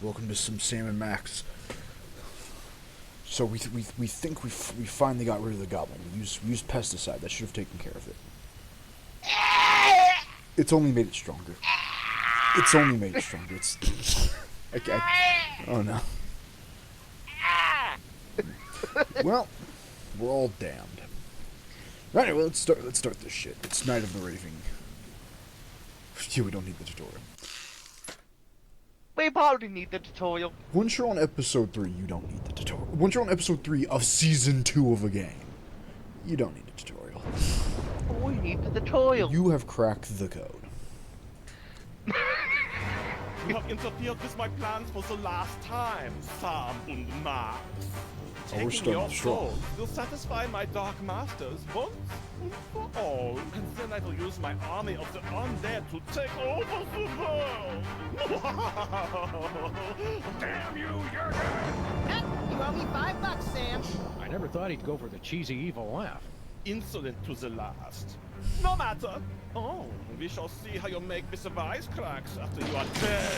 Welcome to some Sam & Max. So we think we finally got rid of the goblin. We used pesticide. That should have taken care of it. It's only made it stronger. It's only made it stronger. It's oh no. Well, we're all damned. Anyway, let's start this shit. It's Night of the Raving. Yeah, we don't need the tutorial. We probably need the tutorial. Once you're on episode 3, you don't need the tutorial. Once you're on episode 3 of season 2 of a game, you don't need a tutorial. We need the tutorial. You have cracked the code. You have interfered with my plans for the last time, Sam and Max. Oh, we're Taking starting your strong. souls will satisfy my dark masters once and for all. And then I will use my army of the undead to take over the world. Damn you, Jurgen! You owe me $5, Sam. I never thought he'd go for the cheesy evil laugh. Insolent to the last. No matter. Oh, we shall see how you make with the wisecracks after you are dead.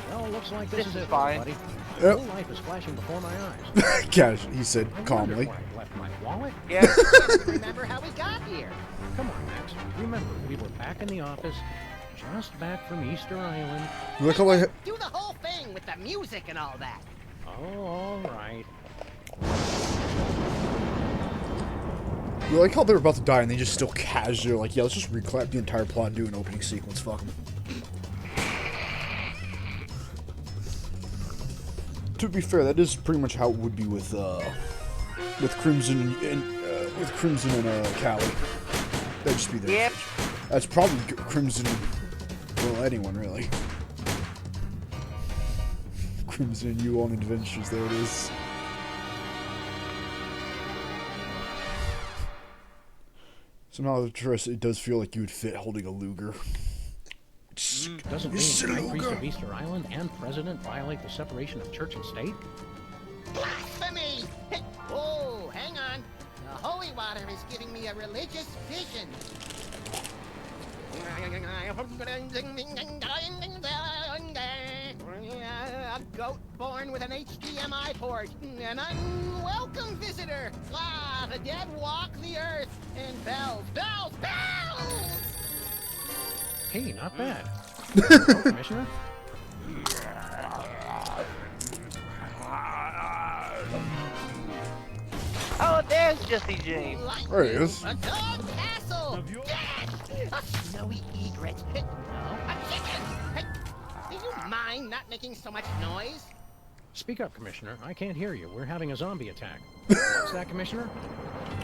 Well, looks like This this is it, fine. buddy. Yep. Whole life is flashing before my eyes. Cash, he said I calmly. wondered why I left my wallet. Yeah. Remember how we got here? Come on, Max. Remember, we were back in the office, just back from Easter Island. Look how I... Do the whole thing with the music and all that. Oh, all right. You like how they're about to die and they just still casually like, yeah, let's just reclap the entire plot and do an opening sequence. Fuck them. To be fair, that is pretty much how it would be with Crimson and Callie. That'd just be their. Yep. That's probably Crimson. Well, anyone really. Crimson and you on adventures. There it is. Somehow, Treas, it does feel like you would fit holding a Luger. Doesn't It's mean the so High Priest good. of Easter Island and President violate the separation of church and state? Blasphemy! Hey, oh, hang on. The holy water is giving me a religious vision. A goat born with an HDMI port. An unwelcome visitor. Ah, the dead walk the earth. And bells, bells, bells! Hey, not bad. Hello, Commissioner? Oh, there's Jesse James. Like There he you, is. A dog castle! Yes! A snowy egret! No, a chicken! Hey, do you mind not making so much noise? Speak up, Commissioner. I can't hear you. We're having a zombie attack. What's that, Commissioner?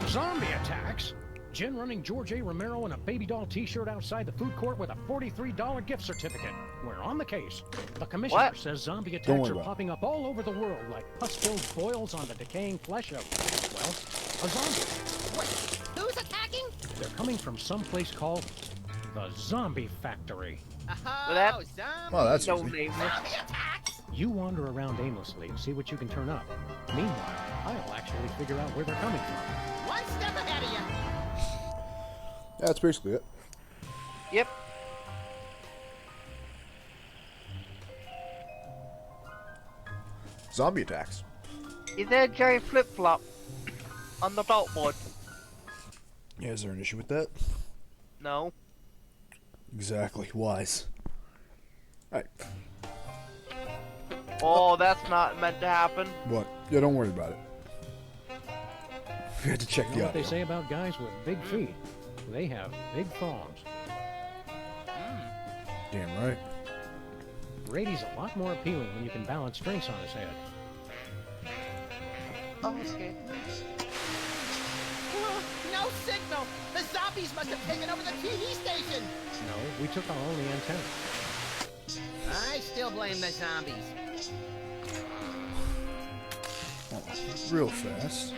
Zombie attacks? Jen running George A. Romero in a baby doll t-shirt outside the food court with a $43 gift certificate. We're on the case. The Commissioner What? says zombie Don't attacks worry are about it. popping up all over the world like pus-filled boils on the decaying flesh of, well, a zombie. Wait, who's attacking? They're coming from some place called the Zombie Factory. Oh, that- zombies! Well, that's No easy. name. Zombie attacks! You wander around aimlessly and see what you can turn up. Meanwhile, I'll actually figure out where they're coming from. One step ahead of you. Yeah, that's basically it. Yep. Zombie attacks. Is there a giant flip-flop on the dartboard? Yeah, is there an issue with that? No. Exactly. Wise. Alright. Oh, that's not meant to happen. What? Yeah, don't worry about it. We had to check You the know what they audio. say about guys with big feet? They have big thongs. Damn right. Brady's a lot more appealing when you can balance drinks on his head. Okay. No signal! The zombies must have taken over the TV station! No, we took our only antenna. I still blame the zombies. Oh, real fast.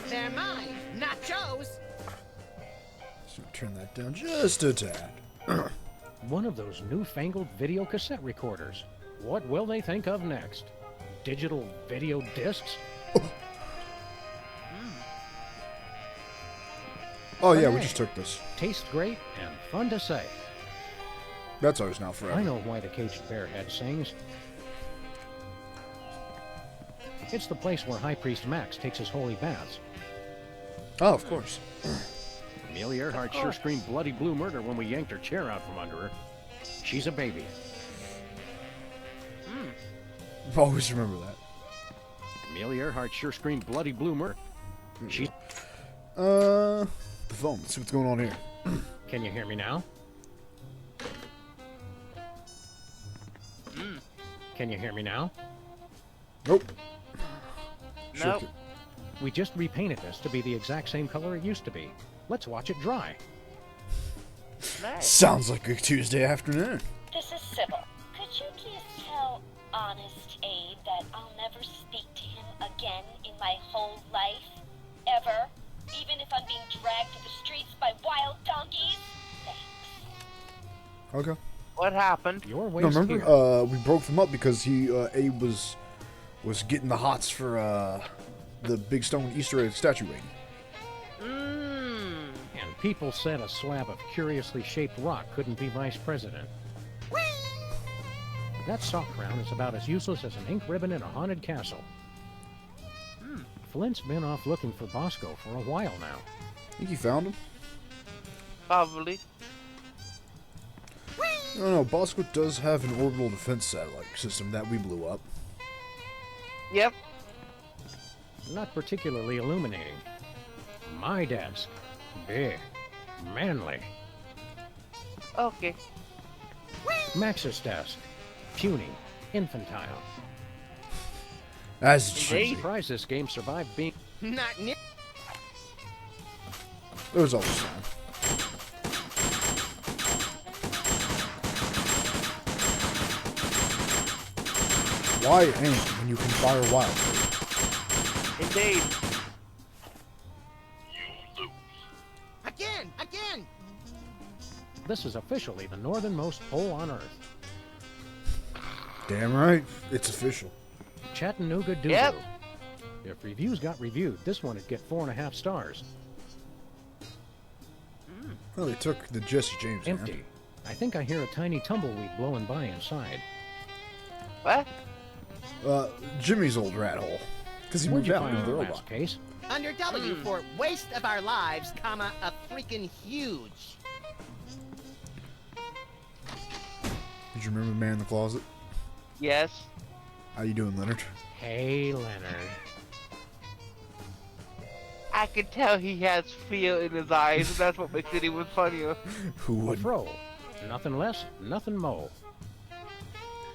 They're mine, not Joe's! So turn that down just a tad. One of those newfangled video cassette recorders. What will they think of next? Digital video discs? Oh yeah, we just took this. Tastes great and fun to say. That's ours now forever. I know why the caged bear head sings. It's the place where High Priest Max takes his holy baths. Oh, of course. Amelia Earhart sure screamed bloody blue murder when we yanked her chair out from under her. She's a baby. Always remember that. Amelia Earhart sure screamed bloody blue murder. She's... The phone. Let's see what's going on here. Can you hear me now? Can you hear me now? Nope. Nope. We just repainted this to be the exact same color it used to be. Let's watch it dry. Nice. Sounds like a Tuesday afternoon. This is Sybil. Could you please tell Honest Abe that I'll never speak to him again in my whole life? Ever? Even if I'm being dragged through the streets by wild donkeys? Thanks. Okay. What happened? Your No, ways remember, here. we broke them up because Abe was getting the hots for the big stone Easter egg statue rating. And people said a slab of curiously shaped rock couldn't be vice president. That sock crown is about as useless as an ink ribbon in a haunted castle. Flint's been off looking for Bosco for a while now. Think he found him? Probably. No, Bosco does have an orbital defense satellite system that we blew up. Yep. Not particularly illuminating. My desk. Big. Manly. Okay. Max's desk. Puny. Infantile. As it I'm should be. surprised this game survived being... Not near. There was always time. Why aim when you can fire wild? Indeed. Again! This is officially the northernmost pole on Earth. Damn right, it's official. Chattanooga Doo-Doo. Yep. If reviews got reviewed, this one would get 4.5 stars. Well, they took the Jesse James man. Empty. I think I hear a tiny tumbleweed blowing by inside. What? Jimmy's old rat hole. Because he Where'd moved you out find into the the robot. last case? Under W for waste of our lives, comma, a freaking huge. Did you remember the man in the closet? Yes. How you doing, Leonard? Hey, Leonard. I can tell he has fear in his eyes, and that's what makes it even funnier. Who A would? fro. Nothing less, nothing mo.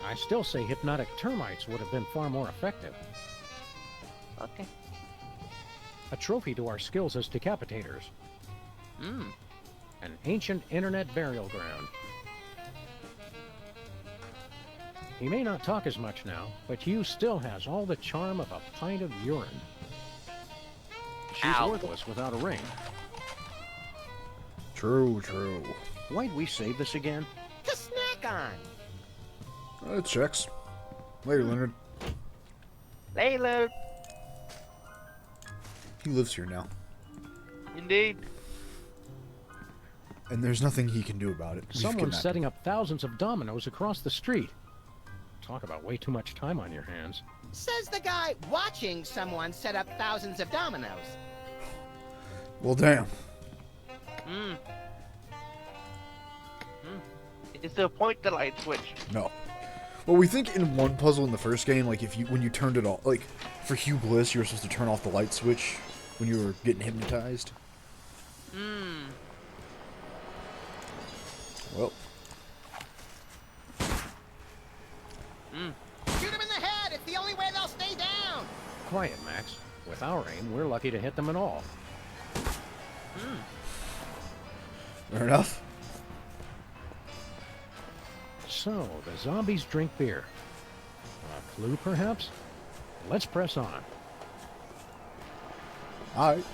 I still say hypnotic termites would have been far more effective. Okay. A trophy to our skills as decapitators. An ancient internet burial ground. He may not talk as much now, but Hugh still has all the charm of a pint of urine. She's Ow. worthless without a ring. True, true. Why'd we save this again? To snack on. It checks. Later, Leonard. Layla. He lives here now. Indeed. And there's nothing he can do about it. We've Someone's kidnapped setting up thousands of dominoes across the street. Talk about way too much time on your hands. Says the guy watching someone set up thousands of dominoes. him. Well, damn. Is there a point the light switch? No. Well, we think in one puzzle in the first game, like when you turned it off, like for Hugh Bliss, you were supposed to turn off the light switch when you were getting hypnotized. Well, Shoot him in the head! It's the only way they'll stay down! Quiet, Max. With our aim, we're lucky to hit them at all. fair enough. So, the zombies drink beer. A clue, perhaps? Let's press on. Alright.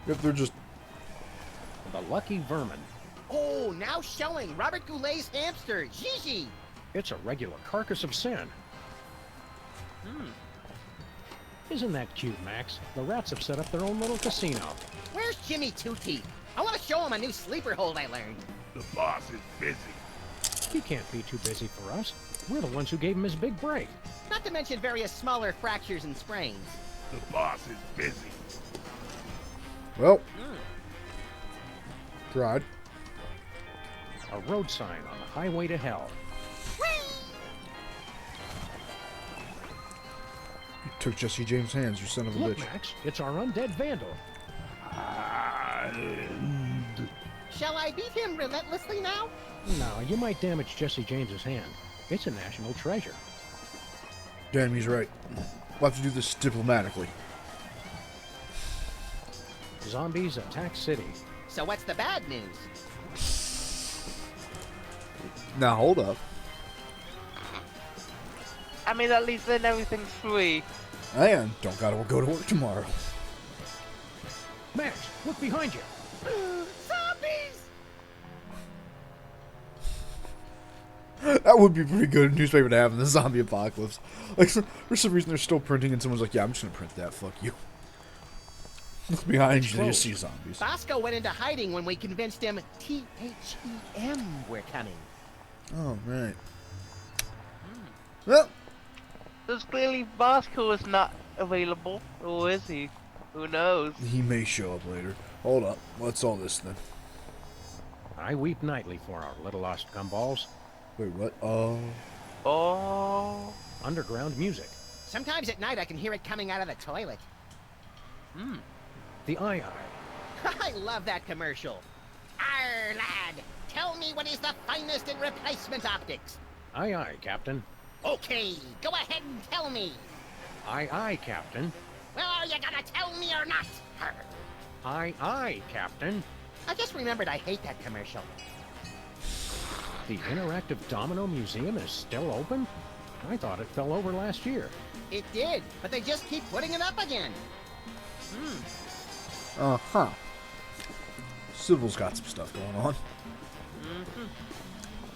Yep, they're just... The Lucky Vermin. Oh, now showing Robert Goulet's hamster, Gigi! It's a regular carcass of sin. Isn't that cute, Max? The rats have set up their own little casino. Where's Jimmy Two Teeth? I want to show him a new sleeper hold I learned. The boss is busy. He can't be too busy for us. We're the ones who gave him his big break. Not to mention various smaller fractures and sprains. The boss is busy. Well. Tried. A road sign on the highway to hell. You took Jesse James' hands, you son of a Look, bitch. Max, it's our undead vandal. Shall I beat him relentlessly now? No, you might damage Jesse James's hand. It's a national treasure. Damn, he's right. We'll have to do this diplomatically. Zombies attack city. So what's the bad news? Now, hold up. I mean, at least then everything's free. And don't gotta go to work tomorrow. Max, look behind you. Zombies! That would be a pretty good newspaper to have in the zombie apocalypse. Like, for some reason, they're still printing, and someone's like, yeah, I'm just gonna print that, fuck you. Look behind you, you see zombies. Bosco went into hiding when we convinced him THEM were coming. Oh, right. Well, So clearly Bosco is not available. Or is he? Who knows? he may show up later. Hold up. What's all this, then? I weep nightly for our little lost gumballs. Wait, what? Oh. Oh. Underground music. Sometimes at night I can hear it coming out of the toilet. The Eye. I love that commercial. Arr, lad, tell me what is the finest in replacement optics. Aye, Captain. Okay, go ahead and tell me. Aye, Captain. Well, are you gonna tell me or not? Arr. Aye, Captain. I just remembered I hate that commercial. The Interactive Domino Museum is still open? I thought it fell over last year. It did, but they just keep putting it up again. Uh-huh. Sybil's got some stuff going on.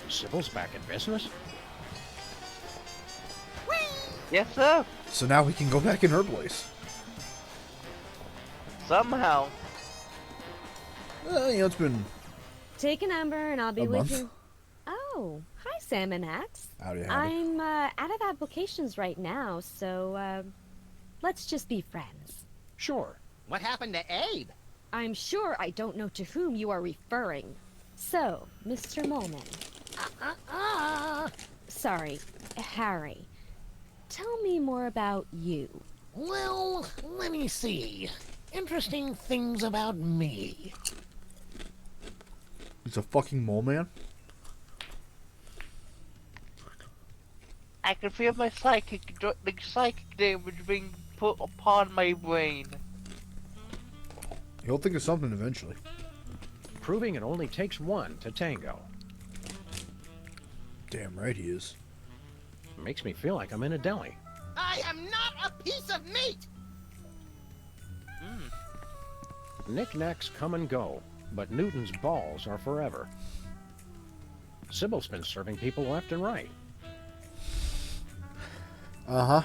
Sybil's back in business? Yes, sir. So now we can go back in her place. Somehow. You know, it's been... Take a number and I'll be A with month? you. Oh, hi, Sam and Axe. Howdy. I'm out of applications right now, so let's just be friends. Sure. What happened to Abe? I'm sure I don't know to whom you are referring. So, Mr. Molman. Sorry, Harry. Tell me more about you. Well, let me see. Interesting things about me. He's a fucking mole man? I can feel my the psychic damage being put upon my brain. He'll think of something eventually. Proving it only takes one to tango. Damn right he is. Makes me feel like I'm in a deli. I am not a piece of meat! Knickknacks come and go, but Newton's balls are forever. Sybil's been serving people left and right. Uh-huh.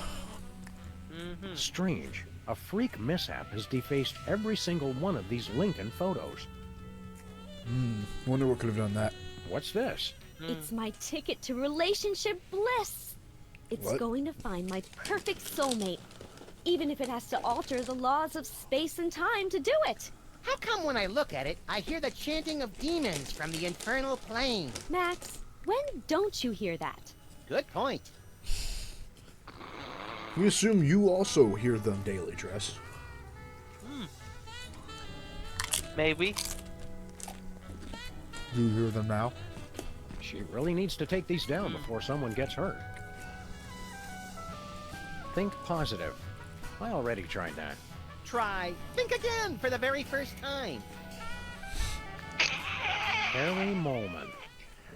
Strange. A freak mishap has defaced every single one of these Lincoln photos. Wonder what could have done that. What's this? It's my ticket to relationship bliss. It's What? going to find my perfect soulmate, even if it has to alter the laws of space and time to do it. How come when I look at it, I hear the chanting of demons from the infernal plane? Max, when don't you hear that? Good point. We assume you also hear them daily, Treas. Maybe. Do you hear them now? She really needs to take these down before someone gets hurt. Think positive. I already tried that. Try. Think again for the very first time. Harry Molman.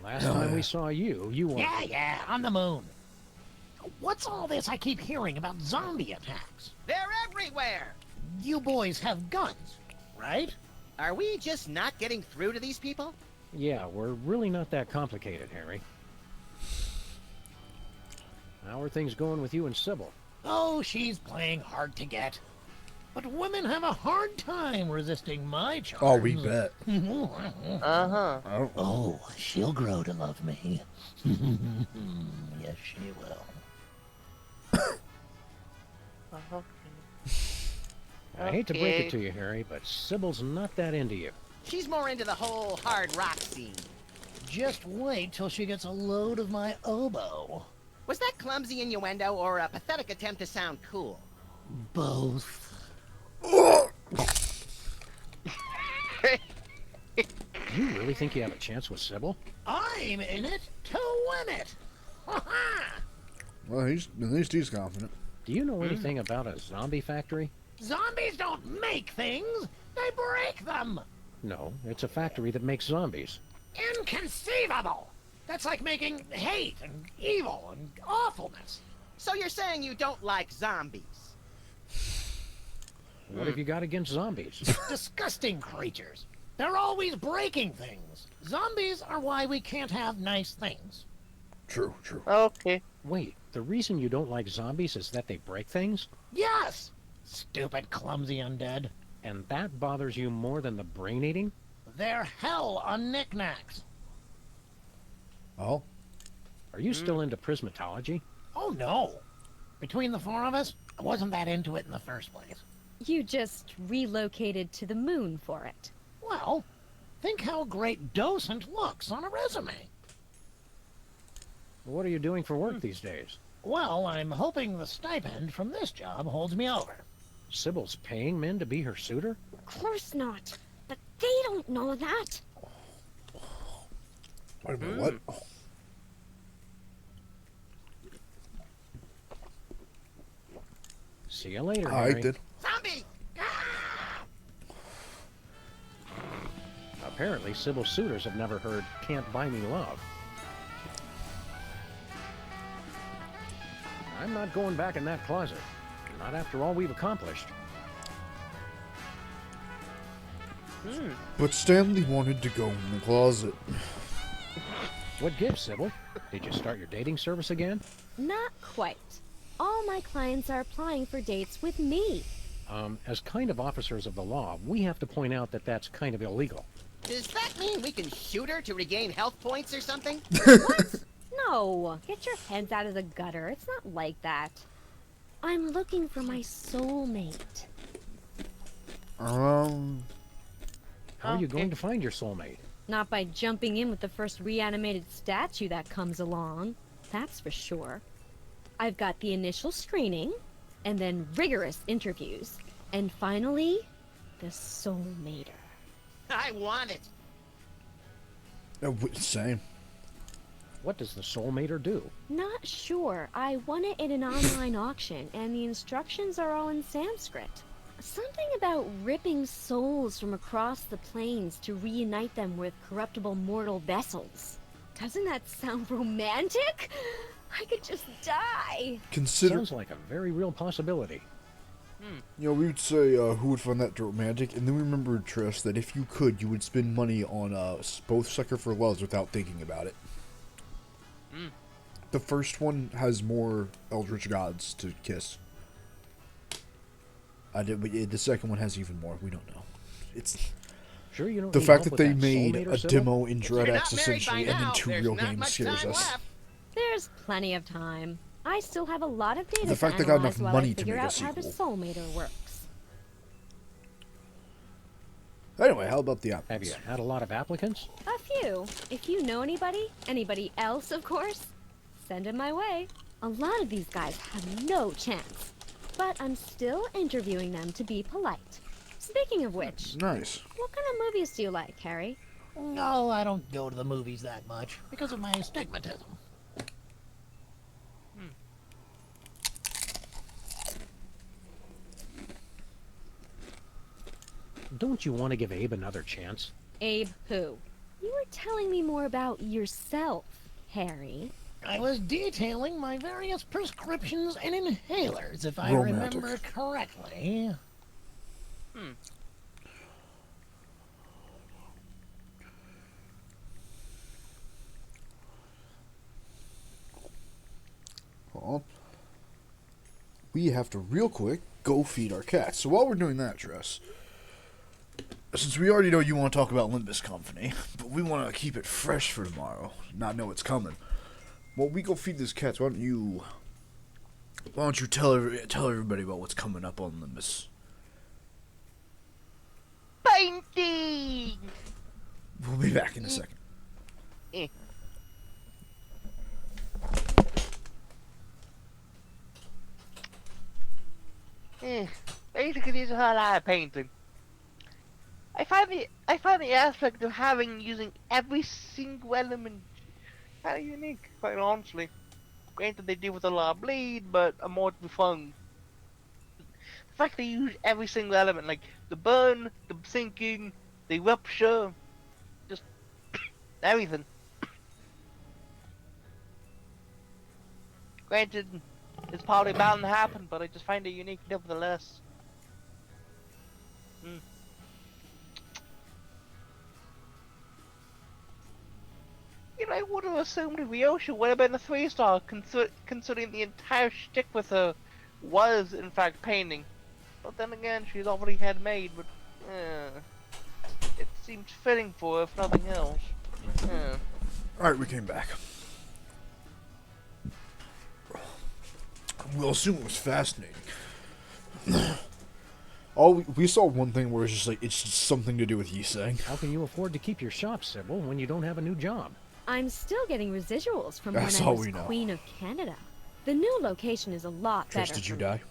Last Oh, time yeah. we saw you, you were... Yeah, on the moon. What's all this I keep hearing about zombie attacks? They're everywhere! You boys have guns, right? Are we just not getting through to these people? Yeah, we're really not that complicated, Harry. How are things going with you and Sybil? Oh, she's playing hard to get. but women have a hard time resisting my charms. Oh, we bet. Uh-huh. Oh, Oh, she'll grow to love me. Yes, she will. Okay. I hate to break Okay. it to you, Harry, but Sybil's not that into you. She's more into the whole hard rock scene. Just wait till she gets a load of my oboe. Was that clumsy innuendo or a pathetic attempt to sound cool? Both. You really think you have a chance with Sybil? I'm in it to win it. Ha ha! well, at least he's confident. Do you know anything about a zombie factory? Zombies don't make things, they break them. No, it's a factory that makes zombies. Inconceivable. That's like making hate and evil and awfulness. So you're saying you don't like zombies? What have you got against zombies? Disgusting creatures. They're always breaking things. Zombies are why we can't have nice things. True, true. Okay. Wait, the reason you don't like zombies is that they break things? Yes! Stupid, clumsy undead. And that bothers you more than the brain eating? They're hell on knickknacks. Oh, Are you still into prismatology? Oh no. Between the four of us, I wasn't that into it in the first place. You just relocated to the moon for it. Well, think how great docent looks on a resume. What are you doing for work these days? Well, I'm hoping the stipend from this job holds me over. Sybil's paying men to be her suitor? Of course not. But they don't know that. wait a minute, what? Oh, See you later, I Harry. did. Zombie! Apparently, Sybil's suitors have never heard Can't Buy Me Love. I'm not going back in that closet. Not after all we've accomplished. But Stanley wanted to go in the closet. What gives, Sybil? Did you start your dating service again? Not quite. All my clients are applying for dates with me. As kind of officers of the law, we have to point out that that's kind of illegal. Does that mean we can shoot her to regain health points or something? What? No. Get your heads out of the gutter. It's not like that. I'm looking for my soulmate. How are you Okay. going to find your soulmate? Not by jumping in with the first reanimated statue that comes along. That's for sure. I've got the initial screening, and then rigorous interviews, and finally, the soulmater. I want it. Same. What does the soulmater do? Not sure. I won it in an online auction, and the instructions are all in Sanskrit. Something about ripping souls from across the plains to reunite them with corruptible mortal vessels. Doesn't that sound romantic? I could just die. Consider, Sounds like a very real possibility. we would say who would find that romantic, and then we remembered, Triss, that if you could, you would spend money on both Sucker for Loves without thinking about it. The first one has more Eldritch Gods to kiss. But the second one has even more. We don't know. It's Sure you don't the need fact help that with they made soulmater, a Sybil? demo in If you're DreadX not married by essentially, and then now, 2 there's real not games much scares time us. left. There's plenty of time. I still have a lot of data The fact to they got analyze enough while money I to figure make a out how the sequel. soulmater works. Anyway, how about the Have apples? you had a lot of applicants? A few. If you know anybody else, of course, send them my way. A lot of these guys have no chance, but I'm still interviewing them to be polite. Speaking of which, Nice. what kind of movies do you like, Harry? No, I don't go to the movies that much because of my astigmatism. Don't you want to give Abe another chance? Abe who? You were telling me more about yourself, Harry. I was detailing my various prescriptions and inhalers, if I Romantic. remember correctly. Well, we have to real quick go feed our cats. So while we're doing that, Treas, since we already know you want to talk about Limbus Company, but we want to keep it fresh for tomorrow, not know it's coming. While we go feed these cats, why don't you tell everybody about what's coming up on Limbus? Painting! We'll be back in a second. Eh. Basically, there's a whole lot of painting. I find the aspect of using every single element kind of unique, quite honestly. Granted, they deal with a lot of bleed, but more to be fun. The fact they use every single element, like the burn, the sinking, the rupture, just everything. Granted, it's probably bound to happen, but I just find it unique nevertheless. I would have assumed Ryosha would have been a 3-star, considering the entire shtick with her was, in fact, painting. But then again, she's already had made, but it seems fitting for her, if nothing else. Alright, we came back. We'll assume it was fascinating. We saw one thing where it's just like, it's just something to do with Yiseng. How can you afford to keep your shop, Sybil, when you don't have a new job? I'm still getting residuals from That's when I all was we know. Queen of Canada. The new location is a lot Trish, better. did you for me. die?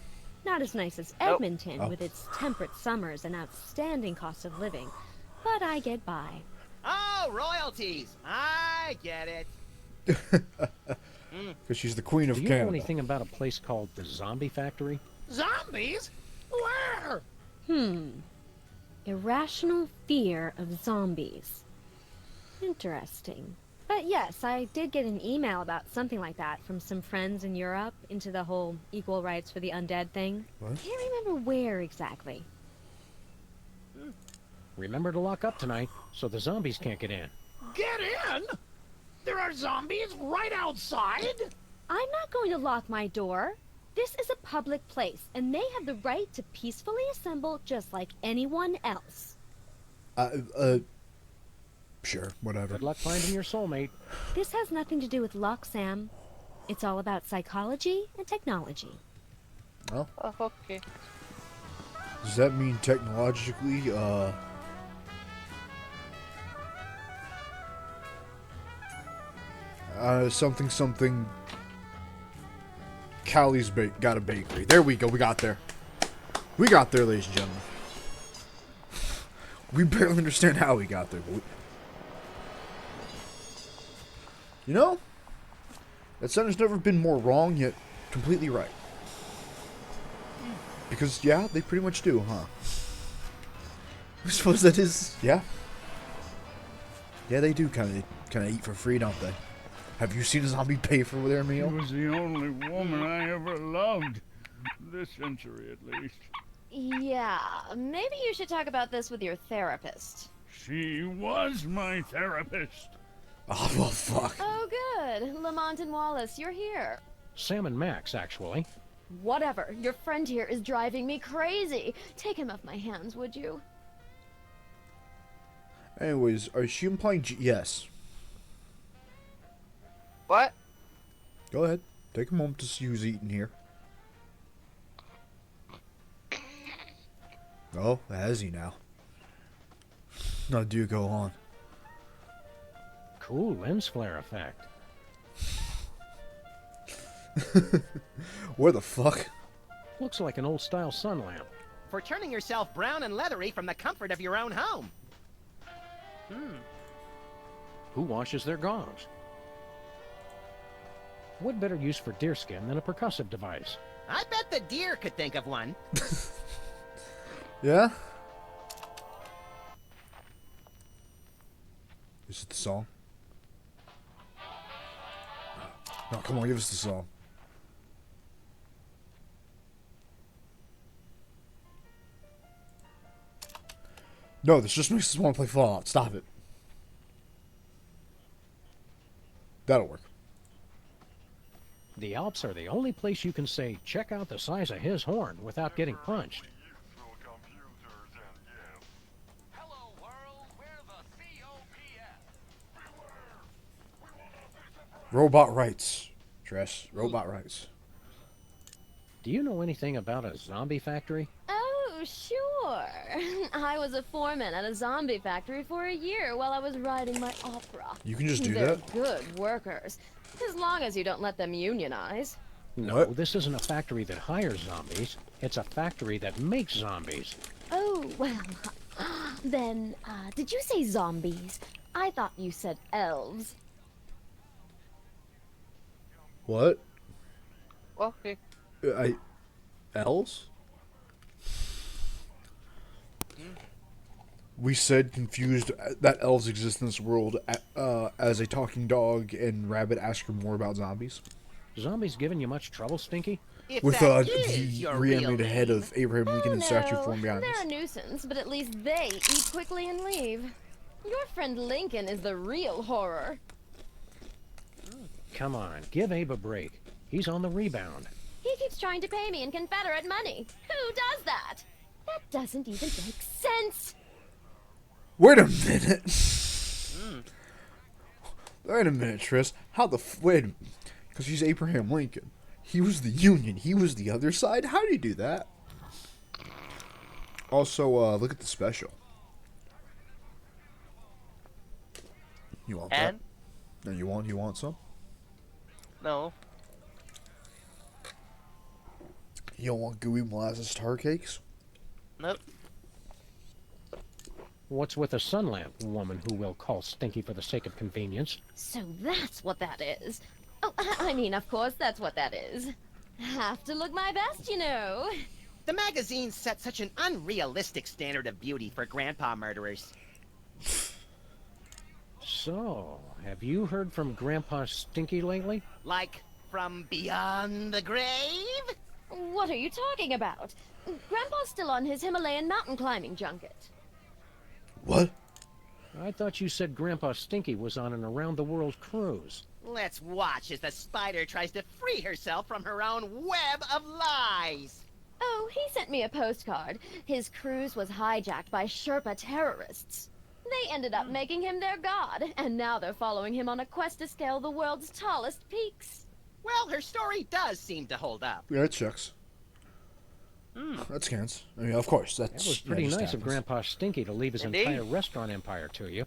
Not as nice as Nope. Edmonton Oh. with its temperate summers and outstanding cost of living, but I get by. Oh, royalties. I get it. Because she's the queen of Do you know Canada. anything about a place called the Zombie Factory? Zombies? Where? Irrational fear of zombies. Interesting. But yes, I did get an email about something like that from some friends in Europe into the whole equal rights for the undead thing. What? Can't remember where exactly. Remember to lock up tonight, so the zombies can't get in. Get in? There are zombies right outside? I'm not going to lock my door. This is a public place, and they have the right to peacefully assemble just like anyone else. Sure, whatever. Good luck finding your soulmate. This has nothing to do with luck, Sam. It's all about psychology and technology. Well, Oh, okay. does that mean technologically, something, Callie's got a bakery. There we go, we got there. We got there, ladies and gentlemen. We barely understand how we got there, but you know, that sentence never been more wrong, yet completely right. Because, yeah, they pretty much do, huh? I suppose that is, yeah. Yeah, they do kind of eat for free, don't they? Have you seen a zombie pay for their She meal? was the only woman I ever loved. This century, at least. Yeah, maybe you should talk about this with your therapist. She was my therapist. Oh, well, fuck. Oh, good. Lamont and Wallace, you're here. Sam and Max, actually. Whatever. Your friend here is driving me crazy. Take him off my hands, would you? Anyways, are she implying yes? What? Go ahead. Take a moment to see who's eating here. Oh, has he now? No, do go on. Cool lens flare effect. Where the fuck? Looks like an old-style sun lamp. For turning yourself brown and leathery from the comfort of your own home. Who washes their gongs? What better use for deerskin than a percussive device? I bet the deer could think of one. Yeah? Is it the song? No, come on, give us the song. No, this just makes us want to play Fallout. Stop it. That'll work. The Alps are the only place you can say, check out the size of his horn without getting punched. Hello, world. We're the COPS. Robot rights. Treas. Robot rights. Do you know anything about a zombie factory? Oh, sure. I was a foreman at a zombie factory for a year while I was writing my opera. You can just do They're that? good workers, as long as you don't let them unionize. No, What? this isn't a factory that hires zombies. It's a factory that makes zombies. Oh, well, then, did you say zombies? I thought you said elves. What? Okay. Elves? We said confused that elves exist in this world as a talking dog, and Rabbit asked her more about zombies. Zombies giving you much trouble, Stinky? If With that the is your real reanimated head name. of Abraham Lincoln in statue form behind they're us. a nuisance, but at least they eat quickly and leave. Your friend Lincoln is the real horror. Come on, give Abe a break. He's on the rebound. He keeps trying to pay me in Confederate money. Who does that? That doesn't even make sense. Wait a minute. Wait a minute, Tris. How the wait? Because he's Abraham Lincoln. He was the Union. He was the other side. How do you do that? Also, look at the special. You want And? that? No, you want some? No. You don't want gooey molasses tar cakes? Nope. What's with a sun lamp woman who we'll call Stinky for the sake of convenience? So that's what that is. Oh, I mean, of course, that's what that is. Have to look my best, you know. The magazine set such an unrealistic standard of beauty for grandpa murderers. So, have you heard from Grandpa Stinky lately? Like, from beyond the grave? What are you talking about? Grandpa's still on his Himalayan mountain climbing junket. What? I thought you said Grandpa Stinky was on an around-the-world cruise. Let's watch as the spider tries to free herself from her own web of lies. Oh, he sent me a postcard. His cruise was hijacked by Sherpa terrorists. They ended up making him their god, and now they're following him on a quest to scale the world's tallest peaks. Well, her story does seem to hold up. Yeah, it checks. That's cans. I mean, of course, that's... That was pretty just nice of happens. Grandpa Stinky to leave his Indeed. entire restaurant empire to you.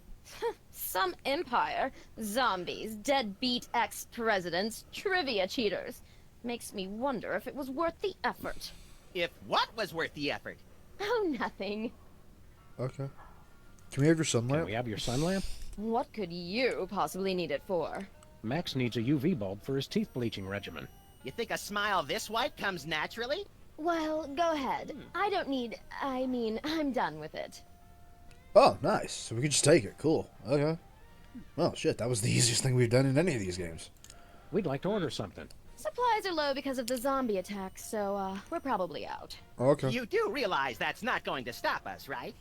Some empire. Zombies, deadbeat ex-presidents, trivia cheaters. Makes me wonder if it was worth the effort. If what was worth the effort? Oh, nothing. Okay. Can we have your sun Can lamp? we have your sun lamp? What could you possibly need it for? Max needs a UV bulb for his teeth bleaching regimen. You think a smile this white comes naturally? Well, go ahead. I'm done with it. Oh, nice. So we can just take it. Cool. Okay. Well, shit, that was the easiest thing we've done in any of these games. We'd like to order something. Supplies are low because of the zombie attacks, so, we're probably out. Okay. You do realize that's not going to stop us, right?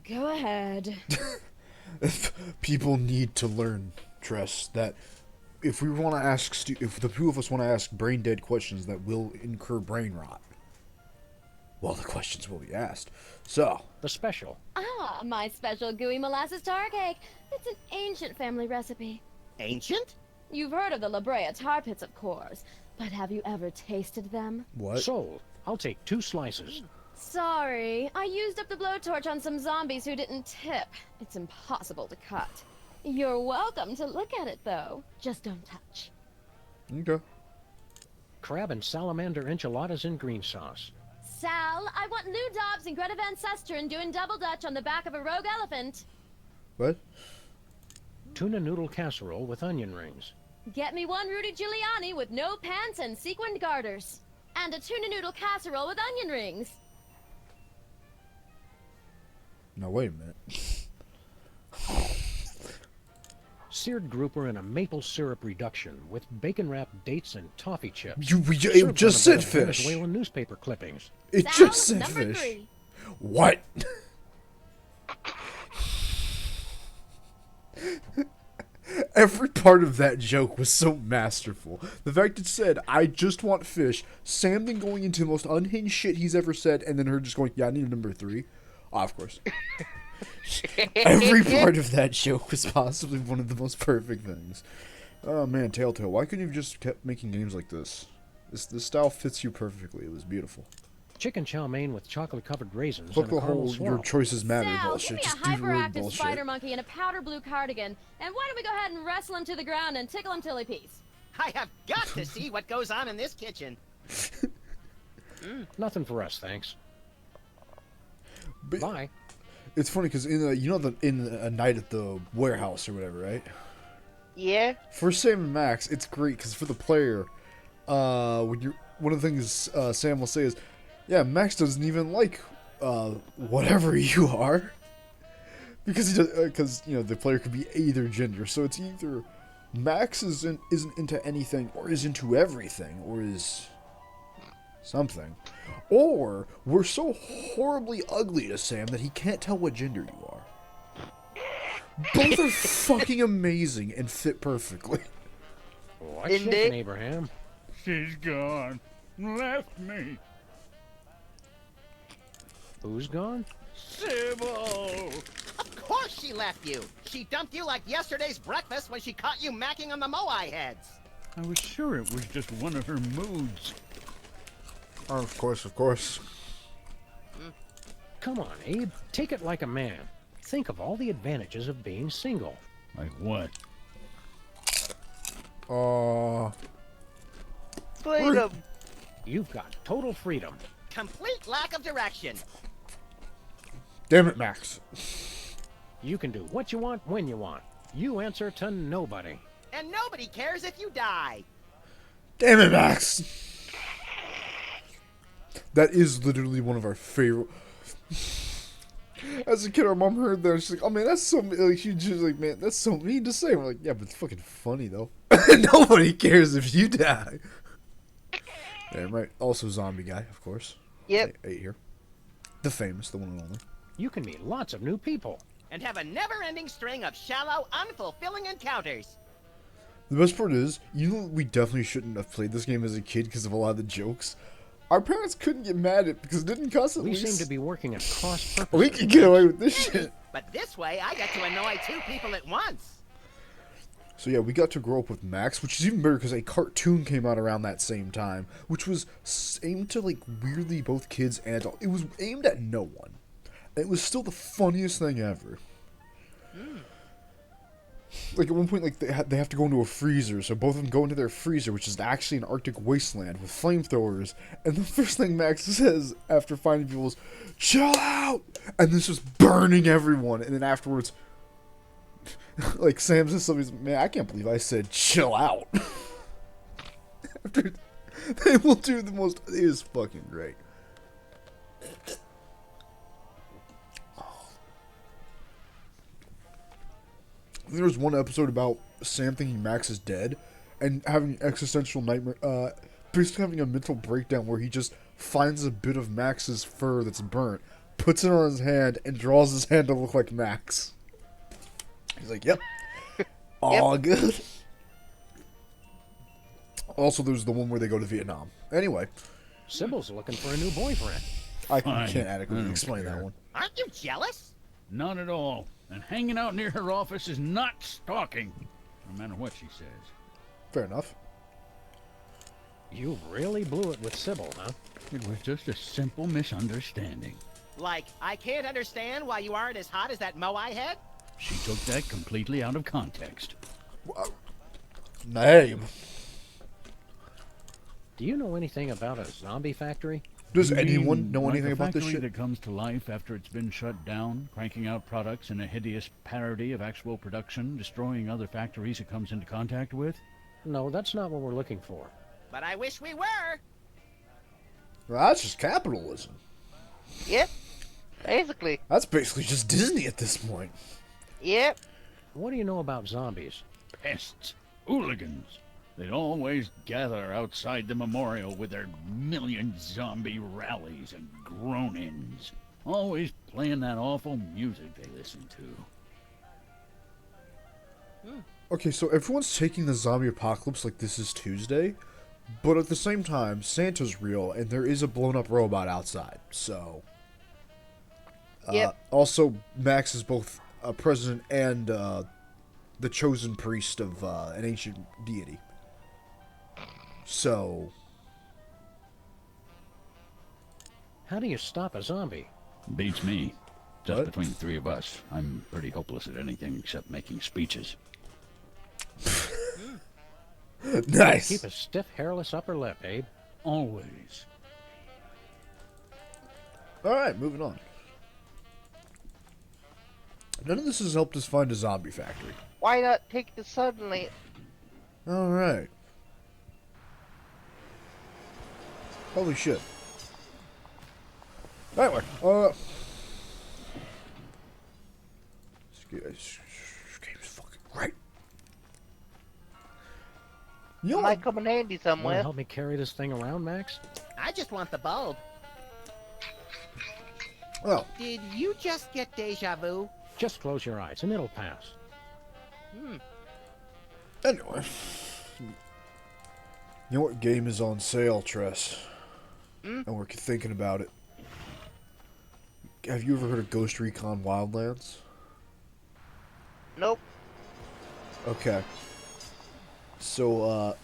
Go ahead. People need to learn, Tress, that if we want to ask, if the two of us want to ask brain dead questions that will incur brain rot, well, the questions will be asked. So, The special. Ah, my special gooey molasses tar cake. It's an ancient family recipe. Ancient? You've heard of the La Brea tar pits, of course, but have you ever tasted them? what? Sold. I'll take 2 slices. Sorry, I used up the blowtorch on some zombies who didn't tip. It's impossible to cut. You're welcome to look at it, though. Just don't touch. Okay. Crab and salamander enchiladas in green sauce. Sal, I want Lou Dobbs and Greta Van Susteren doing double dutch on the back of a rogue elephant. What? Tuna noodle casserole with onion rings. Get me one Rudy Giuliani with no pants and sequined garters. And a tuna noodle casserole with onion rings. No, wait a minute. Seared grouper in a maple syrup reduction with bacon-wrapped dates and toffee chips. It Served just on a bed said of fish. Venezuelan newspaper clippings. It Sal, just said number fish. 3. What? Every part of that joke was so masterful. The fact it said, I just want fish, Sam then going into the most unhinged shit he's ever said, and then her just going, yeah, I need a number 3. Ah, of course. Every part of that joke was possibly one of the most perfect things. Oh man, Telltale, why couldn't you have just kept making games like this? This style fits you perfectly. It was beautiful. Chicken chow mein with chocolate-covered raisins Fuck and a the caramel whole swirl. your choices matter Sal, bullshit. give me Just a do the road hyperactive bullshit. spider monkey in a powder blue cardigan, and why don't we go ahead and wrestle him to the ground and tickle him till he pees? I have got to see what goes on in this kitchen. Nothing for us, thanks. But Bye. it's funny because in a night at the warehouse or whatever, right? Yeah. For Sam and Max, it's great because for the player, when you're one of the things Sam will say is, "Yeah, Max doesn't even like whatever you are," because the player could be either gender, so it's either Max isn't into anything, or is into everything, or is something, or we're so horribly ugly to Sam that he can't tell what gender you are. Both are fucking amazing and fit perfectly. What's Indeed. shaking, Abraham? She's gone. Left me. Who's gone? Sybil! Of course she left you. She dumped you like yesterday's breakfast when she caught you macking on the Moai heads. I was sure it was just one of her moods. Oh, of course. Come on, Abe. Take it like a man. Think of all the advantages of being single. Like what? Freedom. You've got total freedom. Complete lack of direction. Damn it, Max. You can do what you want when you want. You answer to nobody. And nobody cares if you die. Damn it, Max. That is literally one of our favorite. As a kid, our mom heard that. She's like, "Oh man, that's so." Like, she was like, "Man, that's so mean to say." We're like, "Yeah, but it's fucking funny though." Nobody cares if you die. Damn right. Also, zombie guy, of course. Yep. Eight here. The famous, the one and only. You can meet lots of new people. And have a never-ending string of shallow, unfulfilling encounters. The best part is, we definitely shouldn't have played this game as a kid because of a lot of the jokes. Our parents couldn't get mad at it because it didn't cost at We least. seem to be working at cross purposes. We can get away with this shit. But this way, I get to annoy 2 people at once. So yeah, we got to grow up with Max, which is even better because a cartoon came out around that same time, which was aimed to like weirdly both kids and adults. It was aimed at no one. And it was still the funniest thing ever. Like at one point, like they have to go into a freezer, so both of them go into their freezer, which is actually an Arctic wasteland with flamethrowers. And the first thing Max says after finding people is, "Chill out!" And this was burning everyone. And then afterwards, like Sam says something, "Man, I can't believe I said chill out." After they will do the most. It is fucking great. There was one episode about Sam thinking Max is dead and having an existential nightmare, basically having a mental breakdown where he just finds a bit of Max's fur that's burnt, puts it on his hand, and draws his hand to look like Max. He's like, "Yep, all good." Also, there's the one where they go to Vietnam. Anyway, Sybil's looking for a new boyfriend. I Fine. can't adequately I explain don't that care. one. Aren't you jealous? Not at all. And hanging out near her office is not stalking, no matter what she says. Fair enough. You really blew it with Sybil, huh? It was just a simple misunderstanding. Like, I can't understand why you aren't as hot as that Moai head? She took that completely out of context. Name. Do you know anything about a zombie factory? Does You anyone mean know like anything a about this factory shit? that comes to life after it's been shut down, cranking out products in a hideous parody of actual production, destroying other factories it comes into contact with? No, that's not what we're looking for. But I wish we were. Well, that's just capitalism. Yep. Basically. That's basically just Disney at this point. Yep. What do you know about zombies? Pests, hooligans. They'd always gather outside the memorial with their million zombie rallies and groan-ins. Always playing that awful music they listen to. Okay, so everyone's taking the zombie apocalypse like this is Tuesday, but at the same time, Santa's real, and there is a blown-up robot outside, so... Yep. Also, Max is both a president and the chosen priest of an ancient deity. So... How do you stop a zombie? Beats me. Just What? between the three of us, I'm pretty hopeless at anything except making speeches. Nice! Keep a stiff, hairless upper lip, Abe. Always. Alright, moving on. None of this has helped us find a zombie factory. Why not take the suddenly? Alright. Holy shit. Anyway, this game is fucking great. You know, Might come in handy Want to somewhere. help me carry this thing around, Max? I just want the bulb. well, Did you just get deja vu? Just close your eyes and it'll pass. anyway. You know what game is on sale, Tress? And we're thinking about it. Have you ever heard of Ghost Recon Wildlands? Nope. Okay. So,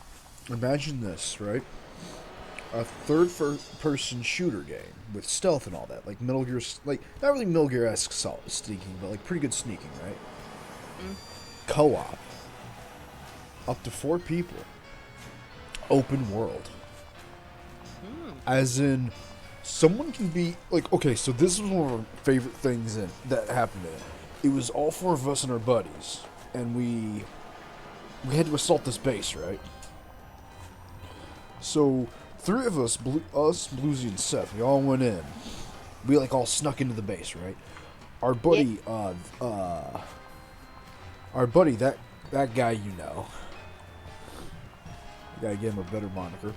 imagine this, right? A third-person shooter game with stealth and all that, like Metal Gear, like not really Metal Gear-esque sneaking, but like pretty good sneaking, right? Co-op, up to 4 people, open world. As in, someone can be like, okay, so this was one of our favorite things that happened in it. It was all 4 of us and our buddies, and we had to assault this base, right? So 3 of us, Bluesy, and Seth, we all went in. We like all snuck into the base, right? Our buddy, that guy you know. Gotta give him a better moniker.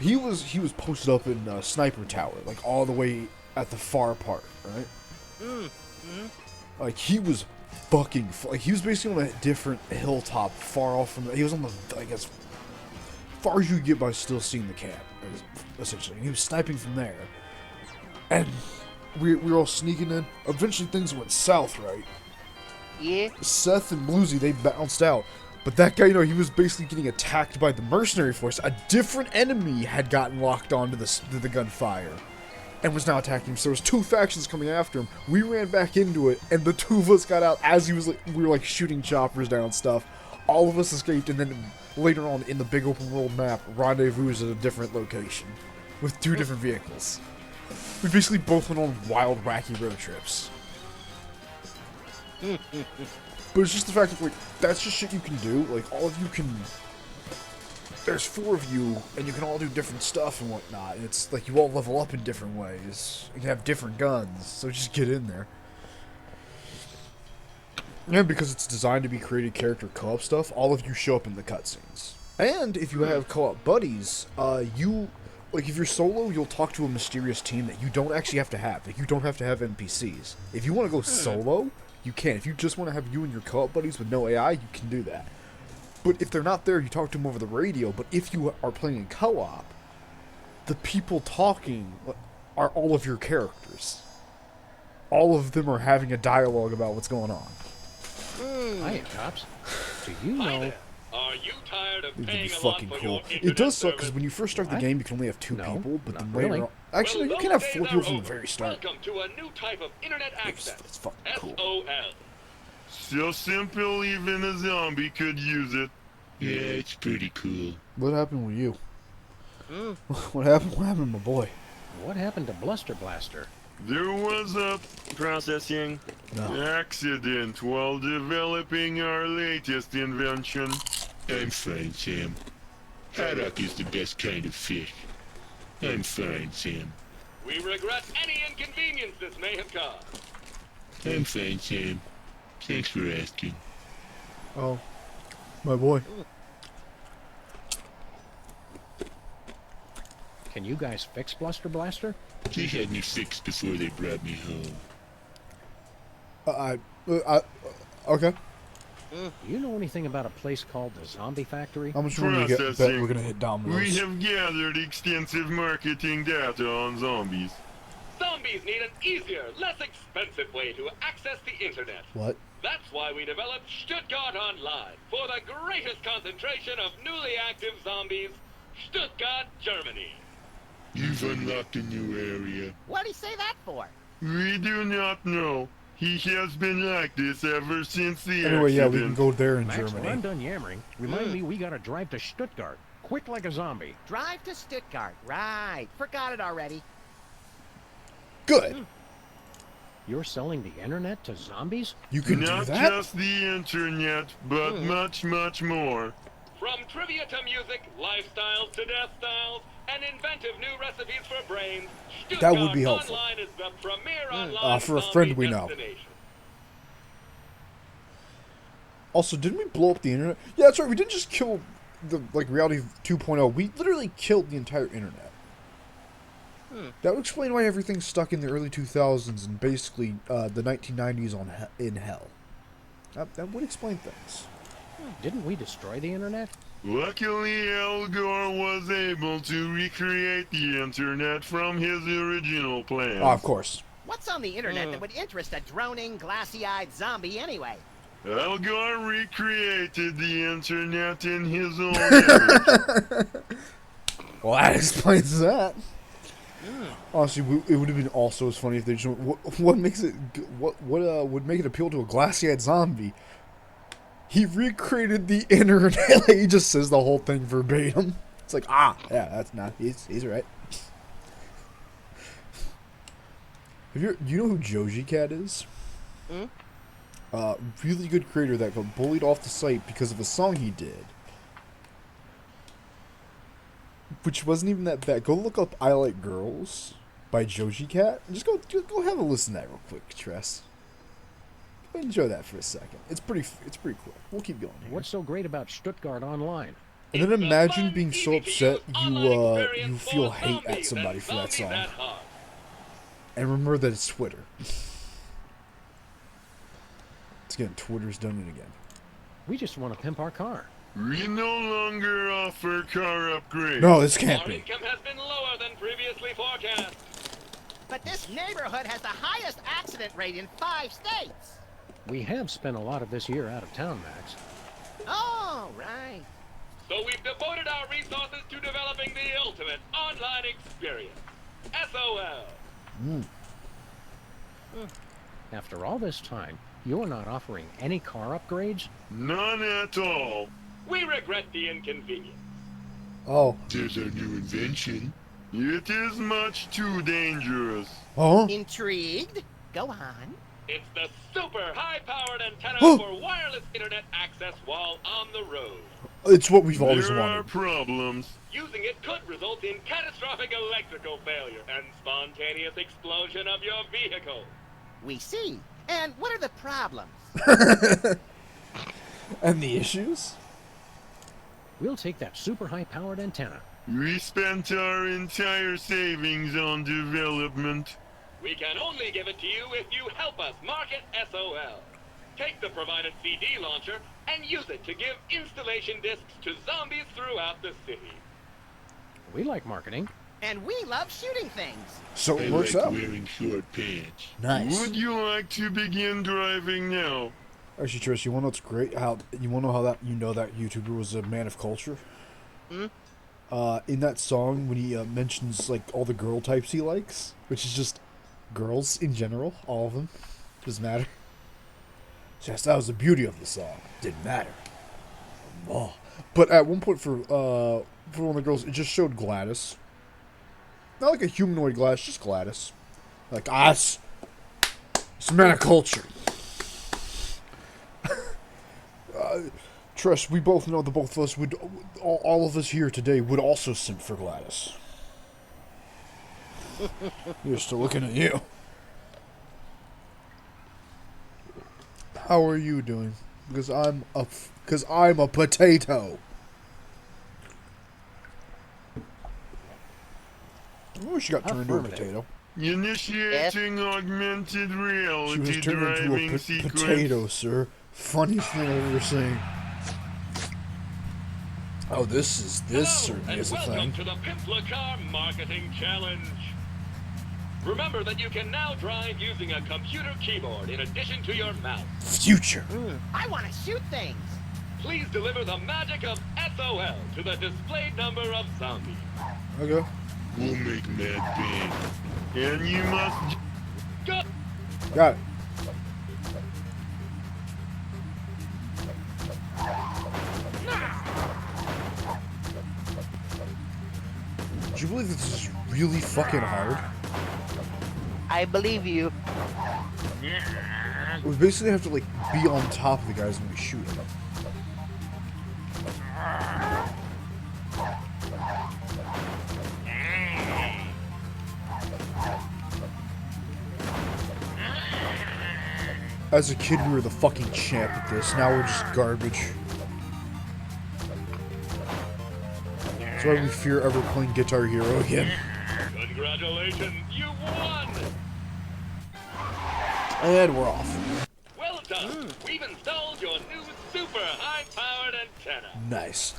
He was posted up in Sniper Tower, like all the way at the far part, right? Like he was fucking, like he was basically on a different hilltop, far off from. He was on the, I guess, far as you get by still seeing the camp, essentially. And he was sniping from there, and we were all sneaking in. Eventually, things went south, right? Yeah. Seth and Bluesy, they bounced out. But that guy, he was basically getting attacked by the mercenary force. A different enemy had gotten locked onto the gunfire and was now attacking him. So there was 2 factions coming after him. We ran back into it, and the 2 of us got out as he was we were like shooting choppers down and stuff. All of us escaped, and then later on in the big open world map, rendezvous at a different location with 2 different vehicles. We basically both went on wild, wacky road trips. But it's just the fact that, like, that's just shit you can do. Like, all of you can... There's 4 of you, and you can all do different stuff and whatnot. And it's like you all level up in different ways. You can have different guns, so just get in there. And because it's designed to be created character co-op stuff, all of you show up in the cutscenes. And if you have co-op buddies, like, if you're solo, you'll talk to a mysterious team that you don't actually have to have. Like, you don't have to have NPCs. If you want to go solo... You can. If you just want to have you and your co-op buddies with no AI, you can do that. But if they're not there, you talk to them over the radio. But if you are playing in co-op, the people talking are all of your characters. All of them are having a dialogue about what's going on. Hiya, cops. Do you know... Are you tired of It would be paying a lot fucking for cool. your It internet does suck because service? when you first start the What? game, you can only have 2 No, people. But not then later really. on... Actually, Well, you can have those 4 days people are from the over. very start. Welcome to a new type of internet access. It's fucking cool. SOL. So simple, even a zombie could use it. Yeah, it's pretty cool. What happened with you? What happened? What happened to my boy? What happened to Bluster Blaster? There was a processing accident while developing our latest invention. I'm fine, Sam. Haddock is the best kind of fish. I'm fine, Sam. We regret any inconvenience this may have caused. I'm fine, Sam. Thanks for asking. Oh, my boy. Can you guys fix Bluster Blaster? They had me fixed before they brought me home. Okay. Do you know anything about a place called the Zombie Factory? How much money we bet we're gonna hit Domino's? We have gathered extensive marketing data on zombies. Zombies need an easier, less expensive way to access the internet. What? That's why we developed Stuttgart Online for the greatest concentration of newly active zombies, Stuttgart, Germany. You've unlocked a new area. What'd he say that for? We do not know. He has been like this ever since the Anyway, yeah, we accident. can go there in Max, when Germany. I'm done yammering, remind me we gotta drive to Stuttgart. Quick like a zombie. Drive to Stuttgart. Right. Forgot it already. Good. You're selling the internet to zombies? You can Not do that? just the internet, but much, much more. From trivia to music, lifestyles to death styles, and inventive new recipes for brains, That would be helpful. Online is the premier online For a friend we know. destination. Also, didn't we blow up the internet? Yeah, that's right. We didn't just kill the Reality 2.0. We literally killed the entire internet. That would explain why everything's stuck in the early 2000s and basically the 1990s in hell. That would explain things. Didn't we destroy the internet? Luckily, Al Gore was able to recreate the internet from his original plan. Of course. What's on the internet that would interest a droning, glassy-eyed zombie anyway? Al Gore recreated the internet in his own image. Well, that explains that. Honestly, it would have been also as funny if they just what makes it what would make it appeal to a glassy-eyed zombie. He recreated the internet. He just says the whole thing verbatim. It's like, yeah, that's not. He's right. Do you know who Joji Cat is? Really good creator that got bullied off the site because of a song he did, which wasn't even that bad. Go look up "I Like Girls" by Joji Cat. Just go have a listen to that real quick, Treas. Enjoy that for a second. It's pretty quick. We'll keep going here. What's so great about Stuttgart Online? And then imagine being so upset you feel hate at somebody for that song. And remember that it's Twitter. It's again, Twitter's done it again. We just want to pimp our car. We no longer offer car upgrades. No, this can't Our be. income has been lower than previously forecast. But this neighborhood has the highest accident rate in 5 states. We have spent a lot of this year out of town, Max. Oh, right. So we've devoted our resources to developing the ultimate online experience. SOL. After all this time, you're not offering any car upgrades? None at all. We regret the inconvenience. Oh. There's our new invention. It is much too dangerous. Oh? Intrigued? Go on. It's the super high-powered antenna for wireless internet access while on the road. It's what we've always There are wanted. problems. Using it could result in catastrophic electrical failure and spontaneous explosion of your vehicle. We see. And what are the problems? And the issues? We'll take that super high-powered antenna. We spent our entire savings on development. We can only give it to you if you help us market SOL. Take the provided CD launcher and use it to give installation discs to zombies throughout the city. We like marketing. And we love shooting things. So it I works like out. wearing short pants. Nice. Would you like to begin driving now? Actually, Trish, you want to know what's great? You want to know how that that YouTuber was a man of culture? In that song, when he mentions like all the girl types he likes, which is just girls in general, all of them, doesn't matter. So yes, that was the beauty of the song. Didn't matter. Oh. But at one point for one of the girls, it just showed Gladys. Not like a humanoid Gladys, just Gladys. Like us. It's a man of culture. Trust, we both know the both of us would, all of us here today would also simp for Gladys. You're still looking at you. How are you doing? Because I'm a potato. Oh, she got turned into a potato. Initiating augmented She reality was turned into driving a sequence. potato, sir. Funniest thing I've ever seen. Oh, this Hello, certainly and is a welcome thing. to the Pimpla Car Marketing Challenge. Remember that you can now drive using a computer keyboard in addition to your mouse. Future. I want to shoot things. Please deliver the magic of SOL to the displayed number of zombies. Okay. We'll make Mad Bang. And you must... Go! Got it. Do you believe this is really fucking hard? I believe you. We basically have to like be on top of the guys when we shoot them. As a kid, we were the fucking champ at this. Now we're just garbage. That's why we fear ever playing Guitar Hero again. Congratulations, you won! And we're off. Well done! We've installed your new super high-powered antenna. Nice.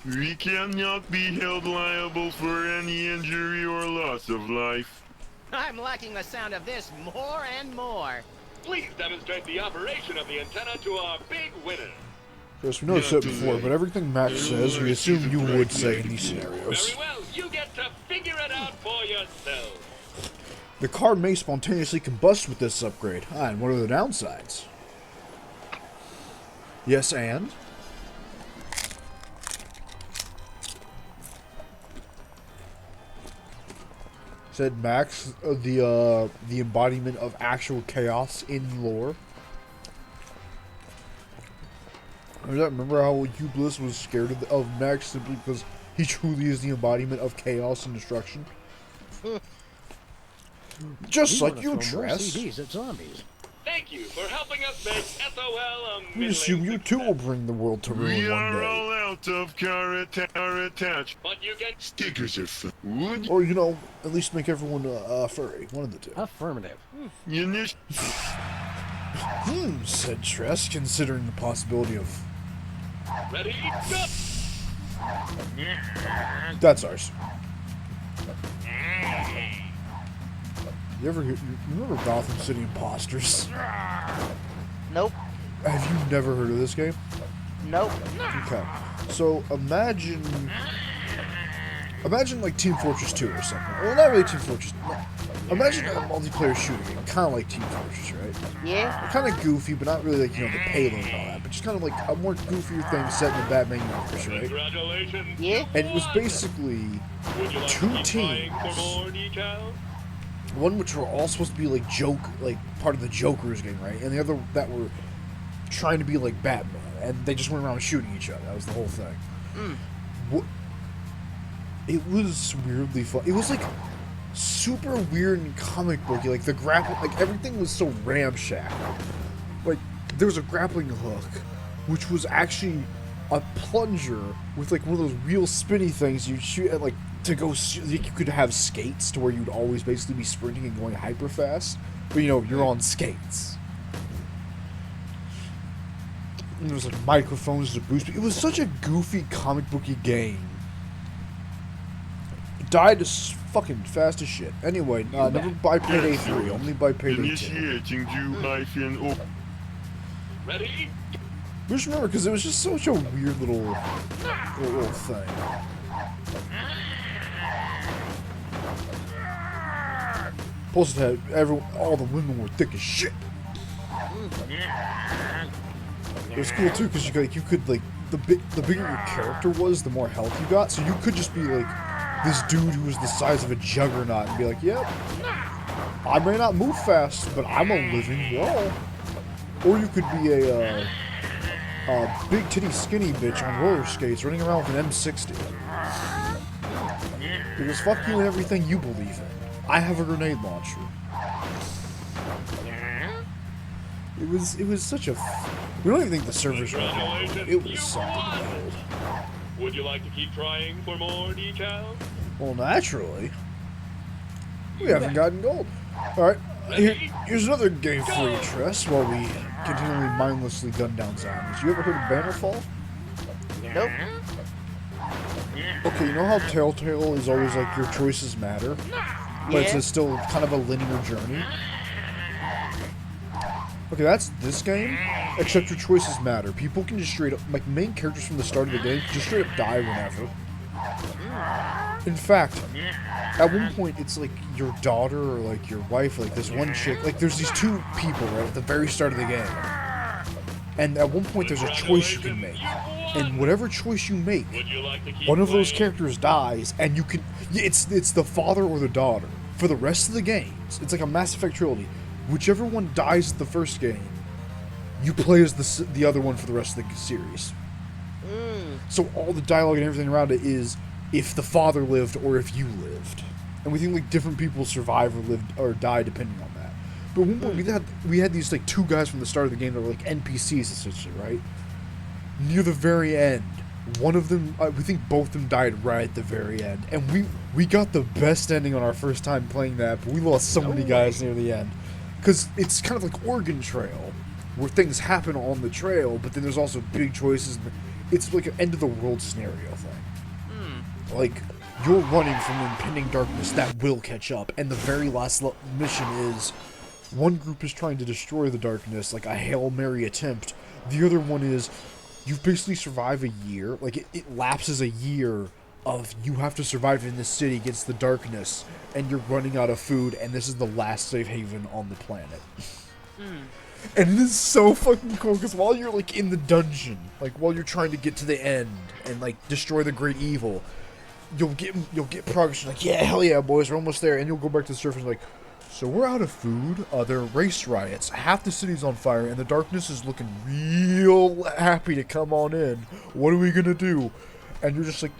We cannot be held liable for any injury or loss of life. I'm liking the sound of this more and more. Please demonstrate the operation of the antenna to our big winner. Chris, we know I've said it before, but everything Max says, we assume you would say in these scenarios. Very well, you get to figure it out for yourself. The car may spontaneously combust with this upgrade. Ah, and what are the downsides? Yes, and? Said Max, the embodiment of actual chaos in lore. Remember how Bliss was scared of Max simply because he truly is the embodiment of chaos and destruction? Just like you, Treas. CDs at zombies. Thank you for helping us make SOL a We assume you too will bring the world to ruin We one are day. all out of car attached. But you get Stickers are fun. Would Or, you know, at least make everyone furry. One of the two. Affirmative. you nish? Said Tress, considering the possibility of... ready, go! That's ours. You remember Gotham City Imposters? Nope. Have you never heard of this game? Nope. Okay. So imagine like Team Fortress 2 or something. Well, not really Team Fortress. Imagine a multiplayer shooting game, kind of like Team Fortress, right? Yeah. Kind of goofy, but not really like, you know, the payload and all that. But just kind of like a more goofier thing set in the Batman universe, right? Congratulations. Yeah. And it was basically Would you like two to keep trying teams. for more decals? One which were all supposed to be like part of the Joker's game, right? And the other that were trying to be like Batman, and they just went around shooting each other. That was the whole thing. It was weirdly fun. It was like super weird and comic booky. Like the grapple, like everything was so ramshackle. Like there was a grappling hook, which was actually a plunger with like one of those real spinny things you'd shoot at, like to go. Like you could have skates to where you'd always basically be sprinting and going hyper fast, but you know you're on skates. And there was like microphones to boost. It was such a goofy comic booky game. It died as fucking fast as shit. Anyway, never buy Payday 3. Only buy Payday 2. Initiating to Ready? Just remember, because it was just such a weird little thing. Plus, it had all the women were thick as shit. It was cool too, because you could like the bigger your character was, the more health you got. So you could just be like this dude who was the size of a juggernaut and be like, "Yep, I may not move fast, but I'm a living wall." Or you could be a big titty skinny bitch on roller skates running around with an M60. Because fuck you and everything you believe in. I have a grenade launcher. It was such a... We don't even think the servers were Congratulations, It was you something won. wild. Would you like to keep trying for more decals? Well, naturally. We haven't gotten gold. Alright, here's another game for you, Tress, while we continually mindlessly gun down zombies. You ever heard of Bannerfall? Nope. Okay, you know how Telltale is always like your choices matter? But Yeah. it's still kind of a linear journey? Okay, that's this game, except your choices matter. People can just straight up, like main characters from the start of the game, can just straight up die whenever. In fact, at one point, it's like your daughter or like your wife, like this one chick, like there's these two people, right, at the very start of the game. And at one point, there's a choice you can make. And whatever choice you make, one of those characters dies, and you can, it's the father or the daughter. For the rest of the games, it's like a Mass Effect trilogy. Whichever one dies at the first game, you play as the other one for the rest of the series. So all the dialogue and everything around it is if the father lived or if you lived, and we think like different people survive or lived or die depending on that. But one point we had these like two guys from the start of the game that were like NPCs essentially, right? Near the very end, one of them, we think both of them died right at the very end, and we got the best ending on our first time playing that, but we lost so many guys near the end. Because it's kind of like Oregon Trail, where things happen on the trail, but then there's also big choices. It's like an end-of-the-world scenario thing. Like, you're running from impending darkness that will catch up, and the very last mission is one group is trying to destroy the darkness, like a Hail Mary attempt. The other one is you basically survive a year. Like, it lapses a year of you have to survive in this city against the darkness, and you're running out of food, and this is the last safe haven on the planet. And it is so fucking cool, because while you're, like, in the dungeon, like, while you're trying to get to the end, and, like, destroy the great evil, you'll get progress, like, yeah, hell yeah, boys, we're almost there, and you'll go back to the surface, like, so we're out of food, there are race riots, half the city's on fire, and the darkness is looking real happy to come on in. What are we gonna do? And you're just like,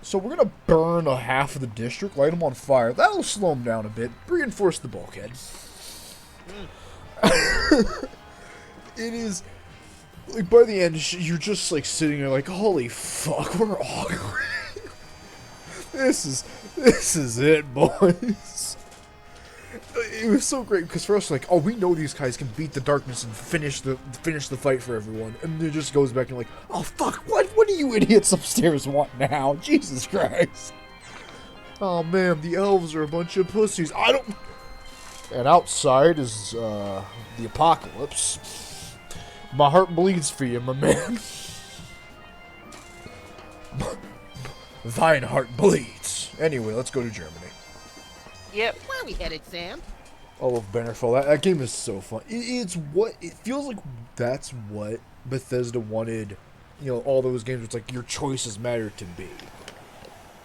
so we're gonna burn a half of the district, light them on fire. That'll slow them down a bit, reinforce the bulkhead. It is, like, by the end, you're just, like, sitting there like, holy fuck, we're all This is it, boys. It was so great, because for us, like, oh, we know these guys can beat the darkness and finish the fight for everyone, and it just goes back and like, oh fuck, what do you idiots upstairs want now? Jesus Christ. Oh man, the elves are a bunch of pussies. And outside is the apocalypse. My heart bleeds for you, my man. Thine heart bleeds. Anyway, let's go to Germany. Yep. Where are we headed, Sam? I love Bannerfall. That game is so fun. It feels like that's what Bethesda wanted, you know, all those games where it's like your choices matter to be.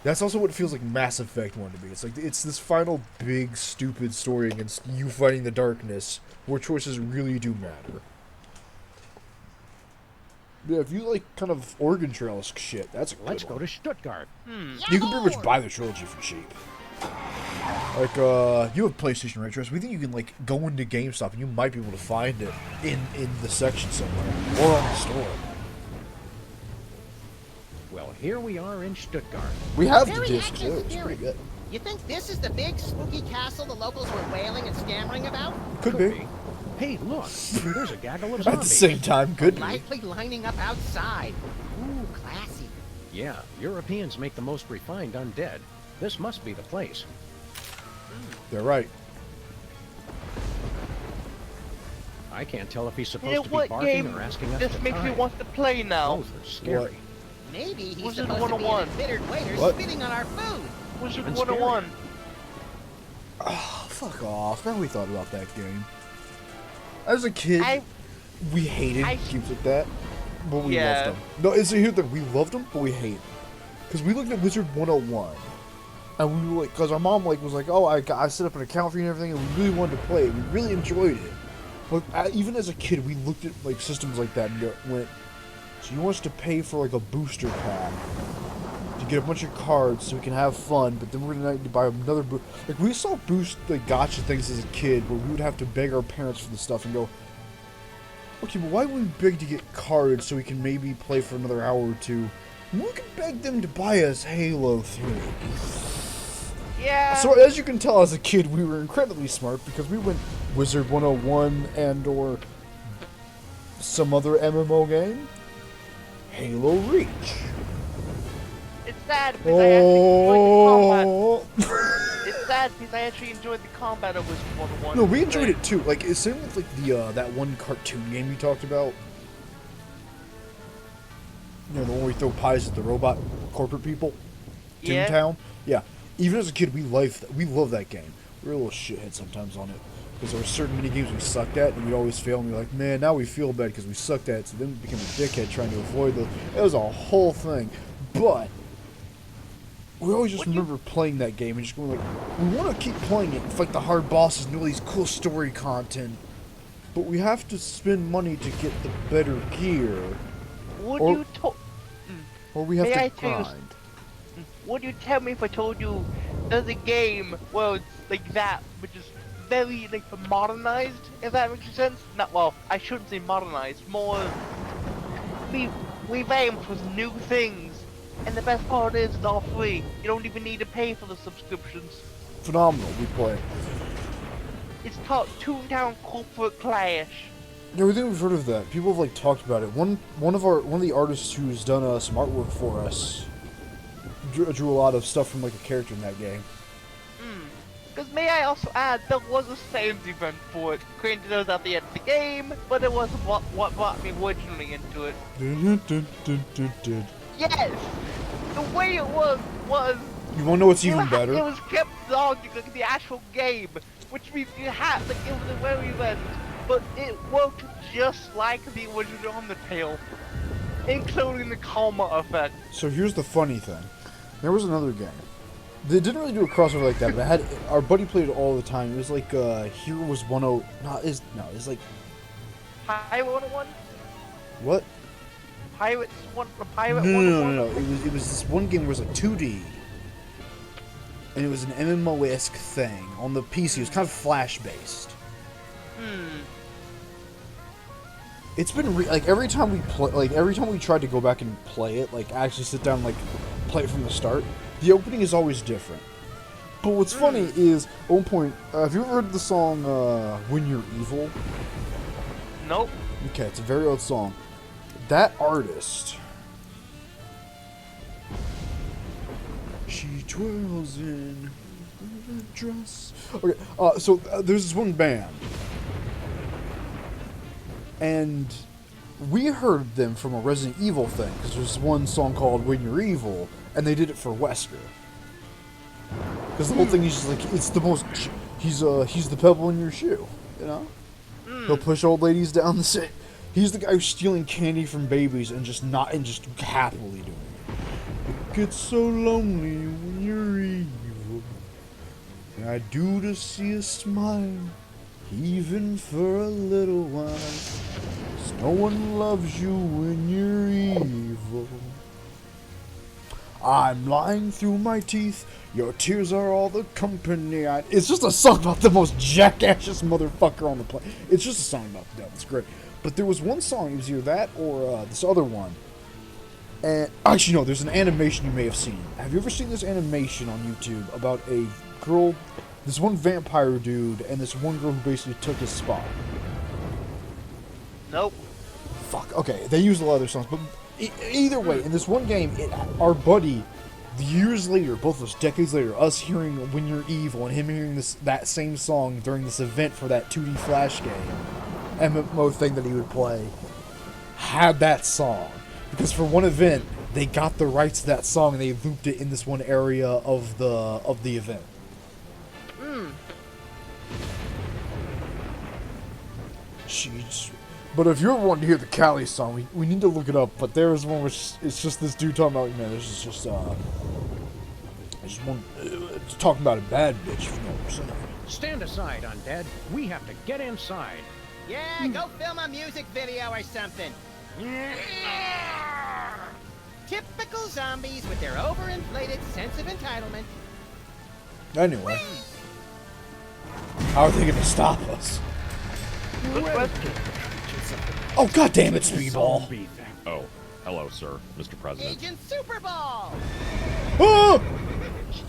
That's also what it feels like Mass Effect wanted to be. It's like it's this final big stupid story against you fighting the darkness where choices really do matter. Yeah, if you like kind of Oregon Trail-esque shit, that's a good Let's one. go to Stuttgart. You can pretty much buy the trilogy for cheap. Like, you have PlayStation, right, Treas? We think you can, like, go into GameStop and you might be able to find it in the section somewhere. Or on the store. Well, here we are in Stuttgart. We have the Very disc, active too. It's spirit. pretty good. You think this is the big spooky castle the locals were wailing and stammering about? Could be. Hey, look, there's a gaggle of At the zombies. same time, could be. Likely lining up outside. Ooh, classy. Yeah, Europeans make the most refined undead. This must be the place. They're right. I can't tell if he's supposed You know to be what barking game or asking us this to makes me time. want to play now? Those are scary. Maybe he's Wizard supposed to be an 101. embittered waiter What? spitting on our food. Wizard Even 101. Oh, fuck off. Now we thought about that game. As a kid, we hated games like that, but we Yeah. loved them. No, it's a thing. We loved them, but we hated them. Because we looked at Wizard 101, and we were like, because our mom was like, oh, I set up an account for you and everything, and we really wanted to play it. We really enjoyed it. But even as a kid, we looked at like systems like that and went, so you want us to pay for like a booster pack to get a bunch of cards so we can have fun, but then we're gonna need to buy another boost. Like, we saw boost like gotcha things as a kid where we would have to beg our parents for the stuff and go, okay, but why would we beg to get cards so we can maybe play for another hour or two? We can beg them to buy us Halo 3. Yeah. So as you can tell, as a kid, we were incredibly smart because we went Wizard 101 and or some other MMO game. Halo Reach. It's sad because I actually enjoyed the combat. Oh. It's sad because I actually enjoyed the combat of Wizard 101. No, we enjoyed it too. Like, it's same with like the that one cartoon game you talked about. You know, the one where we throw pies at the robot corporate people. Yeah. Toontown. Yeah. Even as a kid, we love that game. We were a little shithead sometimes on it because there were certain mini games we sucked at, and we'd always fail. And we're like, man, now we feel bad because we sucked at it. So then we became a dickhead trying to avoid those. It was a whole thing, but we always just remember playing that game and just going like, we want to keep playing it and fight the hard bosses and do all these cool story content, but we have to spend money to get the better gear. Or we have to grind. Would you tell me if I told you there's a game, well, it's like that, which is very, like, modernized, if that makes sense? Not, well, I shouldn't say modernized, more revamped with new things. And the best part is it's all free. You don't even need to pay for the subscriptions. Phenomenal, we play. It's called Toontown Corporate Clash. Yeah, we think we've heard of that. People have like talked about it. One of the artists who's done some artwork for us drew a lot of stuff from like a character in that game. Because may I also add, there was a sales event for it. Granted, it was at the end of the game, but it was what brought me originally into it. Yes! The way it was... You wanna know what's even better? It was kept logging like the actual game, which means you had, like, it was a very event, but it worked just like the original Undertale, including the karma effect. So here's the funny thing. There was another game. They didn't really do a crossover like that, but it had our buddy played it all the time. It was like Heroes 10. It's like Pirate 101? What? Pirate 101? No. It was this one game where it was like 2D, and it was an MMO-esque thing on the PC. It was kind of Flash based. It's been like every time we tried to go back and play it, like actually sit down and like play it from the start, the opening is always different. But what's funny is, at one point, have you ever heard the song "When You're Evil"? Nope. Okay, it's a very old song. That artist, she twirls in a dress. Okay, so there's this one band. And we heard them from a Resident Evil thing, because there's one song called When You're Evil, and they did it for Wesker. Because the whole thing is just like, it's the most, he's the pebble in your shoe, you know? He'll push old ladies down the stairs. He's the guy who's stealing candy from babies and just happily doing it. It gets so lonely when you're evil. And I do to see a smile. Even for a little while, 'cause no one loves you when you're evil. I'm lying through my teeth, your tears are all the company It's just a song about the most jackassest motherfucker on the planet. It's just a song about the devil, it's great. But there was one song, it was either that or this other one. And actually no, there's an animation you may have seen. Have you ever seen this animation on YouTube about a girl, this one vampire dude, and this one girl who basically took his spot? Nope. Fuck, okay, they used a lot of their songs, but either way, in this one game, our buddy, years later, both of us, decades later, us hearing When You're Evil and him hearing that same song during this event for that 2D Flash game, MMO thing that he would play, had that song. Because for one event, they got the rights to that song and they looped it in this one area of the event. Jeez. But if you ever want to hear the Cali song, we need to look it up. But there is one which it's just this dude talking about, man, this is just one talking about a bad bitch. You know what I'm saying? Stand aside, undead. We have to get inside. Yeah, go film a music video or something. Typical zombies with their overinflated sense of entitlement. Anyway, how are they going to stop us? Oh, God damn it, Speedball! Oh, hello, sir, Mr. President. Agent Superball! Oh!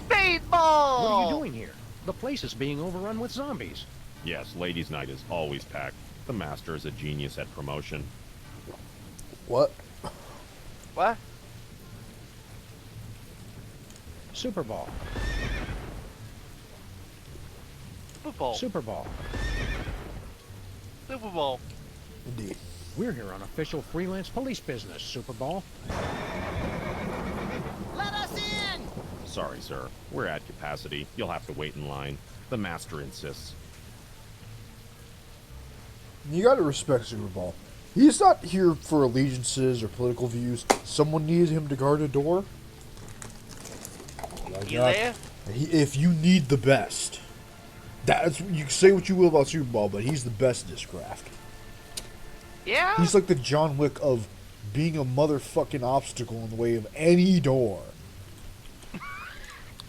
Speedball! Oh! What are you doing here? The place is being overrun with zombies. Yes, ladies' night is always packed. The master is a genius at promotion. What? What? Super Ball. Super Bowl. Super Ball. Super Bowl. Indeed. We're here on official freelance police business, Super Ball. Let us in! Sorry, sir. We're at capacity. You'll have to wait in line. The master insists. You gotta respect Super Bowl. He's not here for allegiances or political views. Someone needs him to guard a door. You there? If you need the best, that's you can say what you will about Super Bowl, but he's the best in this craft. Yeah? He's like the John Wick of being a motherfucking obstacle in the way of any door.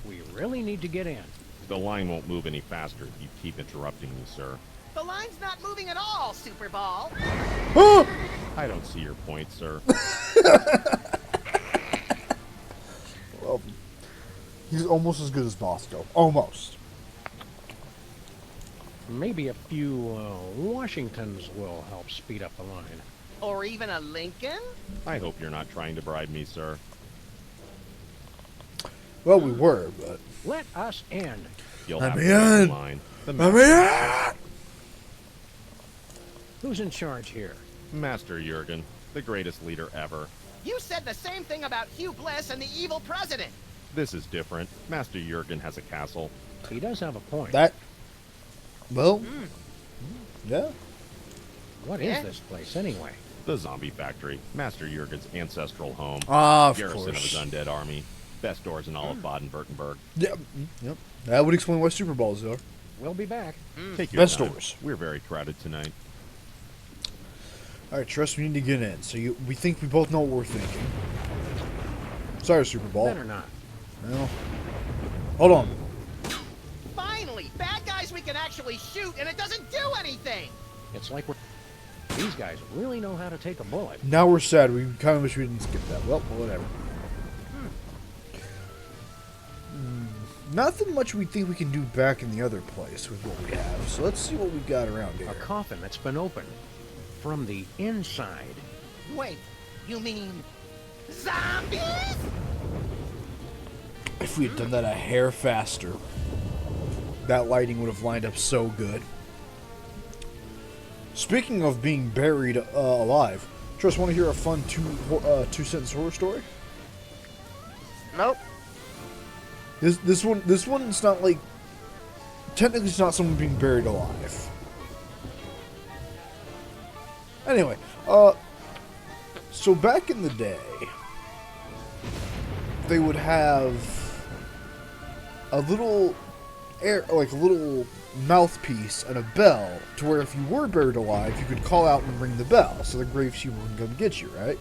We really need to get in. The line won't move any faster if you keep interrupting me, sir. The line's not moving at all, Super Ball. I don't see your point, sir. Well, he's almost as good as Bosco. Almost. Maybe a few Washingtons will help speed up the line. Or even a Lincoln? I hope you're not trying to bribe me, sir. Well, we were, but... Let us in. You'll Let have me to wait in in. line. The Let me in! Who's in charge here? Master Jurgen, the greatest leader ever. You said the same thing about Hugh Bliss and the evil president. This is different. Master Jurgen has a castle. He does have a point. That... Well... Yeah. What is this place, anyway? The zombie factory. Master Jurgen's ancestral home. Ah, of Garrison of course. his undead army. Best doors in all of Baden-Württemberg. Yep. Yep. That would explain why Super Bowls are. We'll be back. Take your Best time. doors. We're very crowded tonight. Alright, trust we need to get in. So we think we both know what we're thinking. Sorry, Super Bowl. Better not. Well, hold on. Finally, bad guys we can actually shoot and it doesn't do anything. It's like these guys really know how to take a bullet. Now we're sad. We kind of wish we didn't skip that. Well, whatever. Nothing much we think we can do back in the other place with what we have. So let's see what we got around here. A coffin that's been opened from the inside. Wait, you mean zombies? If we had done that a hair faster, that lighting would have lined up so good. Speaking of being buried alive, Trust, want to hear a fun two-sentence horror story? Nope. This one's not like, technically it's not someone being buried alive. Anyway, so back in the day, they would have a little like a little mouthpiece and a bell to where if you were buried alive, you could call out and ring the bell so the gravekeeper would come get you, right?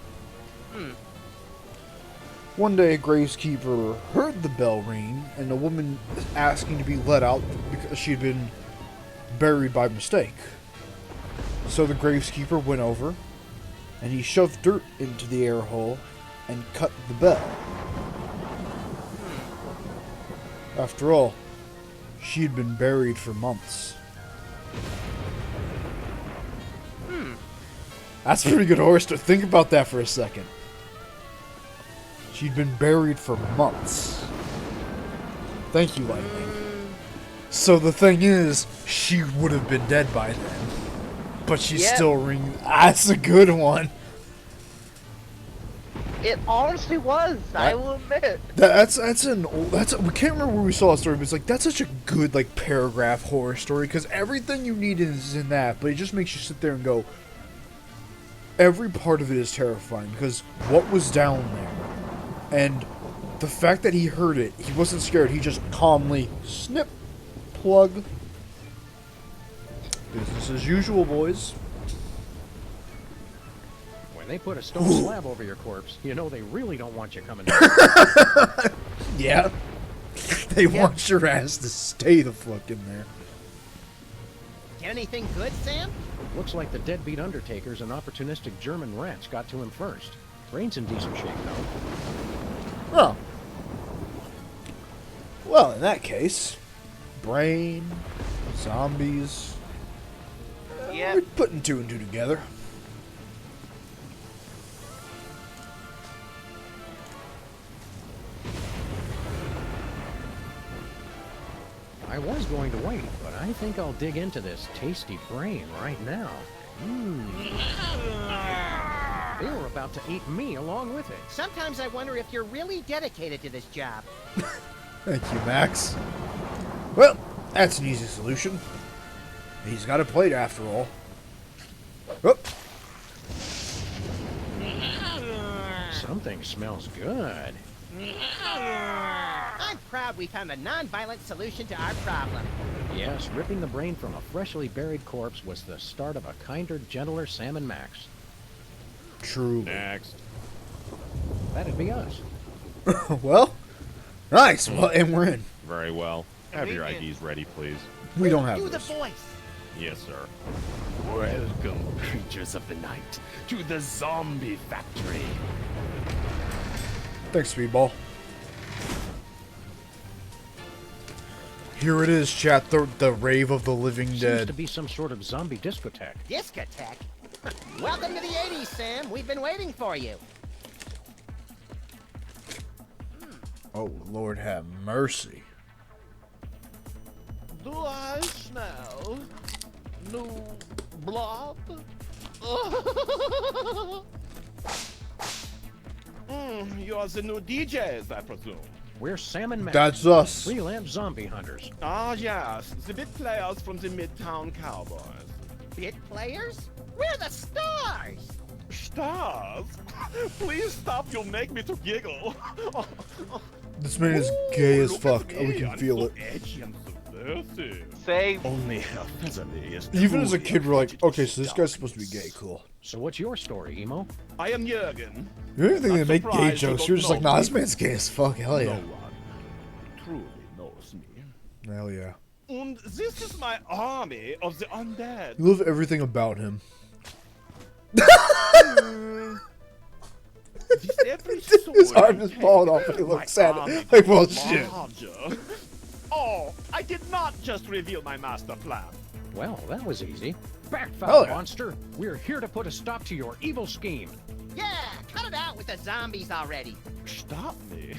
One day, a gravekeeper heard the bell ring and a woman asking to be let out because she had been buried by mistake. So the gravekeeper went over and he shoved dirt into the air hole and cut the bell. After all, she had been buried for months. That's a pretty good horror story. Think about that for a second. She'd been buried for months. Thank you, Lightning. So the thing is, she would have been dead by then. But she's still ringing. That's a good one. It honestly was. I will admit. That's we can't remember where we saw a story, but it's like that's such a good like paragraph horror story because everything you need is in that, but it just makes you sit there and go. Every part of it is terrifying because what was down there, and the fact that he heard it, he wasn't scared. He just calmly snip, plug. Business as usual, boys. When they put a stone slab over your corpse, you know they really don't want you coming back. Yeah. They want your ass to stay the fuck in there. Get anything good, Sam? Looks like the deadbeat undertakers and opportunistic German rats got to him first. Brain's in decent shape, though. Oh. Well, in that case, brain, zombies. Yeah. We're putting 2 and 2 together. I was going to wait, but I think I'll dig into this tasty brain right now. They were about to eat me along with it. Sometimes I wonder if you're really dedicated to this job. Thank you, Max. Well, that's an easy solution. He's got a plate after all. Oh. Something smells good. I'm proud we found a non-violent solution to our problem. Yes, ripping the brain from a freshly buried corpse was the start of a kinder, gentler Sam and Max. True. Next. That'd be us. Well, nice. Well, and we're in. Very well. Have your IDs ready, please. We don't have Do the this. voice. Yes, sir. Welcome, creatures of the night, to the zombie factory. Thanks, Speedball. Here it is, chat. The rave of the living Seems dead. to be some sort of zombie discotheque. Discotheque. Welcome to the 80s, Sam. We've been waiting for you. Oh, Lord have mercy. Do I smell new blood? You're the new DJs, I presume. We're Sam and Max. That's us. Freelance zombie hunters. Ah, yes, the bit players from the Midtown Cowboys. Bit players? We're the stars! Stars? Please stop, you'll make me to giggle. This man is gay as Look fuck. at Oh, we me, can I'm feel so it. edgy and subversive. Same. Only her physique is Even as a truly kid, we're like, unfit okay, to so this stop guy's supposed to be it. gay. Cool. So what's your story, Emo? I am Jürgen. You don't even think Not they make gay surprised you jokes. don't You're just like, know nah, this me. man's gay as fuck. Hell yeah. No one truly knows me. Hell yeah. And this is my army of the undead. You love everything about him. This every soul His arm you is take, falling off and he my looks sad. army Like, well, grows shit. larger. Oh, I did not just reveal my master plan. Well, that was easy. Hell Backfire, yeah. monster! We're here to put a stop to your evil scheme. Yeah, cut it out with the zombies already. Stop me.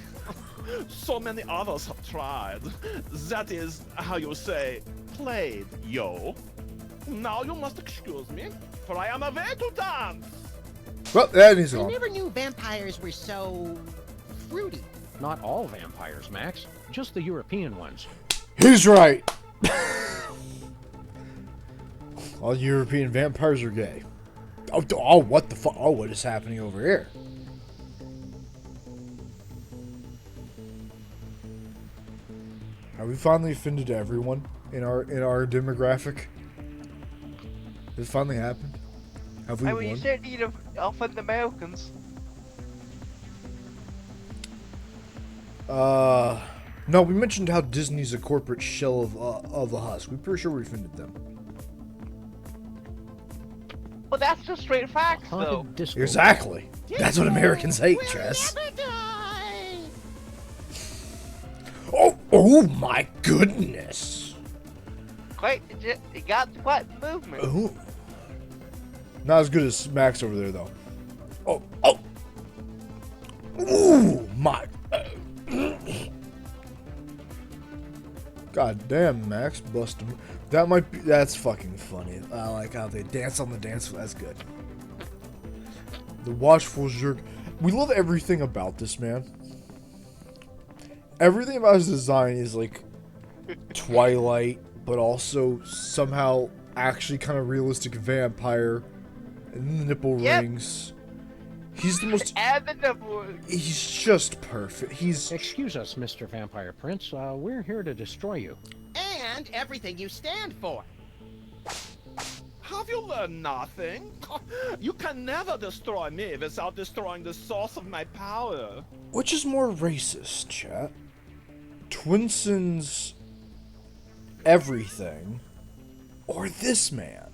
So many others have tried. That is how you say, played, yo. Now you must excuse me, for I am away to dance. Well, that is I on. never knew vampires were so fruity. Not all vampires, Max. Just the European ones. He's right. All European vampires are gay. Oh, what the fuck? Oh, what is happening over here? Have we finally offended everyone in our demographic? Has it finally happened? Have we I mean, you won? said you'd offend the Americans. No, we mentioned how Disney's a corporate shell of the husk. We're pretty sure we offended them. Well, that's just straight facts, though. Haunted disco. Exactly. That's what Americans hate, Tress. Never die. Oh my goodness. It got quite the movement. Ooh. Not as good as Max over there, though. Oh. Ooh, my. God damn, Max, bust him. That's fucking funny. I like how they dance on the dance floor. That's good. The watchful jerk. We love everything about this man. Everything about his design is like Twilight, but also somehow actually kind of realistic vampire. And the nipple rings. He's the most. And the nipple. He's just perfect. He's. Excuse us, Mr. Vampire Prince. We're here to destroy you. And everything you stand for. Have you learned nothing? You can never destroy me without destroying the source of my power. Which is more racist, chat? Twinson's everything, or this man?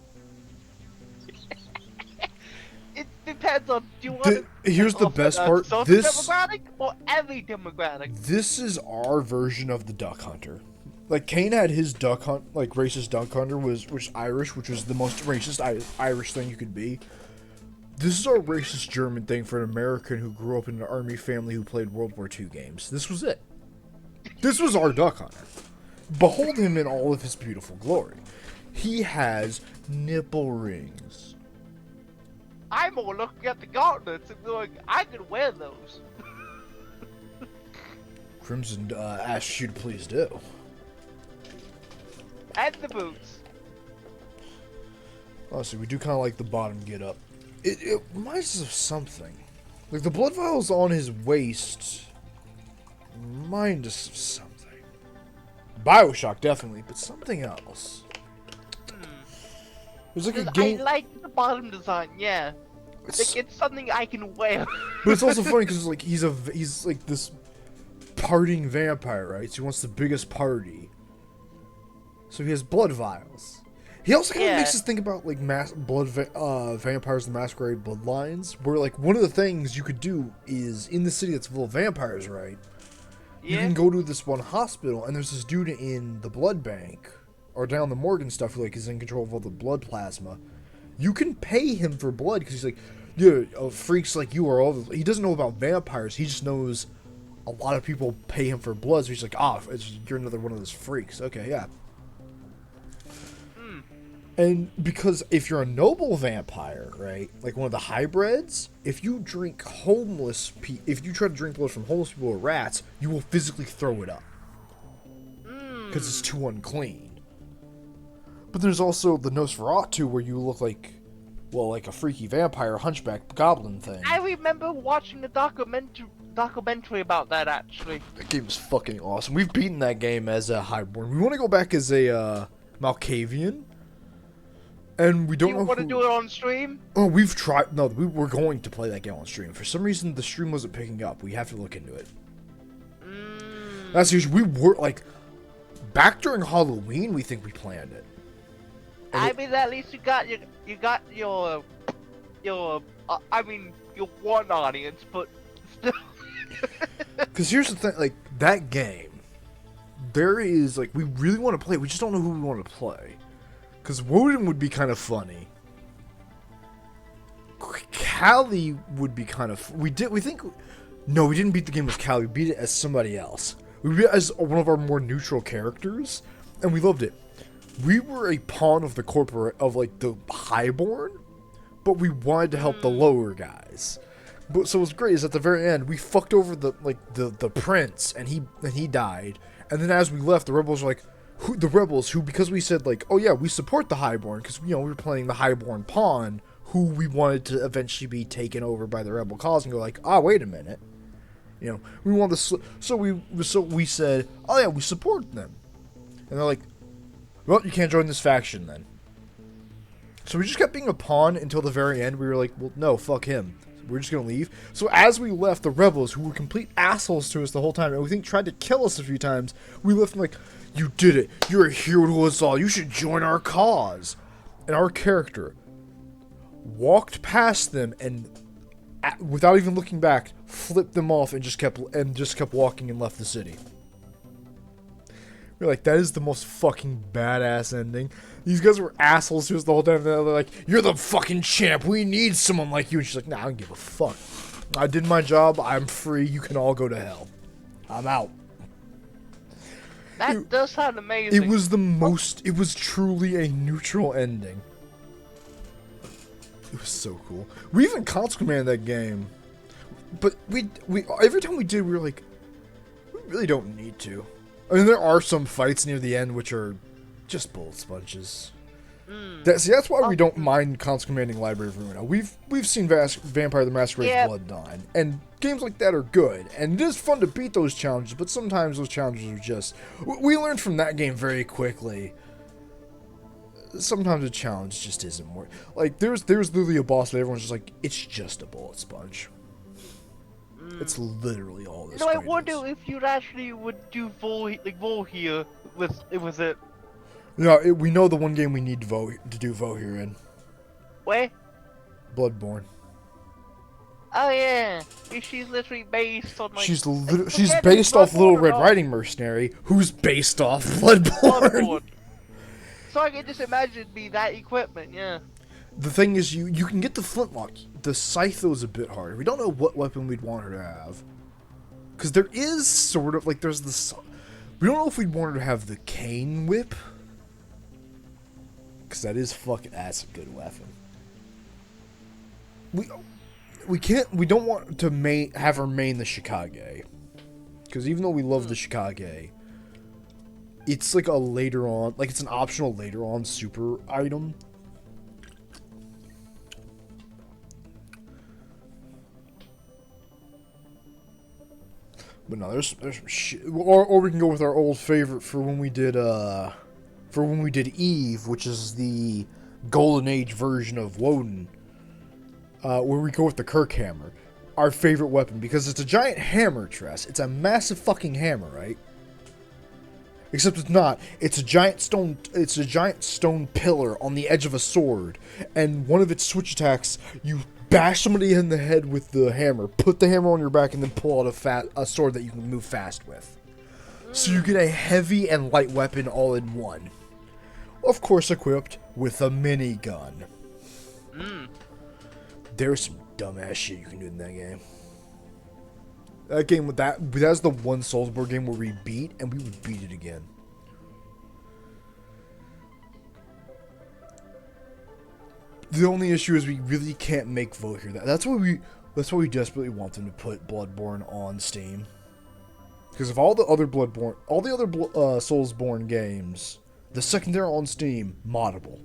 It depends. depends on, do you want Here's the best part. social This demographic or every demographic? this is our version of the duck hunter. Like Kane had his duck hunt, like racist duck hunter which Irish, which was the most racist Irish thing you could be. This is our racist German thing for an American who grew up in an army family who played World War II games. This was it. This was our duck hunter. Behold him in all of his beautiful glory. He has nipple rings. I'm more looking at the gauntlets and going, I could wear those. Crimson asks you to please do. And the boots. Honestly, we do kind of like the bottom get up. It reminds us of something. Like the blood vials on his waist remind us of something. BioShock, definitely, but something else. There's like a game. I like the bottom design, yeah. It's something I can wear. But it's also funny because like he's like this partying vampire, right? So he wants the biggest party. So he has blood vials. He also kind of makes us think about like Vampires the Masquerade Bloodlines, where like one of the things you could do is in the city that's full of vampires, right? You can go to this one hospital, and there's this dude in the blood bank, or down the morgue and stuff, who like is in control of all the blood plasma. You can pay him for blood because he's like, yeah, freaks like you are all. He doesn't know about vampires. He just knows a lot of people pay him for blood. So he's like, you're another one of those freaks. Okay, yeah. And because if you're a noble vampire, right, like one of the hybrids, if you drink if you try to drink blood from homeless people or rats, you will physically throw it up. Because it's too unclean. But there's also the Nosferatu where you look like, well, like a freaky vampire, hunchback, goblin thing. I remember watching the documentary about that, actually. That game is fucking awesome. We've beaten that game as a highborn. We want to go back as a Malkavian. And we don't know. You want to do it on stream? Oh, we've tried. No, we were going to play that game on stream. For some reason, the stream wasn't picking up. We have to look into it. That's usually we were like back during Halloween. We think we planned it. I mean, at least you got your one audience, but still. Because here's the thing, like that game, there is like we really want to play. We just don't know who we want to play. Because Woden would be kind of funny. Callie would be kind of... No, we didn't beat the game as Callie. We beat it as somebody else. We beat it as one of our more neutral characters. And we loved it. We were a pawn of the the Highborn. But we wanted to help the lower guys. But so what's great is at the very end, we fucked over the prince. And he died. And then as we left, the rebels were like... because we said like, oh yeah, we support the Highborn because we were playing the Highborn pawn who we wanted to eventually be taken over by the rebel cause and go like, wait a minute, we want this. So we said, oh yeah, we support them, and they're like, well, you can't join this faction then. So we just kept being a pawn until the very end. We were like, well, no, fuck him. We're just gonna leave. So as we left, the rebels, who were complete assholes to us the whole time, and we think tried to kill us a few times, we left them like, you did it. You're a hero to us all. You should join our cause. And our character walked past them and, without even looking back, flipped them off and just kept walking and left the city. We're like, that is the most fucking badass ending. These guys were assholes to us the whole time. They're like, you're the fucking champ. We need someone like you. And she's like, nah, I don't give a fuck. I did my job. I'm free. You can all go to hell. I'm out. That does sound amazing. It was truly a neutral ending. It was so cool. We even console commanded that game. But we every time we did, we were like, we really don't need to. I mean, there are some fights near the end which are just bullet sponges. That's why we don't mind console commanding Library of Ruina. We've seen Vampire the Masquerade Bloodline, and games like that are good, and it is fun to beat those challenges, but sometimes those challenges are just... We learned from that game very quickly. Sometimes a challenge just isn't more... Like, there's literally a boss that everyone's just like, it's just a bullet sponge. It's literally all this. I wonder if you actually would do Vol here with it. No, we know the one game we need to do Vohir in. Where? Bloodborne. Oh yeah, she's literally based on like. She's based off Little Red Riding Mercenary, who's based off Bloodborne. Bloodborne. So I can just imagine it'd be that equipment, yeah. The thing is, you can get the flintlock. The scythe though is a bit harder. We don't know what weapon we'd want her to have, because there is sort of like there's the. We don't know if we'd want her to have the cane whip, because that's a good weapon. We don't want to have her main the Shikage, because even though we love the Shikage, it's like it's an optional later on super item. But no, there's shit. Or we can go with our old favorite for when we did Eve, which is the Golden Age version of Woden, where we go with the Kirk hammer, our favorite weapon, because it's a giant hammer, Tress. It's a massive fucking hammer, right? Except it's not. It's a giant stone pillar on the edge of a sword, and one of its switch attacks, you bash somebody in the head with the hammer, put the hammer on your back, and then pull out a sword that you can move fast with. So you get a heavy and light weapon all in one. Of course, equipped with a minigun. There's some dumbass shit you can do in that game. That game that's the one Soulsborne game where we beat, and we would beat it again. The only issue is we really can't make vote here. That's why we desperately want them to put Bloodborne on Steam. Because of all the other Soulsborne games, the second they're on Steam, moddable.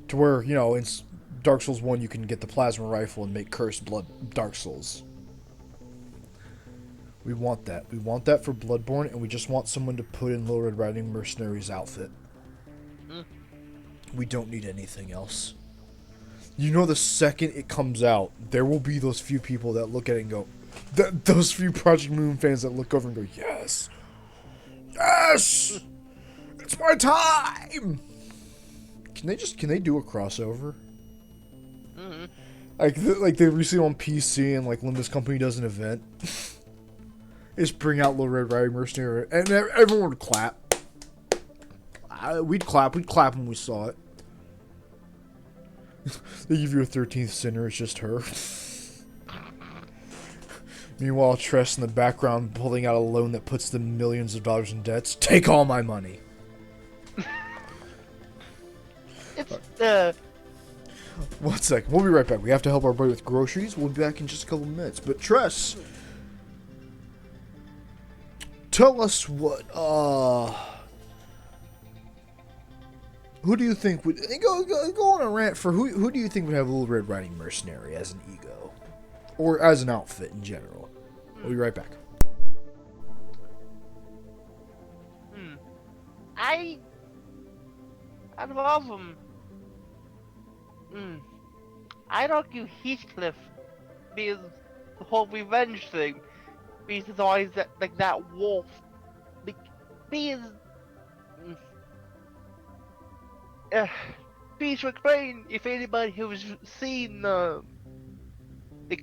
To where, you know, in Dark Souls 1 you can get the plasma rifle and make Cursed Blood Dark Souls. We want that. We want that for Bloodborne, and we just want someone to put in Little Red Riding Mercenary's outfit. We don't need anything else. You know, the second it comes out, there will be those few people that look at it and go, those few Project Moon fans that look over and go, yes! Yes! It's my time! Can they do a crossover? Like they recently on PC and like Limbus Company does an event. Just bring out Little Red Riding Mercenary and everyone would clap. We'd clap when we saw it. They give you a 13th sinner, it's just her. Meanwhile, Tress in the background pulling out a loan that puts them millions of dollars in debts. Take all my money. One second, we'll be right back. We have to help our buddy with groceries. We'll be back in just a couple minutes. But Tress, tell us what, who do you think would go on a rant for who do you think would have a Little Red Riding Mercenary as an ego, or as an outfit in general? We'll be right back. I love him. I'd argue Heathcliff, because the whole revenge thing, because there's always that wolf, because. Please explain if anybody who's seen the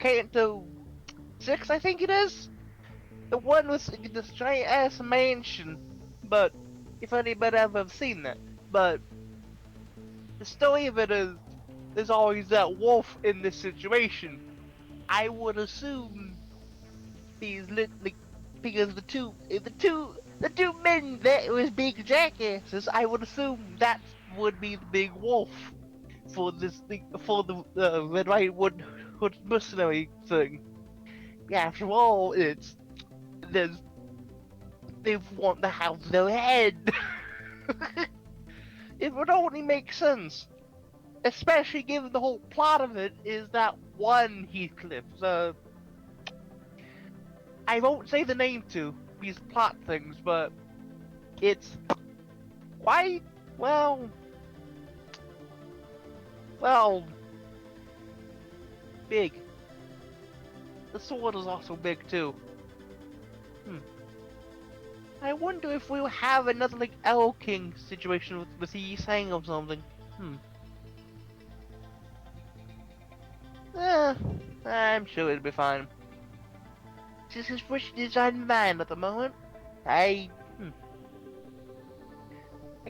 Canto 6, I think it is, the one with this giant ass mansion. But if anybody ever have seen that, but the story of it is there's always that wolf in this situation. I would assume these because the two men that was big jackasses. I would assume that would be the big wolf for this thing, for the Red Riding Hood mercenary thing. Yeah, after all, they want to have their head. It would only make sense, especially given the whole plot of it is that one Heathcliff. I won't say the name to these plot things, but it's quite well, big. The sword is also big too. I wonder if we'll have another like L King situation with Yi Sang or something. I'm sure it'll be fine. This is fresh design mind at the moment. I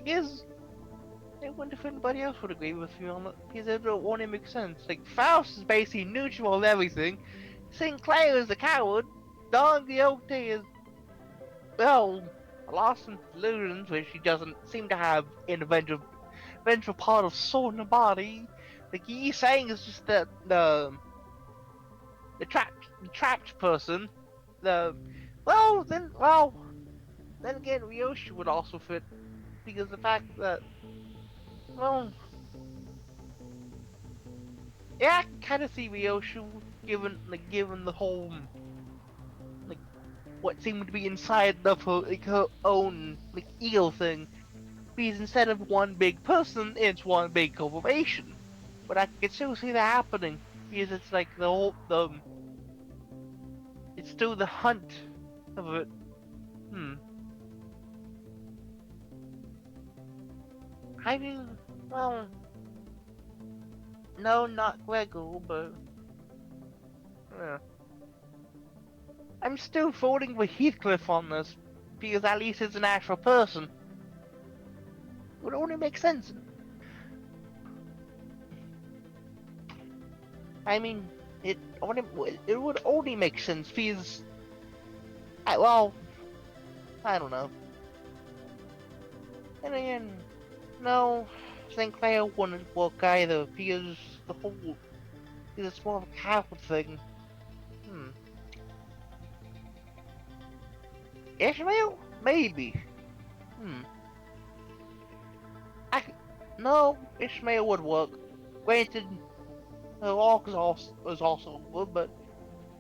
guess I wonder if anybody else would agree with me on it, because it don't only make sense. Like, Faust is basically neutral on everything. Sinclair is a coward. Don Quixote is, well, lost in delusions, which he doesn't seem to have in the vengeful part of soul in the body. Like, he's saying is just that the trapped person. Then again, Ryoshi would also fit, because the fact that, well, yeah, I can kind of see Ryoshi given the whole, like, what seemed to be inside of her own, like, ego thing. Because instead of one big person, it's one big corporation. But I can still see that happening, because it's like it's still the hunt of it. I mean, well, no, not Gregor, but I'm still voting with Heathcliff on this, because at least it's an actual person. It would only make sense. I mean, it would only make sense because, I don't know. And again, no, Sinclair wouldn't work either because it's more of a coward thing. Ishmael? Maybe. No, Ishmael would work. Granted, the Orc is also good, but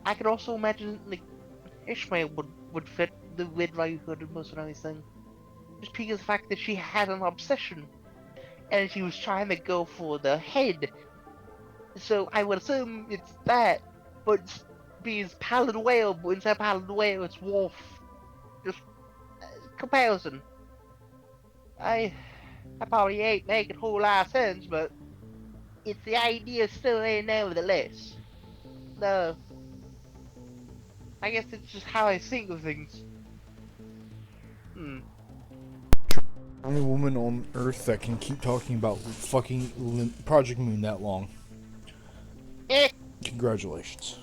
I could also imagine like Ishmael would fit the Red Riding Hood and mercenary thing. Just because of the fact that she had an obsession, and she was trying to go for the head. So I would assume it's that, but because Pallid Whale, but instead of Pallid Whale, it's Wolf. Just comparison. I probably ain't making a whole lot of sense, but it's the idea still in nevertheless. I guess it's just how I think of things. Only woman on Earth that can keep talking about fucking Project Moon that long. Congratulations.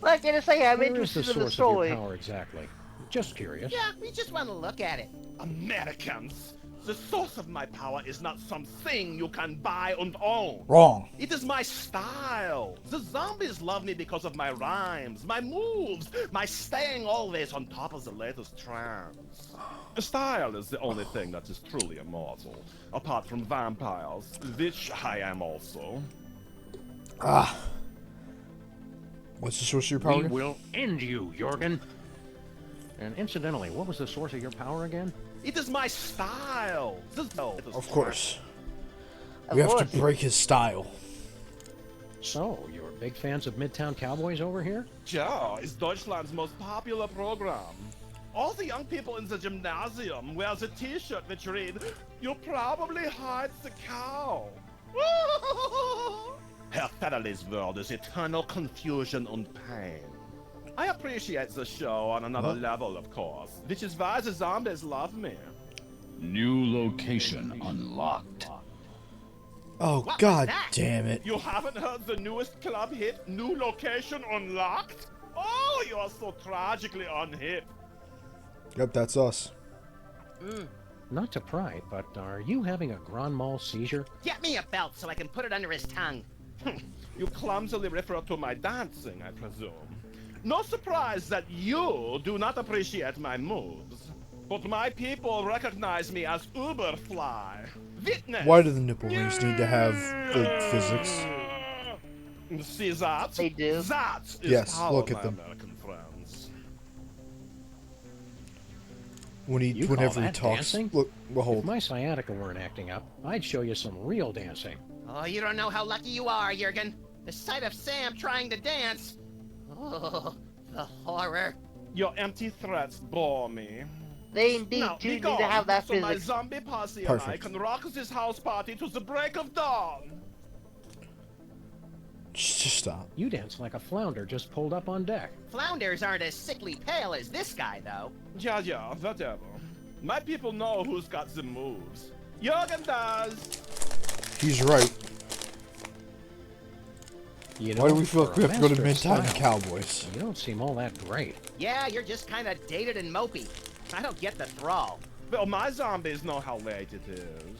Like I say, I'm Where is interested the in the source of your story. power exactly? Just curious. Yeah, we just want to look at it. Americans, the source of my power is not something you can buy and own. Wrong. It is my style. The zombies love me because of my rhymes, my moves, my staying always on top of the latest trends. Style is the only thing that is truly immortal, apart from vampires, which I am also. What's the source of your power? We will end you, Jorgen. And incidentally, what was the source of your power again? It is my style. Of course. We have to break his style. So, you're big fans of Midtown Cowboys over here? Ja, is Deutschland's most popular program. All the young people in the gymnasium wear the t-shirt which read, "You probably hide the cow." Herr Federley's world is eternal confusion and pain. I appreciate the show on another level, of course, which is why the zombies love me. New location unlocked. Oh, god damn it. You haven't heard the newest club hit, New Location Unlocked? Oh, you are so tragically unhip. Yep, that's us. Not to pry, but are you having a grand mal seizure? Get me a belt so I can put it under his tongue. You clumsily refer to my dancing, I presume. No surprise that you do not appreciate my moves. But my people recognize me as Uberfly. Witness! Why do the nipple rings need to have the physics? See that? They do. That is Yes, how look at my them. American friends. Whenever he talks, dancing? look, If behold. my sciatica weren't acting up, I'd show you some real dancing. Oh, you don't know how lucky you are, Jurgen. The sight of Sam trying to dance. Oh, the horror. Your empty threats bore me. They indeed Now, do be need gone, to have that so my physics. zombie posse and I Perfect. can rock this house party to the break of dawn. Just stop. You dance like a flounder just pulled up on deck. Flounders aren't as sickly pale as this guy, though. Yeah, whatever. My people know who's got the moves. Jürgen does. He's right. You Why do we feel for like we have to go to master Midtown style, Cowboys? You don't seem all that great. Yeah, you're just kind of dated and mopey. I don't get the thrall. Well, my zombies know how late it is.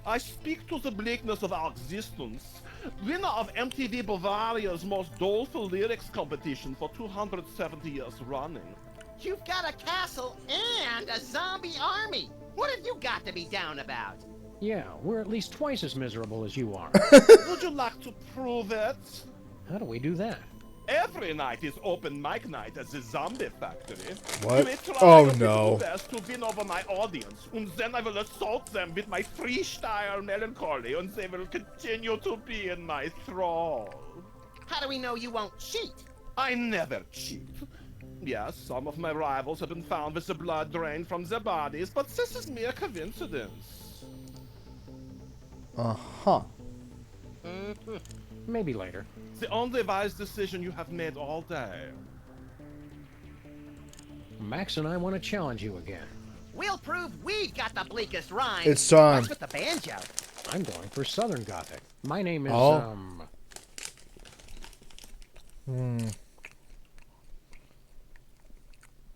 I speak to the bleakness of our existence. Winner of MTV Bavaria's most doleful lyrics competition for 270 years running. You've got a castle and a zombie army. What have you got to be down about? Yeah, we're at least twice as miserable as you are. Would you like to prove it? How do we do that? Every night is open mic night at the Zombie Factory. What? You may try Oh, your no. little best to win over my audience, and then I will assault them with my freestyle melancholy, and they will continue to be in my thrall. How do we know you won't cheat? I never cheat. Yes, some of my rivals have been found with the blood drained from their bodies, but this is mere coincidence. Uh-huh. Maybe later. The only wise decision you have made all day. Max and I want to challenge you again. We'll prove we've got the bleakest rhyme. It's time. What's with the banjo? I'm going for Southern Gothic. My name is,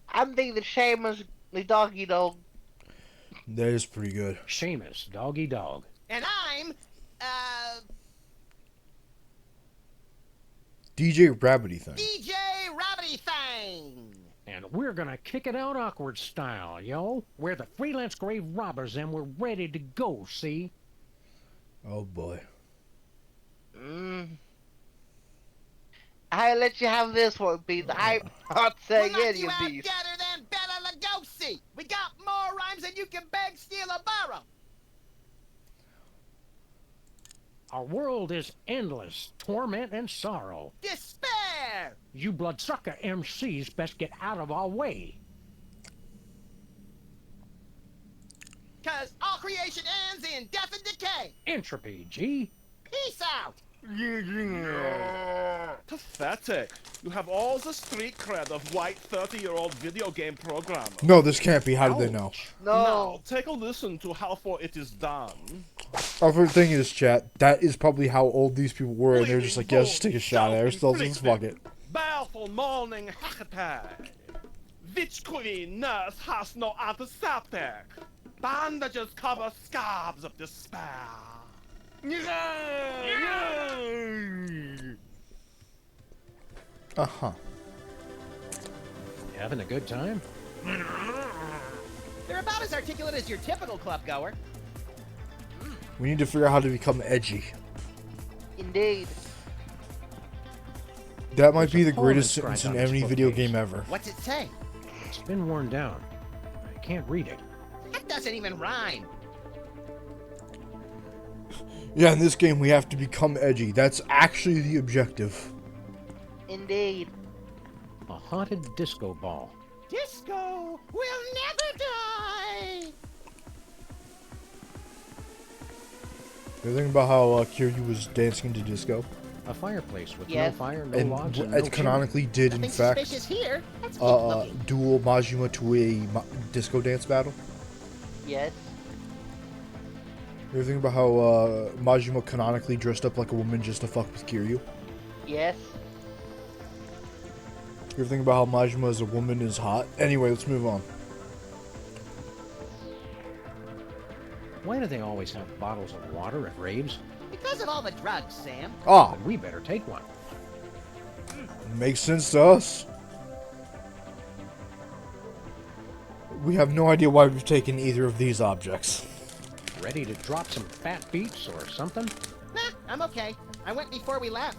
I'm thinking the Shamus, the doggy dog. That is pretty good. Seamus, Doggy Dog. And I'm, DJ Rabbity thing. DJ Rabbity Thing. And we're gonna kick it out awkward style, yo. We're the freelance grave robbers and we're ready to go, see? Oh boy. I let you have this one, Pete. I'm not saying We'll knock any you of out these. better than Bela Lugosi. We got more rhymes than you can beg, steal, or borrow. Our world is endless, torment and sorrow. Despair. You bloodsucker MCs best get out of our way. 'Cause all creation ends in death and decay. Entropy, G. Peace out. Pathetic. You have all the street cred of white 30-year-old video game programmer. No, this can't be. How did they know? Now, take a listen to how far it is done. Our favorite thing is, chat, that is probably how old these people were, and they're just like, yeah, just take a shot at ourselves and fuck it. Baleful morning hack attack. Witch queen nurse has no antiseptic. Bandages cover scabs of despair. Uh-huh. You having a good time? They're about as articulate as your typical club goer. We need to figure out how to become edgy. Indeed. That might be the poem greatest inscribed sentence in on this any video bookcase. game ever. What's it say? It's been worn down. I can't read it. That doesn't even rhyme. Yeah, in this game we have to become edgy. That's actually the objective. Indeed. A haunted disco ball. Disco will never die. You think about how Kiryu was dancing to disco? A fireplace with Yes. no fire, no And logs, and it no canonically did, in Nothing fact, suspicious here. That's good looking. duel Majima to a disco dance battle. Yes. You ever think about how Majima canonically dressed up like a woman just to fuck with Kiryu? Yes. You ever think about how Majima as a woman is hot? Anyway, let's move on. Why do they always have bottles of water at raves? Because of all the drugs, Sam. Ah, Then we better take one. makes sense to us. We have no idea why we've taken either of these objects. Ready to drop some fat beats or something? Nah, I'm okay. I went before we left.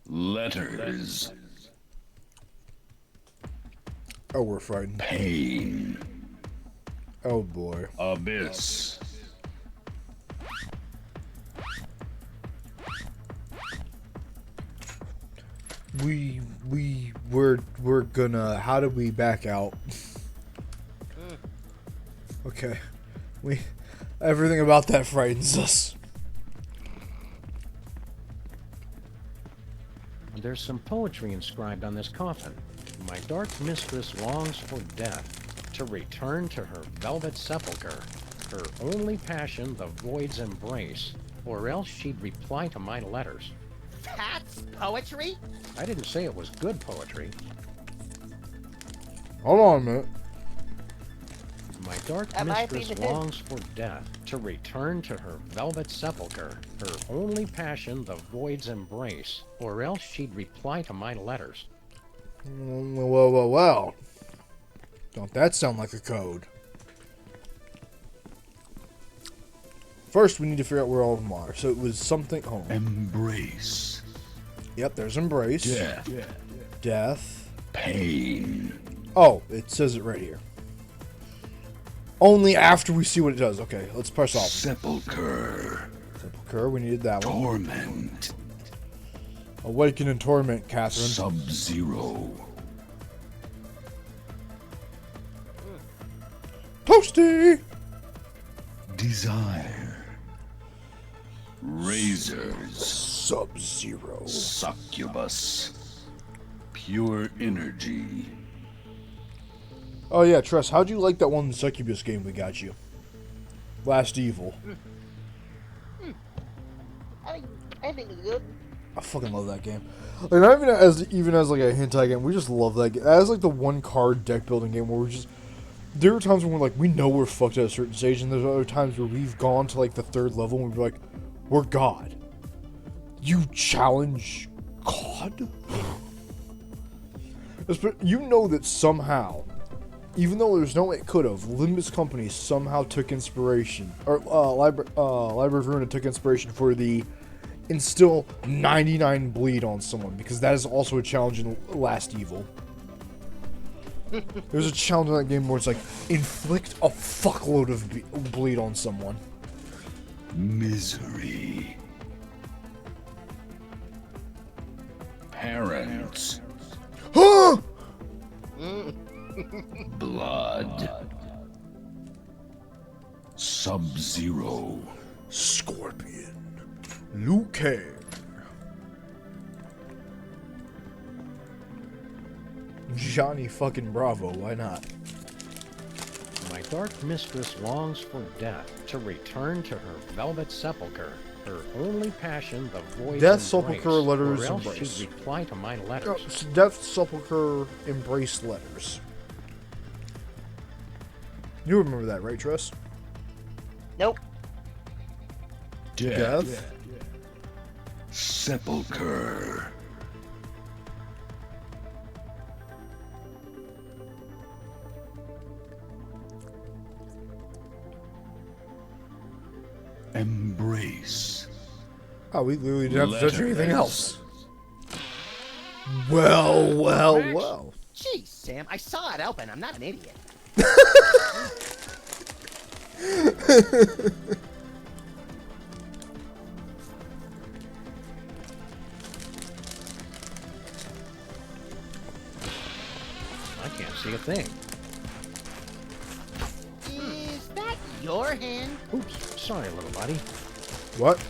Letters. Oh, we're frightened. Pain. Oh boy. Abyss. we're gonna. How do we back out? Okay, everything about that frightens us. There's some poetry inscribed on this coffin. My dark mistress longs for death, to return to her velvet sepulchre, her only passion the void's embrace, or else she'd reply to my letters. That's poetry? I didn't say it was good poetry. Hold on a minute. My dark That might be mistress the hint. longs for death, to return to her velvet sepulchre, her only passion the void's embrace, or else she'd reply to my letters. Well. Don't that sound like a code? First, we need to figure out where all of them are. So it was something. Home. Embrace. Yep, there's embrace. Death. Death. Pain. Oh, it says it right here. Only after we see what it does. Okay, let's press off. Sepulchre. Sepulchre, we needed that one. Torment. Awaken and torment, Catherine. Sub-Zero. Toasty! Desire. Razors. Sub-Zero. Succubus. Pure energy. Oh yeah, Tress, how'd you like that one Succubus game we got you? Last Evil. I think it's good. I fucking love that game. Like, not even as like a hentai game, we just love that game. That's like the one card deck building game where we just. There are times when we're like, we know we're fucked at a certain stage, and there's other times where we've gone to like the third level and we're like, we're God. You challenge God? You know that somehow, even though there's no way it could have, Limbus Company somehow took inspiration, or Library of Ruin took inspiration for the instill 99 bleed on someone, because that is also a challenge in Last Evil. There's a challenge in that game where it's like, inflict a fuckload of bleed on someone. Misery. Parents. Huh? Blood. Sub-Zero. Scorpion. Liu Kang. Johnny fucking Bravo, why not? My dark mistress longs for death, to return to her velvet sepulchre, her only passion the void's Death, embrace, sepulchre, letters, or else embrace. she'd reply to my letters. Death, sepulchre, embrace letters. You remember that, right, Tress? Nope. Death? Sepulchre. Embrace. Oh, we literally didn't have to touch anything Letters. else. Well. Jeez, Sam, I saw it open. I'm not an idiot. I can't see a thing. Is that your hand? Oops, sorry, little buddy. What?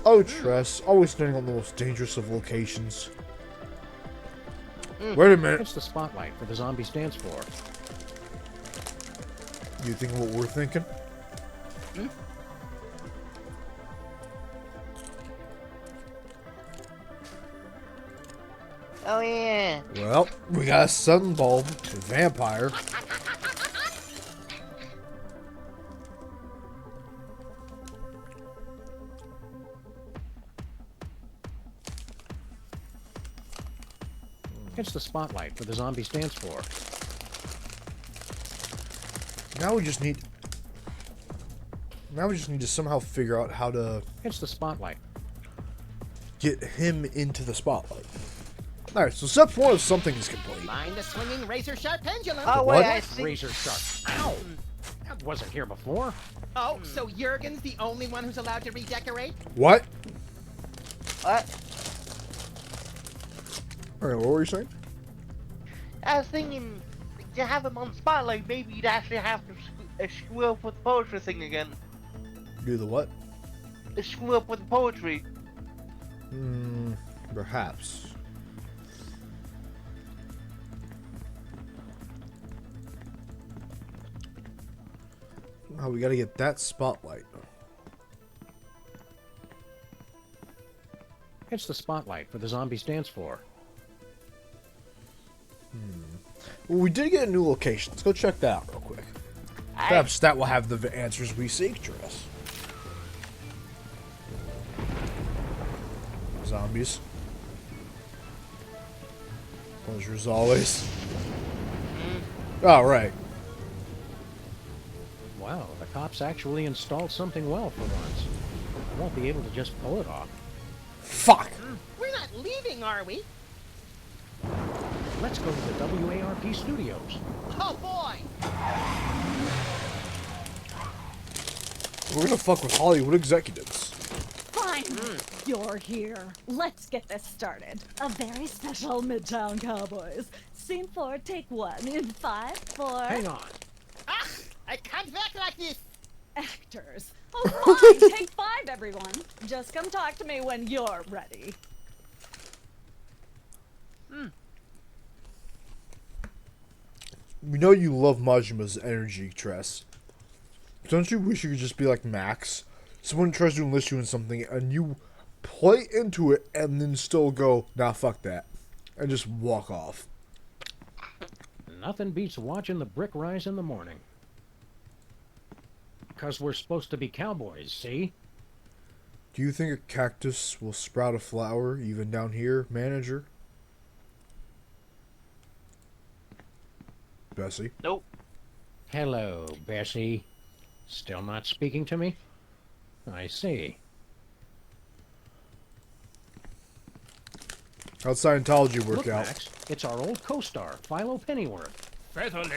Oh, Tress, always standing on the most dangerous of locations. Wait a minute. It's the spotlight for the zombie stands for. You think what we're thinking? Oh yeah. Well, we got a sun bulb, a vampire. It's the spotlight for the zombie stands for. Now we just need to somehow figure out how to It's the spotlight. get him into the spotlight. Alright, so step 1 of something is complete. Mind the swinging razor sharp pendulum. Oh What? wait, I see. Razor sharp. Ow! I wasn't here before. Oh, so Jurgen's the only one who's allowed to redecorate? What? What? Alright, what were you saying? I was thinking to have him on Spotlight, maybe you'd actually have to screw up with the poetry thing again. Do the what? Screw up with the poetry. Perhaps. Oh, we gotta get that spotlight. It's the spotlight for the zombies dance floor. Well, we did get a new location. Let's go check that out real quick. Perhaps that will have the answers we seek, Treas. Zombies. Pleasure as always. Alright. Wow, the cops actually installed something well for once. I won't be able to just pull it off. Fuck! We're not leaving, are we? Let's go to the WARP studios. Oh boy! We're gonna fuck with Hollywood executives. Fine, you're here. Let's get this started. A very special Midtown Cowboys. Scene 4, take 1 in 5, 4. Hang on. Ah! I can't act like this! Actors. Oh, fine, take 5, everyone. Just come talk to me when you're ready. We know you love Majima's energy, Treas. Don't you wish you could just be like Max? Someone tries to enlist you in something and you play into it and then still go, nah, fuck that. And just walk off. Nothing beats watching the brick rise in the morning. Because we're supposed to be cowboys, see? Do you think a cactus will sprout a flower even down here, manager? Bessie? Nope. Hello, Bessie. Still not speaking to me? I see. How'd Scientology work Look, out? Max, it's our old co-star, Philo Pennyworth. Featherly.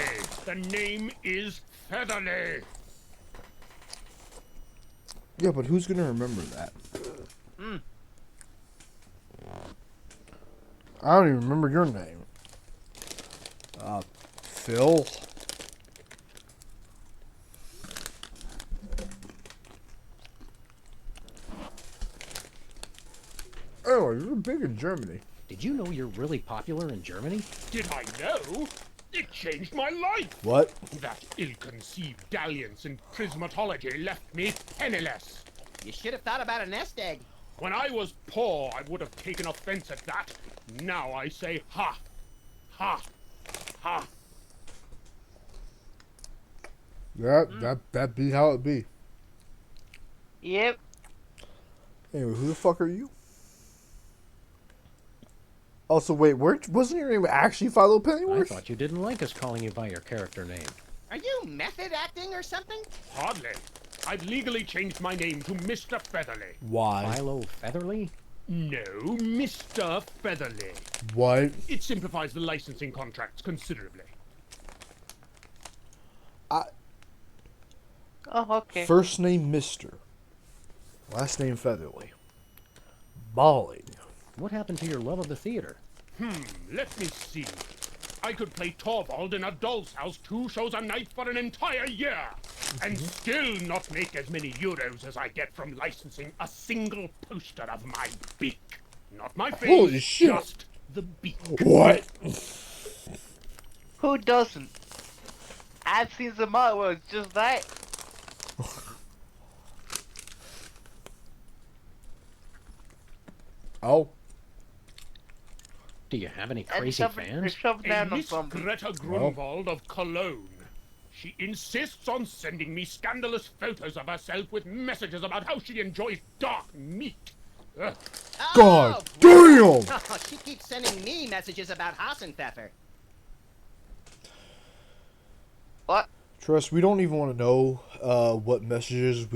The name is Featherly. Yeah, but who's gonna remember that? I don't even remember your name. Phil? Oh, you're big in Germany. Did you know you're really popular in Germany? Did I know? It changed my life. What? That ill-conceived dalliance in prismatology left me penniless. You should have thought about a nest egg. When I was poor, I would have taken offense at that. Now I say ha, ha, ha. That be how it be. Yep. Anyway, who the fuck are you? Also, wait, wasn't your name actually Philo Pennyworth? I thought you didn't like us calling you by your character name. Are you method acting or something? Hardly. I've legally changed my name to Mr. Featherly. Why? Philo Featherly? No, Mr. Featherly. What? It simplifies the licensing contracts considerably. Oh, okay. First name Mr. Last name Featherly. Balling. What happened to your love of the theater? Let me see. I could play Torvald in a doll's house 2 shows a night for an entire year, and still not make as many euros as I get from licensing a single poster of my beak. Not my face, Holy shit. just the beak. What? Who doesn't? I've seen some artwork just that. Oh. Do you have any And crazy fans? A Miss Greta Grunwald of Cologne. She insists on sending me scandalous photos of herself with messages about how she enjoys dark meat. Ugh. God damn! Oh, she keeps sending me messages about Hassenpfeffer. What? Trust, we don't even want to know what messages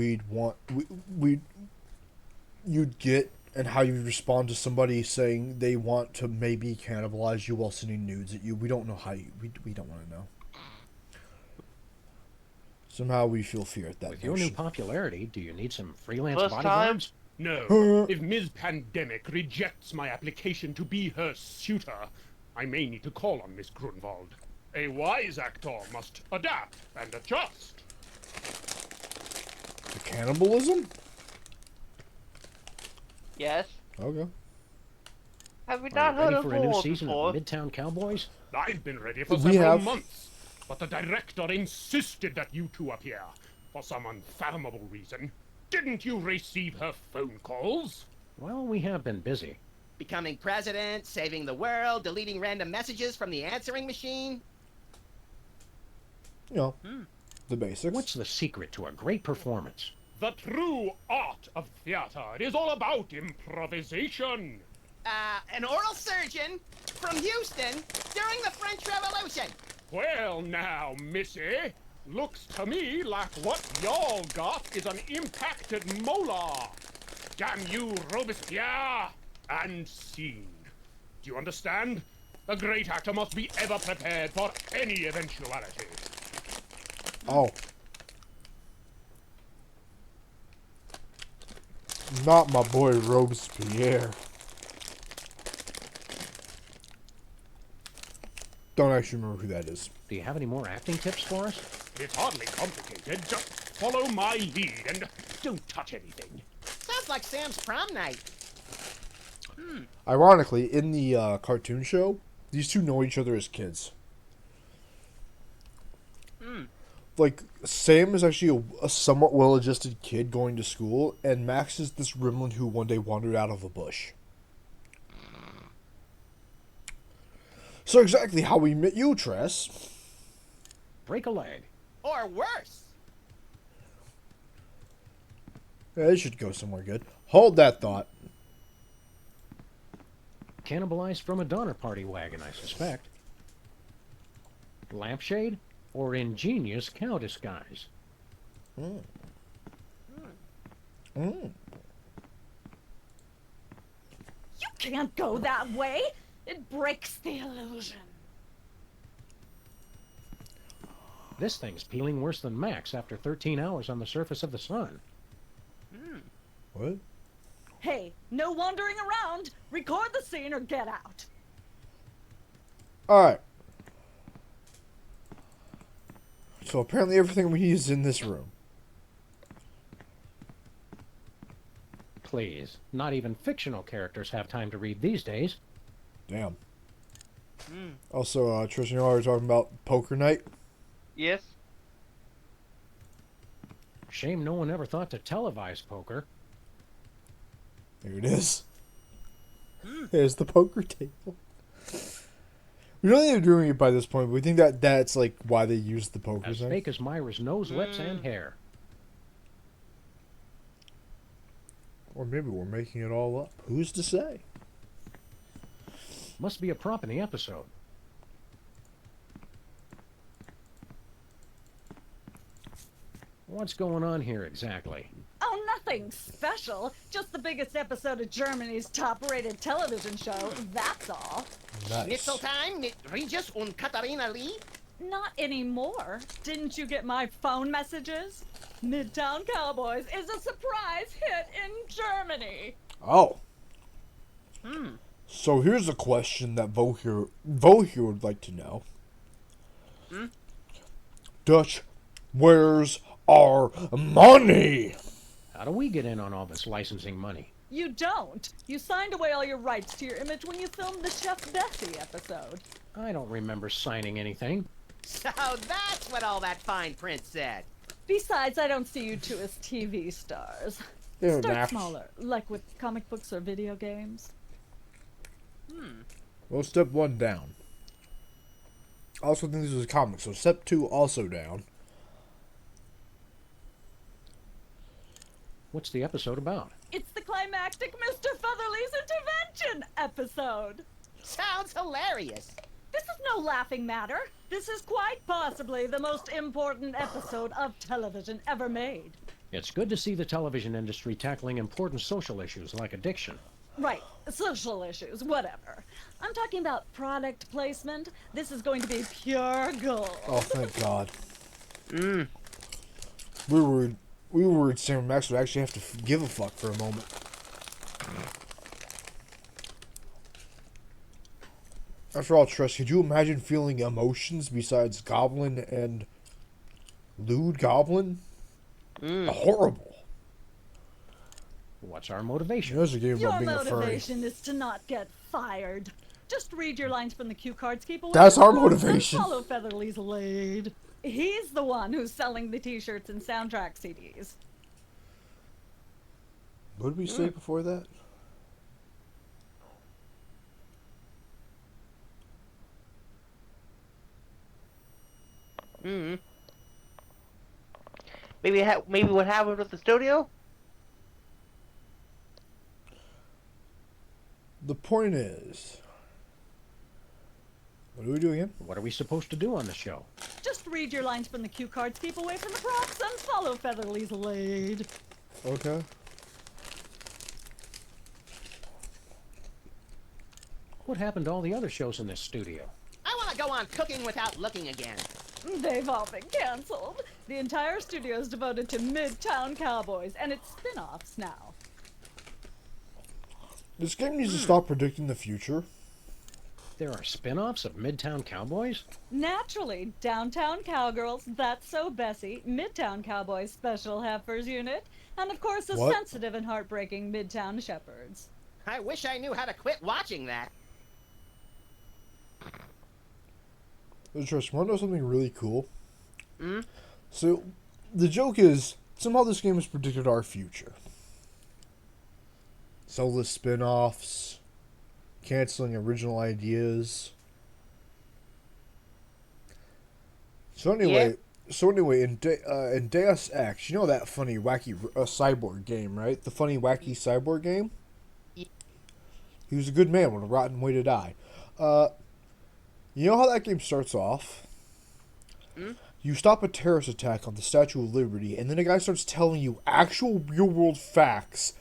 you'd get and how you respond to somebody saying they want to maybe cannibalize you while sending nudes at you. We don't know how we don't want to know. Somehow we feel fear at that With your new popularity, do you need some freelance First bodyguards? No. If Ms. Pandemic rejects my application to be her suitor, I may need to call on Miss Grunwald. A wise actor must adapt and adjust. The cannibalism? Hmm. Yes. Okay. Have we Are not you heard ready of for a new war season before? of Midtown Cowboys? I've been ready for We several have. months, but the director insisted that you two appear for some unfathomable reason. Didn't you receive her phone calls? Well, we have been busy. Becoming president, saving the world, deleting random messages from the answering machine. You know, the basics. What's the secret to a great performance? The true art of theater. It is all about improvisation. An oral surgeon from Houston during the French Revolution. Well now, missy, looks to me like what y'all got is an impacted molar. Damn you, Robespierre! And scene. Do you understand? A great actor must be ever prepared for any eventuality. Oh. Not my boy Robespierre. Don't actually remember who that is. Do you have any more acting tips for us? It's hardly complicated. Just follow my lead and don't touch anything. Sounds like Sam's prom night. Ironically, in the cartoon show, these two know each other as kids. Like, Sam is actually a somewhat well-adjusted kid going to school, and Max is this gremlin who one day wandered out of a bush. So exactly how we met you, Treas. Break a leg. Or worse. Yeah, it should go somewhere good. Hold that thought. Cannibalized from a Donner Party wagon, I suspect. Lampshade or ingenious cow disguise? You can't go that way. It breaks the illusion. This thing's peeling worse than Max after 13 hours on the surface of the sun. What? Hey, no wandering around. Record the scene or get out. Alright. So apparently everything we need is in this room. Please, not even fictional characters have time to read these days. Damn. Also, Tristan, you know, we were talking about poker night. Yes. Shame no one ever thought to televise poker. Here it is. There's the poker table. We don't think they're doing it by this point, but we think that that's like why they used the poker As thing. fake as Myra's nose, lips, and hair. Or maybe we're making it all up. Who's to say? Must be a prop in the episode. What's going on here exactly? Oh, nothing special. Just the biggest episode of Germany's top-rated television show, that's all. Nice. Schnitzel time mit Regis und Katharina Lee? Not anymore. Didn't you get my phone messages? Midtown Cowboys is a surprise hit in Germany. Oh. So here's a question that Vohir would like to know. Dutch, where's our money? How do we get in on all this licensing money? You don't. You signed away all your rights to your image when you filmed the Chef Bessie episode. I don't remember signing anything. So that's what all that fine print said. Besides, I don't see you two as TV stars. They're Start not. smaller, like with comic books or video games. Well, step 1 down. I also think this was a comic, so step 2 also down. What's the episode about? It's the climactic Mr. Featherly's intervention episode. Sounds hilarious. This is no laughing matter. This is quite possibly the most important episode of television ever made. It's good to see the television industry tackling important social issues like addiction. Right, social issues, whatever. I'm talking about product placement. This is going to be pure gold. Oh, thank God. We were worried Sam Max would actually have to give a fuck for a moment. After all, Tress, could you imagine feeling emotions besides Goblin and Lewd Goblin? Horrible. What's our motivation? There's a game Your about being a furry. motivation is to not get fired. Just read your lines from the cue cards, keep away That's from our the props, and motivation. follow Featherly's lead. He's the one who's selling the t-shirts and soundtrack CDs. What did we say before that? Maybe what happened with the studio? The point is... What do we do again? What are we supposed to do on the show? Just read your lines from the cue cards, keep away from the props, and follow Featherly's lead. Okay. What happened to all the other shows in this studio? I want to go on cooking without looking again. They've all been cancelled. The entire studio is devoted to Midtown Cowboys and its spin-offs now. This game needs to stop predicting the future. There are spin-offs of Midtown Cowboys? Naturally, Downtown Cowgirls, That's So Bessie, Midtown Cowboys Special Heifers Unit, and of course the What? sensitive and heartbreaking Midtown Shepherds. I wish I knew how to quit watching that. Trust, want to know something really cool? So, the joke is, somehow this game has predicted our future. Soulless spin-offs, canceling original ideas. So anyway, in Deus Ex, you know that funny, wacky cyborg game, right? The funny, wacky cyborg game? He was a good man with a rotten way to die. You know how that game starts off? You stop a terrorist attack on the Statue of Liberty, and then a guy starts telling you actual real-world facts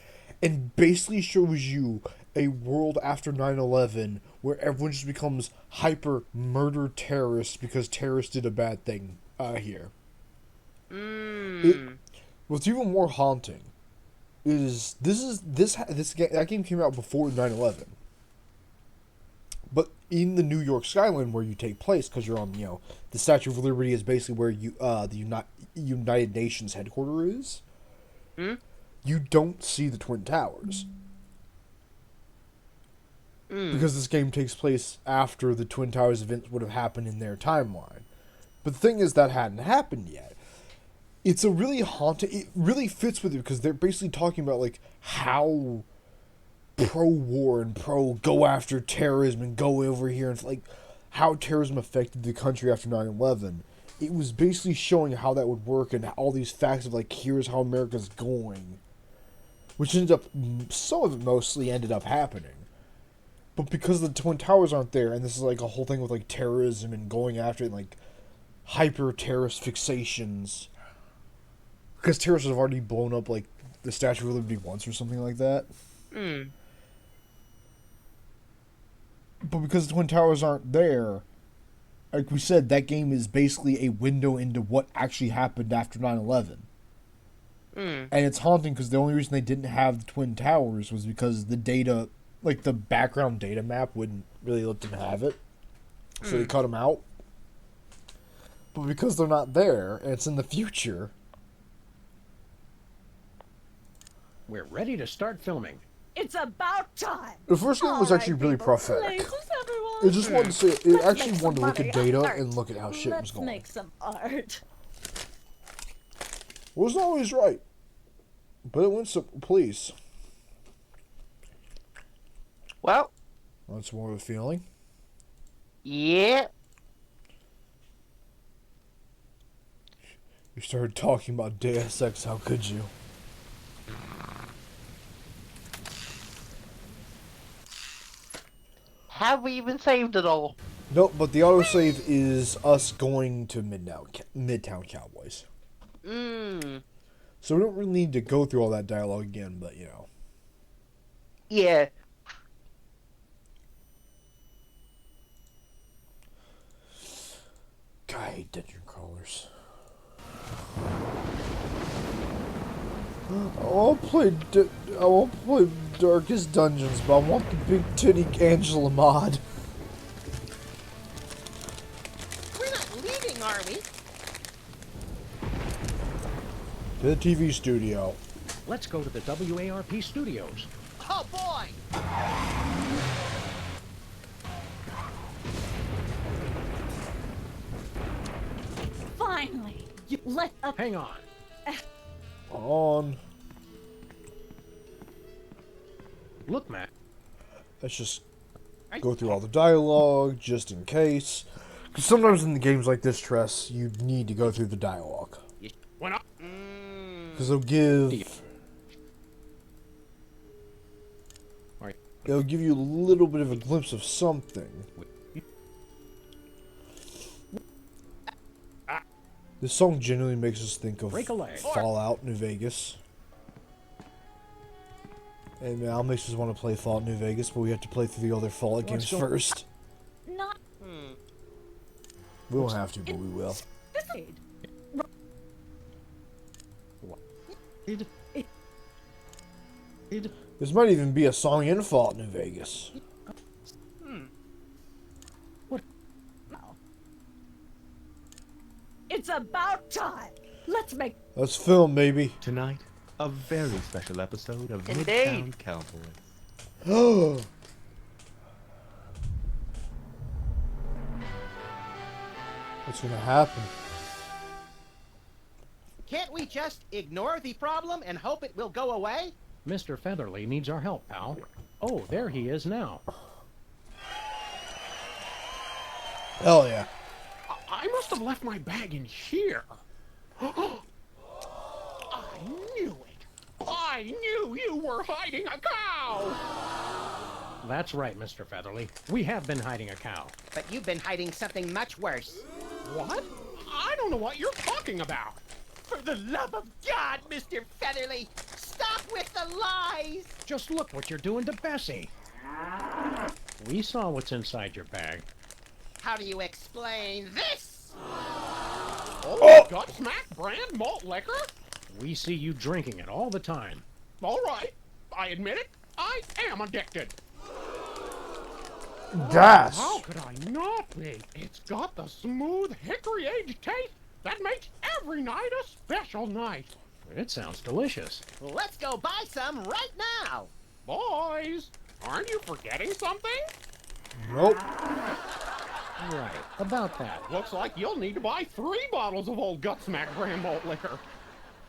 and basically shows you a world after 9/11 where everyone just becomes hyper-murder terrorists because terrorists did a bad thing here. What's even more haunting is that game came out before 9/11. But in the New York skyline where you take place, because you're on, the Statue of Liberty is basically where the United Nations headquarters is. You don't see the Twin Towers. Because this game takes place after the Twin Towers events would have happened in their timeline. But the thing is, that hadn't happened yet. It's a really haunting... It really fits with it, because they're basically talking about, how pro-war and pro-go after terrorism and go over here and, how terrorism affected the country after 9/11. It was basically showing how that would work and all these facts of, here's how America's going. Which ended up... Some of it mostly ended up happening. But because the Twin Towers aren't there, and this is, a whole thing with, terrorism and going after it, and, hyper-terrorist fixations... Because terrorists have already blown up, the Statue of Liberty once or something like that. But because the Twin Towers aren't there, like we said, that game is basically a window into what actually happened after 9/11. And it's haunting because the only reason they didn't have the Twin Towers was because the data, the background data map wouldn't really let them have it. So they cut them out. But because they're not there, and it's in the future... We're ready to start filming. It's about time! The first game was actually really prophetic. It just wanted to say, it actually wanted to look at data and look at how shit was going. Let's make some art. Wasn't always right. But it went so... Please. Well. That's more of a feeling. Yeah. You started talking about Deus Ex, how could you? Have we even saved it all? Nope, but the autosave is us going to Midtown Cowboys. So we don't really need to go through all that dialogue again, but Yeah. God, I hate dungeon crawlers. I won't play Darkest Dungeons, but I want the big titty Angela mod. We're not leaving, are we? To the TV studio. Let's go to the WARP studios. Oh boy! Finally, let up. Hang on. On. Look, Matt. Let's just go through all the dialogue, just in case. Because sometimes in the games like this, Tress, you need to go through the dialogue. When I... Because they'll give... They'll give you a little bit of a glimpse of something. This song generally makes us think of Fallout New Vegas. And now makes us want to play Fallout New Vegas, but we have to play through the other Fallout games first. Not. We won't have to, but we will. This might even be a song in Fallout New Vegas. It's about time. Let's film, baby. Tonight, a very special episode of Indeed. Midtown Cowboys. Oh. What's gonna happen? Can't we just ignore the problem and hope it will go away? Mr. Featherly needs our help, pal. Oh, there he is now. Hell yeah. I must have left my bag in here. I knew it. I knew you were hiding a cow. That's right, Mr. Featherly. We have been hiding a cow. But you've been hiding something much worse. What? I don't know what you're talking about. For the love of God, Mr. Featherly, stop with the lies! Just look what you're doing to Bessie. We saw what's inside your bag. How do you explain this? Oh, Gutsmack brand malt liquor? We see you drinking it all the time. All right, I admit it. I am addicted. Gas. How could I not be? It's got the smooth hickory-aged taste that makes every night a special night. It sounds delicious. Let's go buy some right now! Boys, aren't you forgetting something? Nope. Right, about that. Looks like you'll need to buy 3 bottles of old Gutsmack brand malt liquor.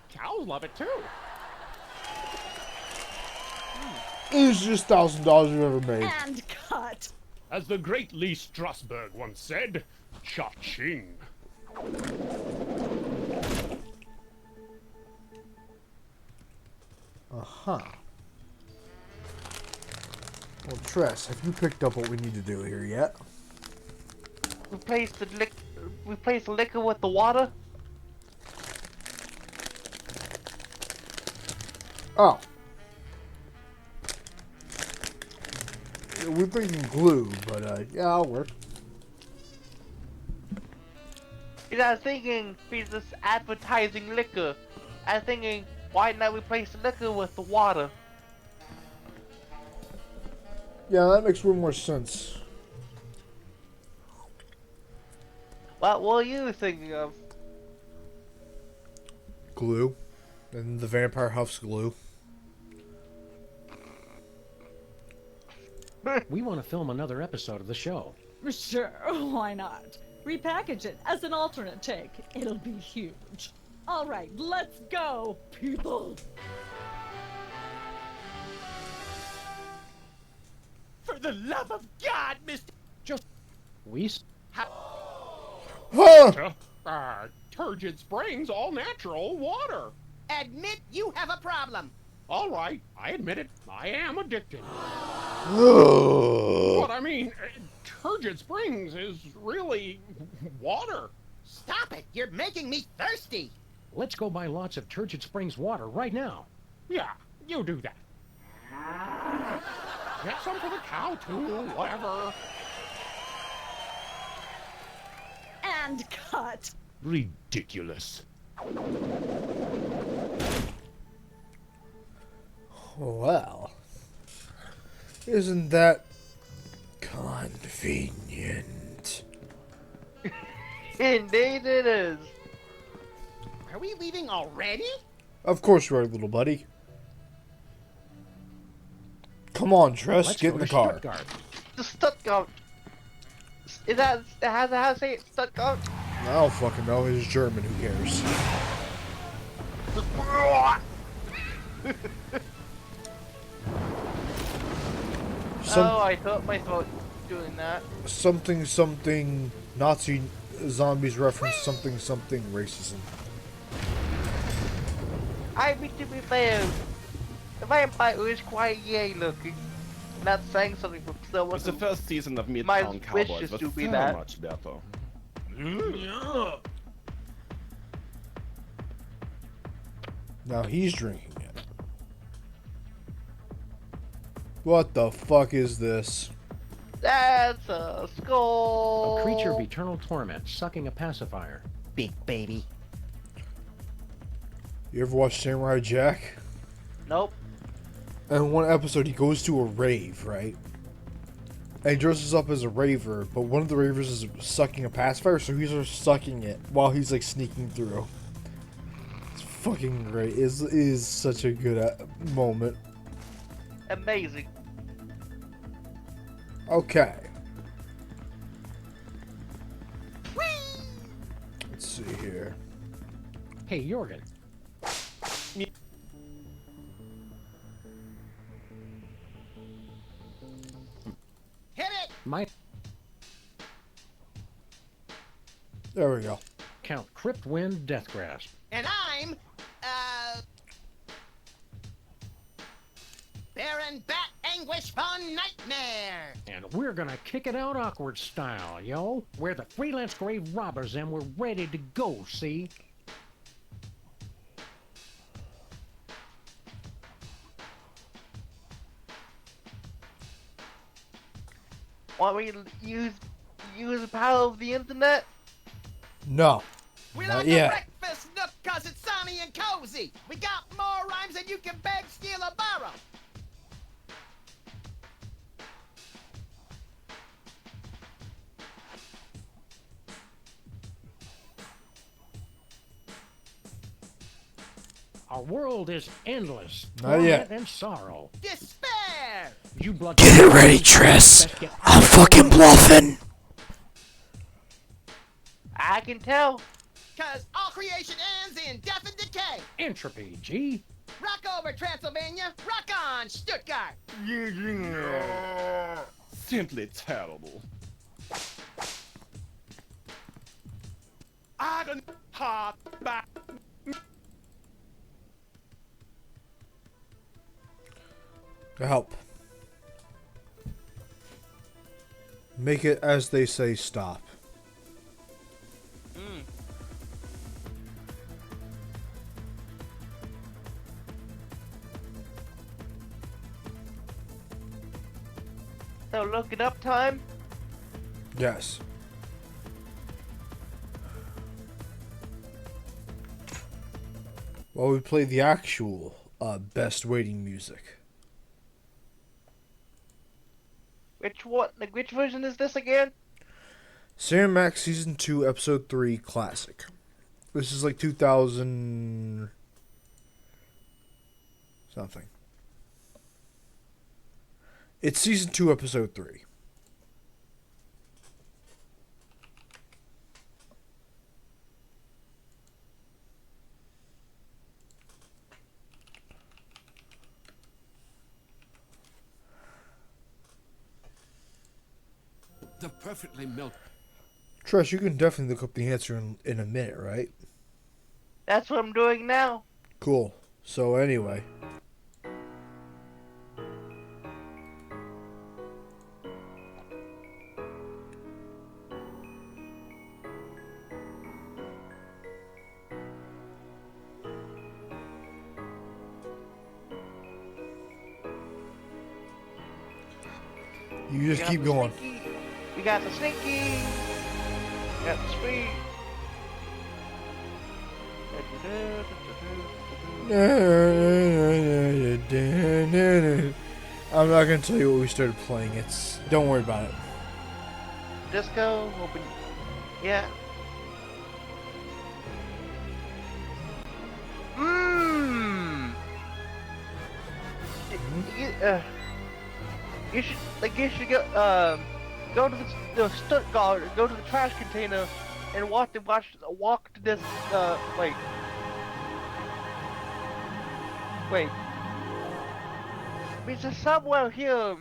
Cows love it too. Easiest $1,000 you've ever made. And cut. As the great Lee Strasberg once said, cha-ching. Uh-huh. Well, Tress, have you picked up what we need to do here yet? Replace the liquor with the water. Oh. We're thinking glue, but yeah, I'll work. You know, I was thinking, because it's advertising liquor, I was thinking, why not replace the liquor with the water? Yeah, that makes way more sense. What were you thinking of? Glue. And the vampire huffs glue. We want to film another episode of the show. Sure, why not? Repackage it as an alternate take. It'll be huge. All right, let's go, people. For the love of God, Mr. Just... We... Huh! Turgid Springs all natural water. Admit you have a problem. All right, I admit it. I am addicted. But I mean, Turgid Springs is really water. Stop it! You're making me thirsty. Let's go buy lots of Turgid Springs water right now. Yeah, you do that. Get some for the cow too, whatever. And cut. Ridiculous. Well, isn't that convenient? Indeed it is. Are we leaving already? Of course you are, little buddy. Come on, Tress, Let's get go in the to car. Stuttgart. The Stuttgart. Is that how to say it? Stuttgart? I don't fucking know. He's German. Who cares? Oh, I hurt my throat doing that. Something Nazi zombies reference something racism. I mean, to be fair, the vampire is quite gay looking. Not saying something, but still It's the wasn't first season of my Midtown wish Cowboys, is but to be so that. much better. Now he's drinking it. What the fuck is this? That's a skull. A creature of eternal torment, sucking a pacifier. Big baby. You ever watch Samurai Jack? Nope. In one episode, he goes to a rave, right? And he dresses up as a raver, but one of the ravers is sucking a pacifier, so he's just sucking it while he's like sneaking through. It's fucking great. It is such a good moment. Amazing. Okay. Let's see here. Hey, Jorgen. Hit it! My There we go. Count Crypt Wind Death Grasp. And I'm, Baron Bat Anguish Von Nightmare! And we're gonna kick it out awkward style, yo. We're the freelance grave robbers and we're ready to go, see? Want me to use the power of the internet? No. We Not like yet. a breakfast nook 'cause it's sunny and cozy. We got more rhymes than you can beg, steal, or borrow. Our world is endless. Not yet. Torment and sorrow. Despair! You blood. Get it ready, Tress. I'm fucking bluffing. I can tell. 'Cause all creation ends in death and decay. Entropy, G. Rock over, Transylvania. Rock on, Stuttgart. Simply terrible. Iron heart back. Help. Make it as they say stop. So look it up time. Yes. Well, we play the actual best waiting music. Which version is this again? Sam Max Season 2, Episode 3 Classic. This is like 2000 something. It's Season 2, Episode 3. The perfectly milked. Tress, you can definitely look up the answer in a minute, right? That's what I'm doing now. Cool. So anyway. You just keep going. We got the sneaky. We got the speed. I'm not gonna tell you what we started playing. Don't worry about it. Disco, open. Yeah. Mmm. You should go to the Stuttgart, go to the trash container, and walk to this. Wait. It's somewhere here.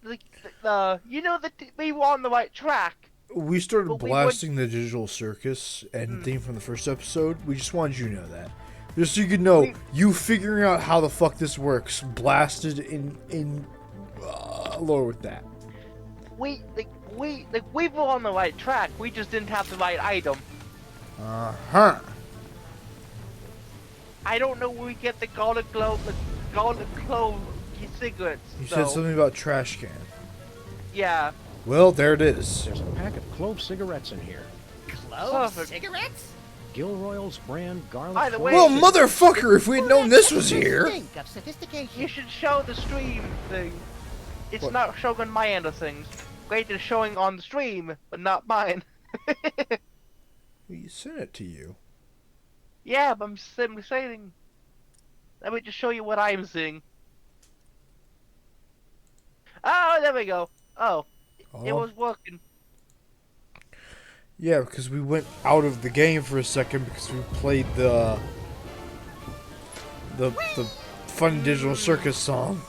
You know that we were on the right track. We started But we blasting the digital circus and theme from the first episode. We just wanted you to know that. Just so you could know, you figuring out how the fuck this works, blasted in lore with that. We were on the right track. We just didn't have the right item. Uh-huh. I don't know where we get the garlic clove cigarettes. You said something about trash can. Yeah. Well, there it is. There's a pack of clove cigarettes in here. Clove cigarettes? Gilroy's brand garlic. By the way, well, motherfucker, if we had known this was here. Think of sophistication. You should show the stream thing. It's What? not showing on my end of things. Great, it's showing on the stream, but not mine. He sent it to you. Yeah, but I'm saying. Let me just show you what I'm seeing. Oh, there we go. Oh, it was working. Yeah, because we went out of the game for a second because we played the fun digital circus song.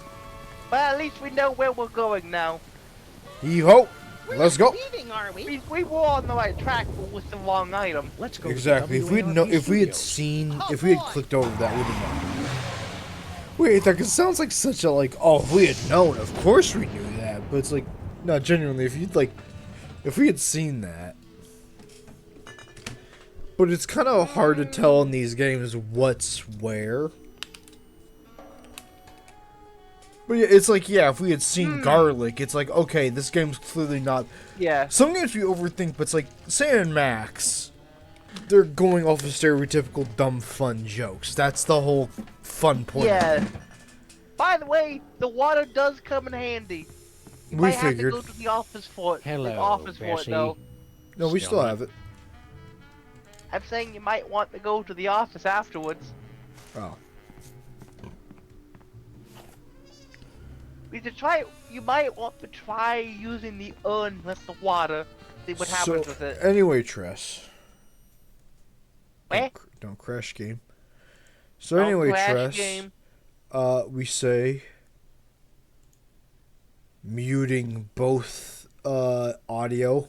Well, at least we know where we're going now. Heave-ho! Let's go. Leaving, are we? We were on the right track, but with the wrong item. Let's go. Exactly. If we had clicked over that, we'd have known. Wait, that sounds like such a if we had known, of course we knew that. But it's like, no, genuinely, if we had seen that. But it's kind of hard to tell in these games what's where. But yeah, it's like, yeah, if we had seen garlic, it's like, okay, this game's clearly not... Yeah. Some games we overthink, but it's like, Sam and Max, they're going off of stereotypical dumb fun jokes. That's the whole fun point. Yeah. By the way, the water does come in handy. You We might figured. have to go to the office for it. Hello, the office for it, Bessie. though. No, we still have it. I'm saying you might want to go to the office afterwards. Oh. You might want to try using the urn with the water. See what happens with it. Anyway, Tress. Eh? Don't crash game. So Don't anyway, crash Tress, game. we say muting both audio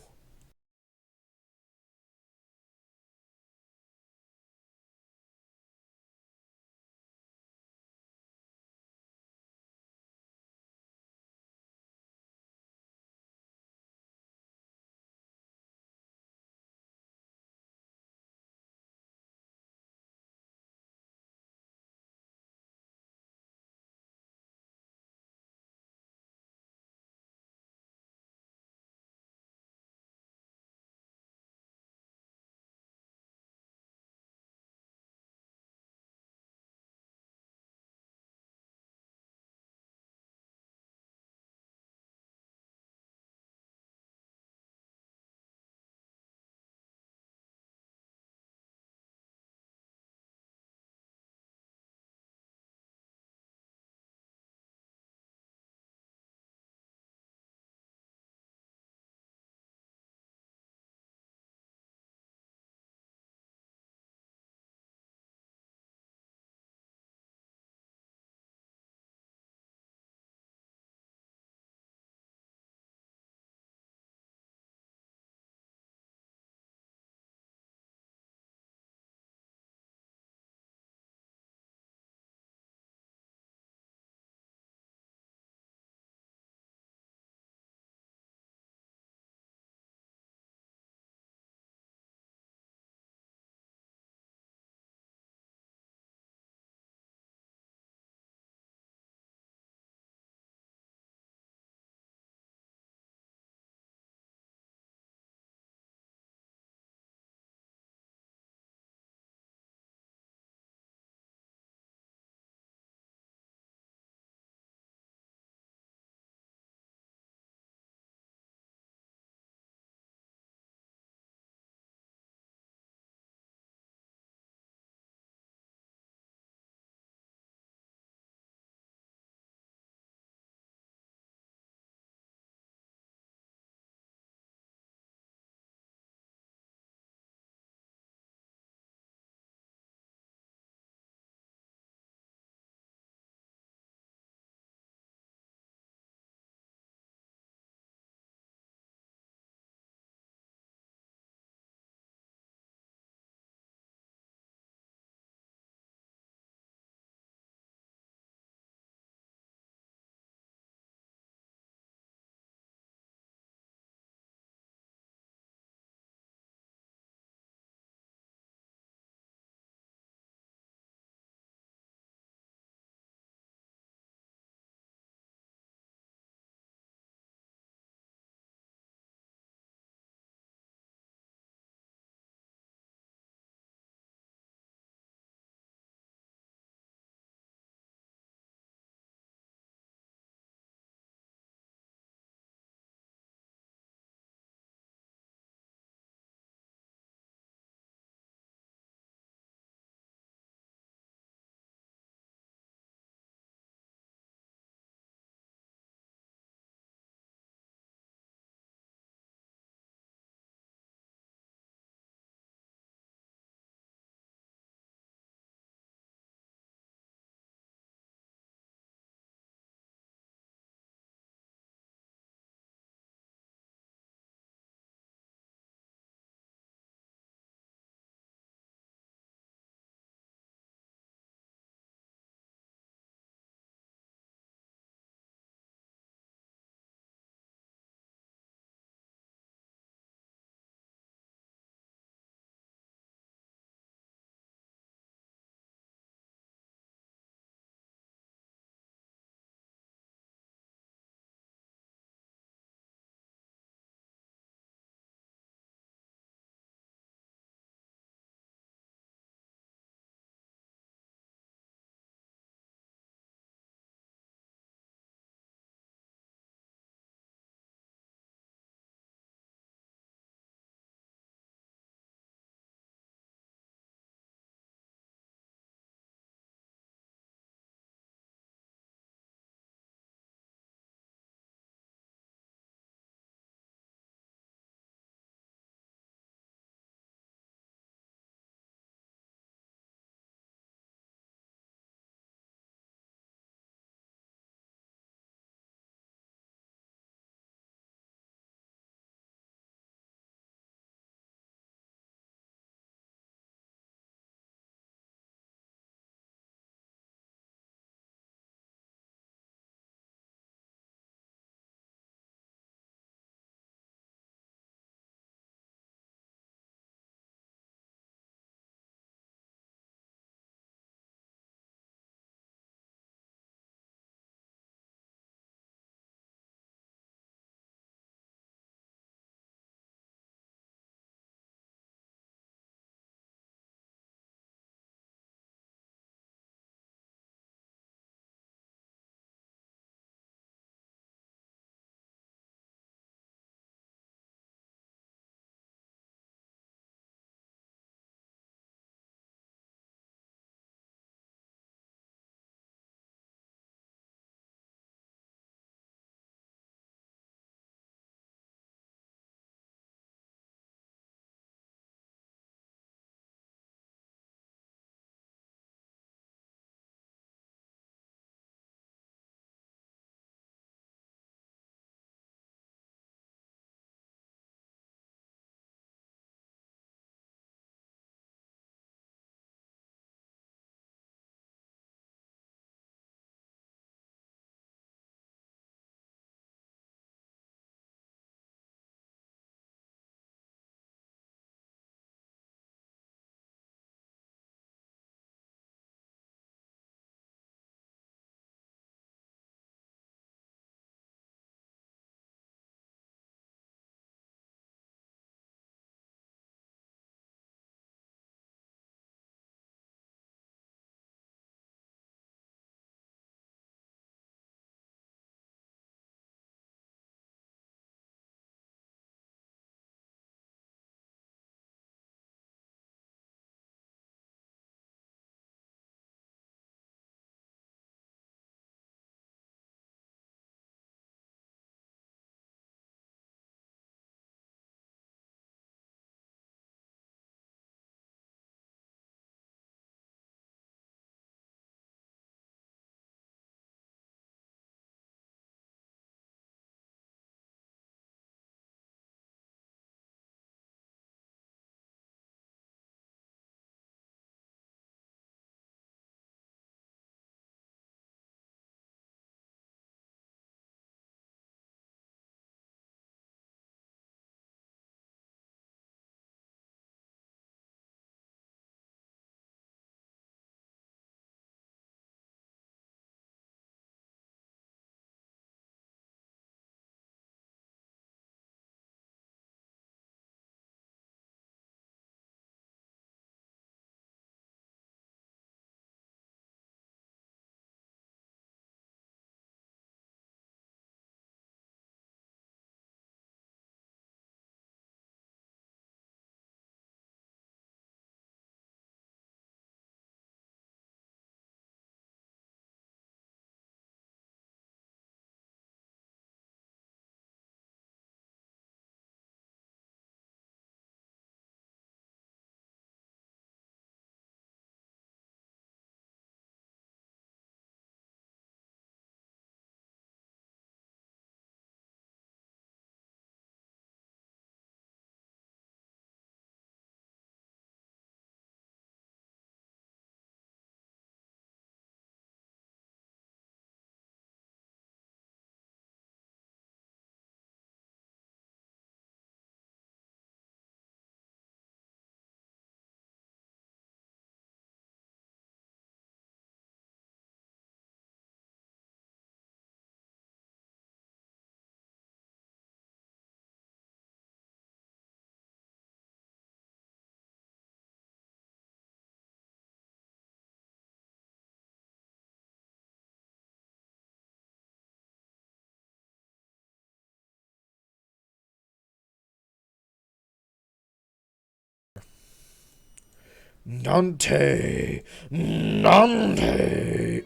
Nante. Nante.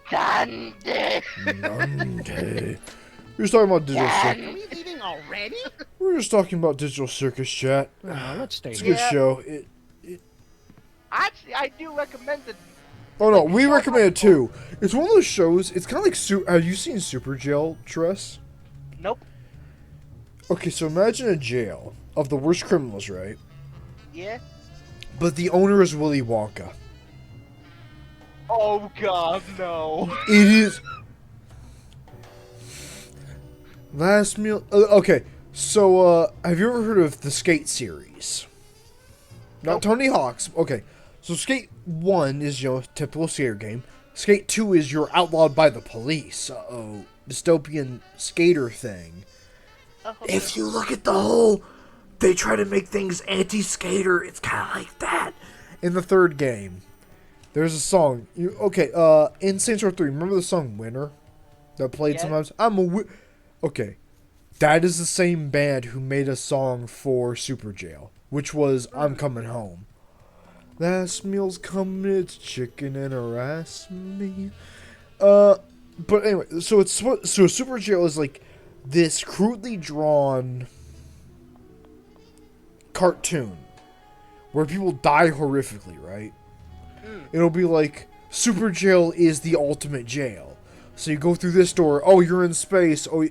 Dante. Nante. We were just talking about digital Are circus. we leaving already? We were just talking about digital circus, chat. Let's stay It's a here. good Yeah. show. Actually, I do recommend it. Oh no, Like, we show recommend it how- too. It's one of those shows. It's kind of like have you seen Super Jail, Treas? Nope. Okay, so imagine a jail of the worst criminals, right? Yeah. But the owner is Willy Wonka. Oh God, no. It is. Last meal. Okay, so have you ever heard of the Skate series? Not Tony Hawk's. Okay, so Skate 1 is typical skater game. Skate 2 is you're outlawed by the police. Uh-oh, dystopian skater thing. If you look at the whole, they try to make things anti-skater. It's kind of like that. In the third game, there's a song. In Saints Row 3, remember the song "Winner" that played sometimes? Okay, that is the same band who made a song for Super Jail, which was "I'm Coming Home." Last meal's coming, it's chicken and harass me. But anyway, so Super Jail is like this crudely drawn cartoon where people die horrifically, right? It'll be like Super Jail is the ultimate jail. So you go through this door. Oh, you're in space. Oh,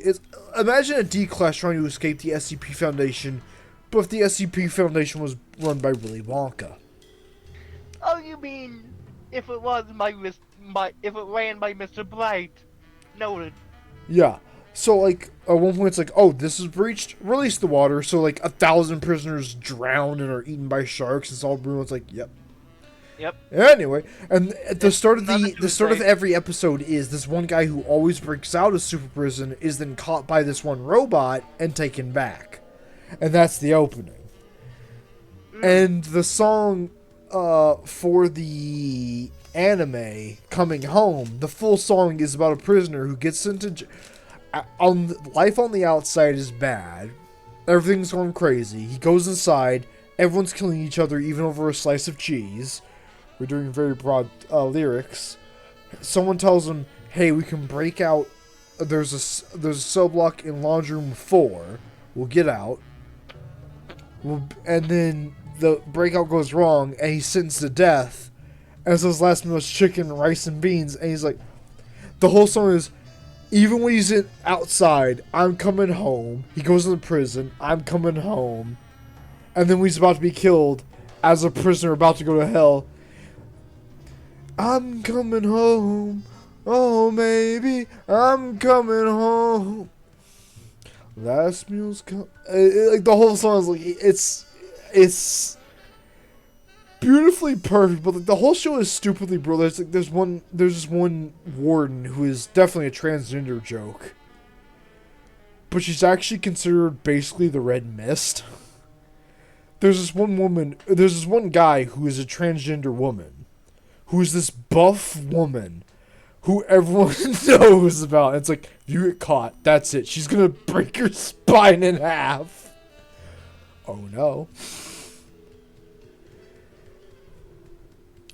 imagine a D-class trying to escape the SCP Foundation, but if the SCP Foundation was run by Willy Wonka. Oh, you mean if it was if it ran by Mr. Bright? Noted. Yeah. So like at one point it's like, oh, this is breached. Release the water. So like 1,000 prisoners drown and are eaten by sharks. And all everyone's like, yep. Yep. Anyway, and at the start of the start of every episode is this one guy who always breaks out of super prison is then caught by this one robot and taken back, and that's the opening. And the song for the anime Coming Home, the full song is about a prisoner who gets into life on the outside is bad, everything's going crazy. He goes inside, everyone's killing each other even over a slice of cheese. We're doing very broad lyrics. Someone tells him, "Hey, we can break out. There's a cell block in laundry room 4. We'll get out." And then the breakout goes wrong, and he's sentenced to death. And so his last meal is chicken, rice, and beans. And he's like, the whole song is, even when he's outside, I'm coming home. He goes into prison. I'm coming home. And then when he's about to be killed, as a prisoner about to go to hell, I'm coming home. Oh, maybe I'm coming home. Last meal's come. Like the whole song is like it's beautifully perfect, but like the whole show is stupidly brutal. There's this one warden who is definitely a transgender joke, but she's actually considered basically the Red Mist. There's this one guy who is a transgender woman, who is this buff woman who everyone knows about. It's like, if you get caught, that's it. She's gonna break your spine in half. Oh no.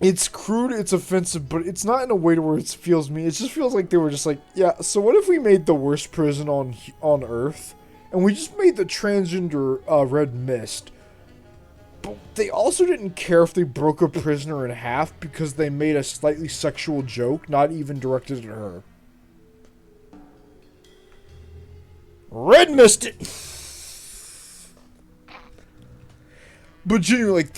It's crude, it's offensive, but it's not in a way to where it feels mean. It just feels like they were just like, yeah, so what if we made the worst prison on Earth, and we just made the transgender Red Mist? But they also didn't care if they broke a prisoner in half because they made a slightly sexual joke, not even directed at her. Red Mist it! But genuinely, like,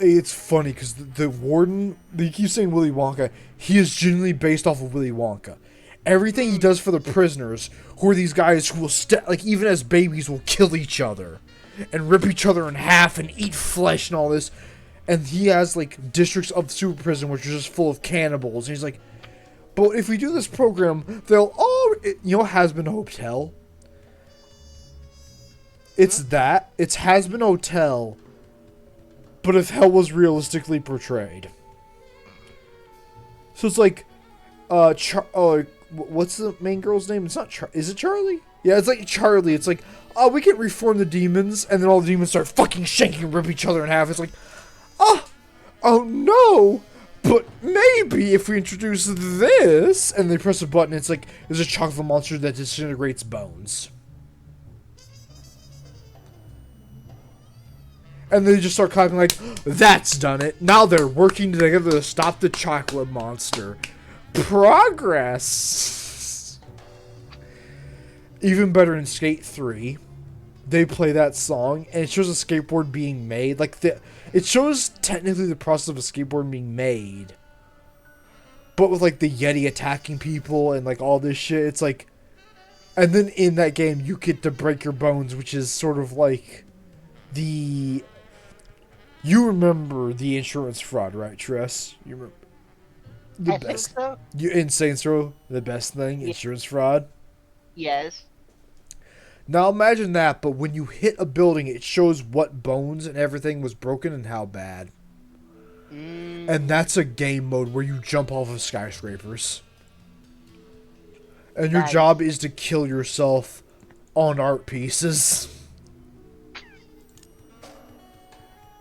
it's funny because the warden, they keep saying Willy Wonka, he is genuinely based off of Willy Wonka. Everything he does for the prisoners, who are these guys who will, like, even as babies, will kill each other. And rip each other in half and eat flesh and all this. And he has, like, districts of the super prison which are just full of cannibals. And he's like, but if we do this program, they'll all... Has Been Hotel? It's that. It's Has Been Hotel. But if hell was realistically portrayed. So it's like... what's the main girl's name? It's not is it Charlie? Yeah, it's like Charlie. It's like, oh, we can reform the demons, and then all the demons start fucking shanking and rip each other in half. It's like, oh no! But maybe if we introduce this, and they press a button, it's like, there's a chocolate monster that disintegrates bones. And they just start clapping like, that's done it. Now they're working together to stop the chocolate monster. Progress! Even better in Skate 3, they play that song, and it shows a skateboard being made. Like, it shows technically the process of a skateboard being made. But with, like, the Yeti attacking people and, like, all this shit. It's like... And then in that game, you get to break your bones, which is sort of like... The... You remember the insurance fraud, right, Treas? You remember... I think so. You in Saints Row, the best thing, insurance fraud? Yes. Now imagine that, but when you hit a building, it shows what bones and everything was broken and how bad. And that's a game mode where you jump off of skyscrapers. And your job is to kill yourself on art pieces.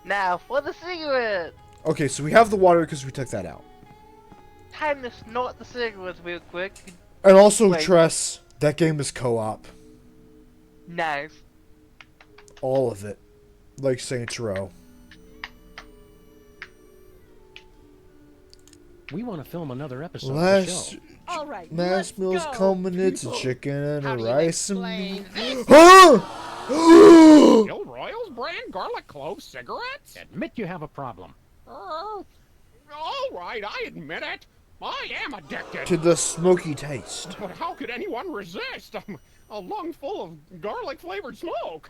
Now for the cigarette. Okay, so we have the water because we took that out. Time to snort the cigarettes real quick. And also, Wait. Tress, that game is co-op. Nice. All of it. Like Saints Row. We want to film another episode of the Last show. All right, last meal's go, coming, it's a people. chicken and How a do you rice and explain beef. this? Huh? Bill Royals brand garlic clove cigarettes? Admit you have a problem. All right, I admit it. I am addicted. To the smoky taste. But how could anyone resist a lung full of garlic-flavored smoke?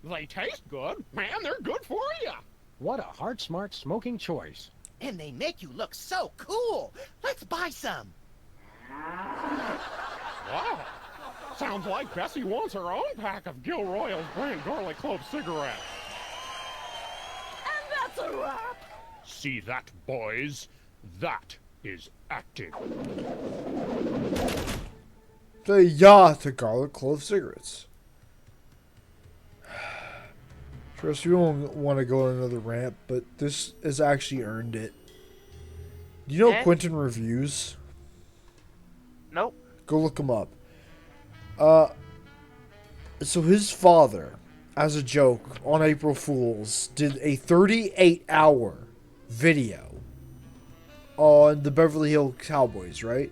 They taste good, man. They're good for you. What a heart smart smoking choice. And they make you look so cool. Let's buy some. Wow. Sounds like Bessie wants her own pack of Gil Royals brand garlic clove cigarettes. And that's a wrap. See that, boys? That is acting. Say yeah to garlic clove cigarettes. Trust you don't want to go on another rant, but this has actually earned it. Do you know Quentin Reviews? Nope. Go look him up. So his father, as a joke on April Fools, did a 38-hour video on the Beverly Hills Cowboys, right?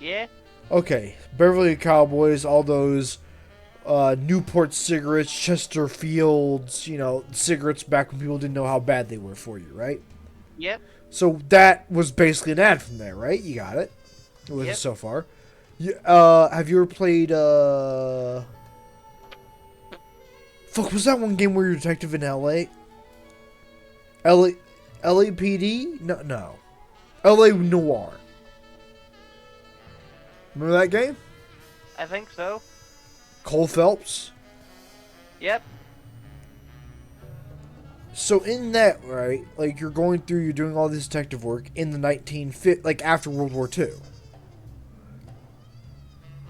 Yeah. Okay, Beverly Hills Cowboys, all those Newport cigarettes, Chesterfields, you know, cigarettes back when people didn't know how bad they were for you, right? Yep. So that was basically an ad from there, right? You got it. With it so far. You, have you ever played, fuck, was that one game where you're a detective in L.A.? LAPD? No. L.A. Noir. Remember that game? I think so. Cole Phelps? Yep. So in that, right, like you're going through, you're doing all this detective work in the 1950s, like after World War II.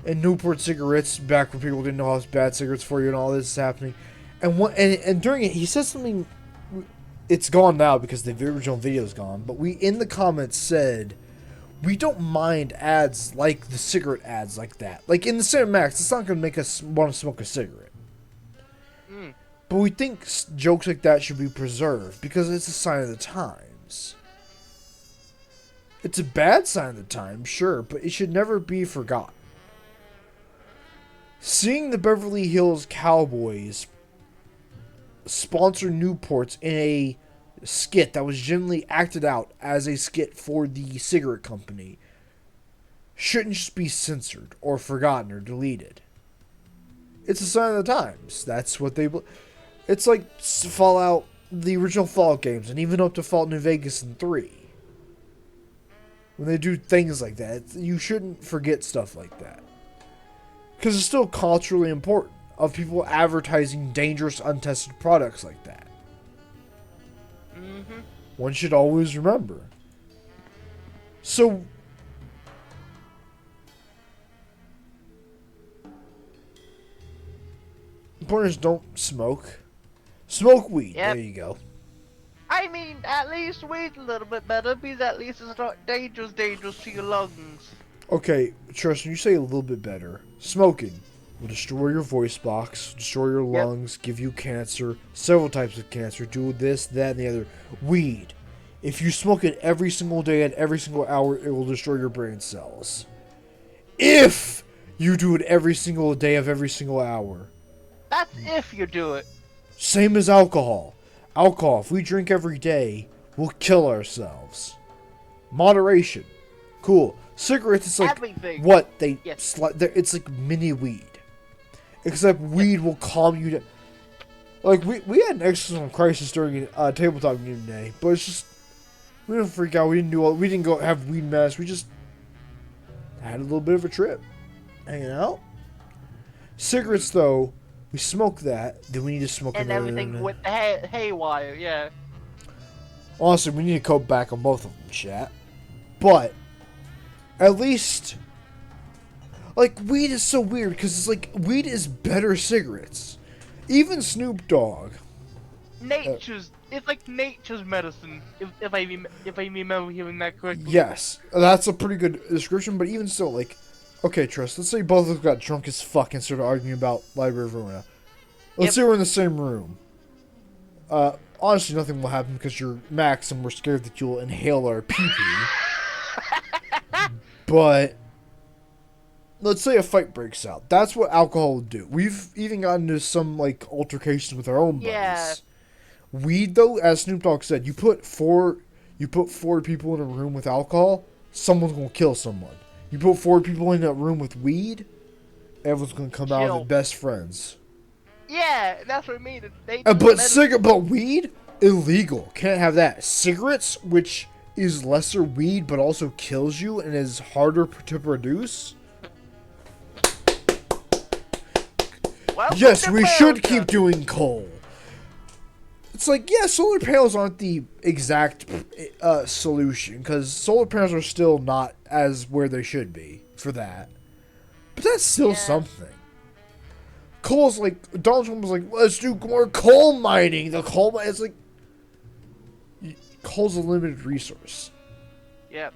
And Newport cigarettes, back when people didn't know how bad cigarettes for you and all this is happening. And during it, he said something, it's gone now because the original video is gone, but we, in the comments said, we don't mind ads like the cigarette ads like that. Like in the Cinemax, it's not going to make us want to smoke a cigarette. But we think jokes like that should be preserved because it's a sign of the times. It's a bad sign of the times, sure, but it should never be forgotten. Seeing the Beverly Hills Cowboys sponsor Newports in a skit that was generally acted out as a skit for the cigarette company shouldn't just be censored or forgotten or deleted. It's a sign of the times. That's what they... It's like Fallout, the original Fallout games, and even up to Fallout New Vegas and 3. When they do things like that, you shouldn't forget stuff like that. Because it's still culturally important of people advertising dangerous, untested products like that. One should always remember. So... Pointers don't smoke. Smoke weed. Yep. There you go. I mean, at least weed's a little bit better because at least it's not dangerous to your lungs. Okay, Tristan, you say a little bit better. Smoking will destroy your voice box, destroy your lungs, give you cancer, several types of cancer, do this, that, and the other. Weed. If you smoke it every single day and every single hour, it will destroy your brain cells. If you do it every single day of every single hour. That's if you do it. Same as alcohol. Alcohol, if we drink every day, we'll kill ourselves. Moderation. Cool. Cigarettes, it's like Everything. what they Yes. it's like mini weed, except weed will calm you down. Like we had an existential crisis during a tabletop game today, but it's just we didn't freak out. We didn't go have weed mess. We just had a little bit of a trip, hanging out. Cigarettes though, we smoke that. Then we need to smoke And another. everything with the haywire, yeah. Honestly, we need to cut back on both of them, chat. But at least, like, weed is so weird because it's like weed is better cigarettes. Even Snoop Dogg. It's like nature's medicine. If I remember hearing that correctly. Yes, that's a pretty good description. But even still, like, okay, Trust. Let's say both of us got drunk as fuck and started arguing about Library of Ruina. Let's say we're in the same room. Honestly, nothing will happen because you're Max and we're scared that you'll inhale our pee-pee. But let's say a fight breaks out. That's what alcohol will do. We've even gotten into some like altercations with our own buddies. Yeah. Weed, though, as Snoop Dogg said, you put four people in a room with alcohol, someone's gonna kill someone. You put 4 people in a room with weed, everyone's gonna come out of it best friends. Yeah, that's what I mean. But weed, illegal. Can't have that. Cigarettes, which is lesser weed but also kills you and is harder to produce. Yes, we should keep doing coal. It's like, yeah, solar panels aren't the exact solution because solar panels are still not as where they should be for that. But that's still something. Coal's like, Donald Trump was like, let's do more coal mining. The coal mine, it's like, coal's a limited resource. Yep.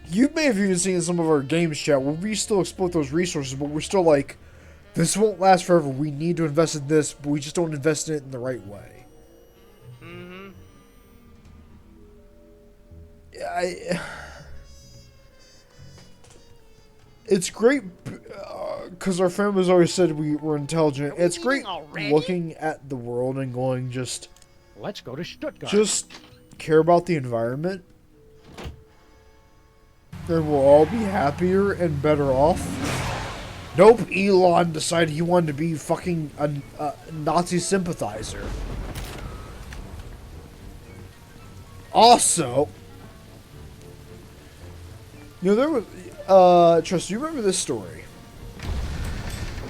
You may have even seen in some of our games chat where we still exploit those resources, but we're still like, this won't last forever. We need to invest in this, but we just don't invest in it in the right way. Mm-hmm. It's great because our family's always said we were intelligent. It's great looking at the world and going just... Let's go to Stuttgart. Just care about the environment. Then we'll all be happier and better off. Nope, Elon decided he wanted to be fucking a Nazi sympathizer. Also, you know, there was, Trust, do you remember this story?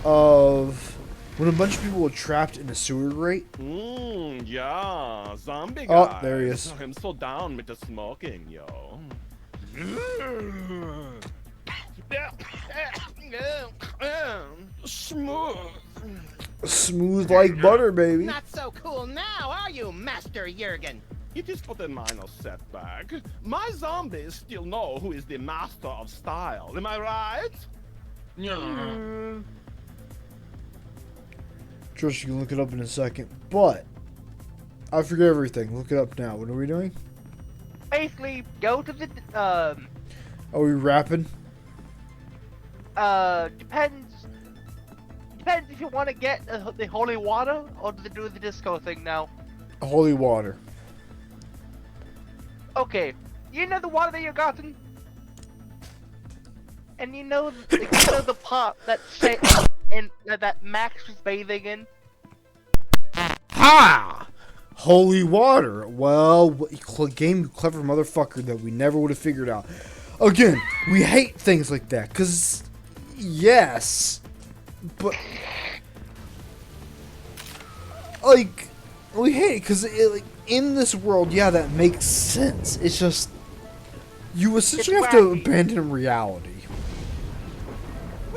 Of when a bunch of people were trapped in a sewer grate? Yeah, zombie Oh, guys. there he is. I'm so down with the smoking, yo. Smooth. Smooth like butter, baby. Not so cool now, are you, Master Jurgen? It is but a minor setback. My zombies still know who is the master of style. Am I right? Yeah. Trust, you can look it up in a second, but I forget everything. Look it up now. What are we doing? Basically, go to the Are we rapping? Depends if you want to get the holy water or to do the disco thing now. Holy water. Okay, you know the water that you've gotten, and you know the pot that that Max was bathing in. Ha! Holy water. Well, game clever motherfucker that we never would have figured out. Again, we hate things like that because yes, but like we hate it because like in this world, yeah, that makes sense. It's just you essentially have to abandon reality.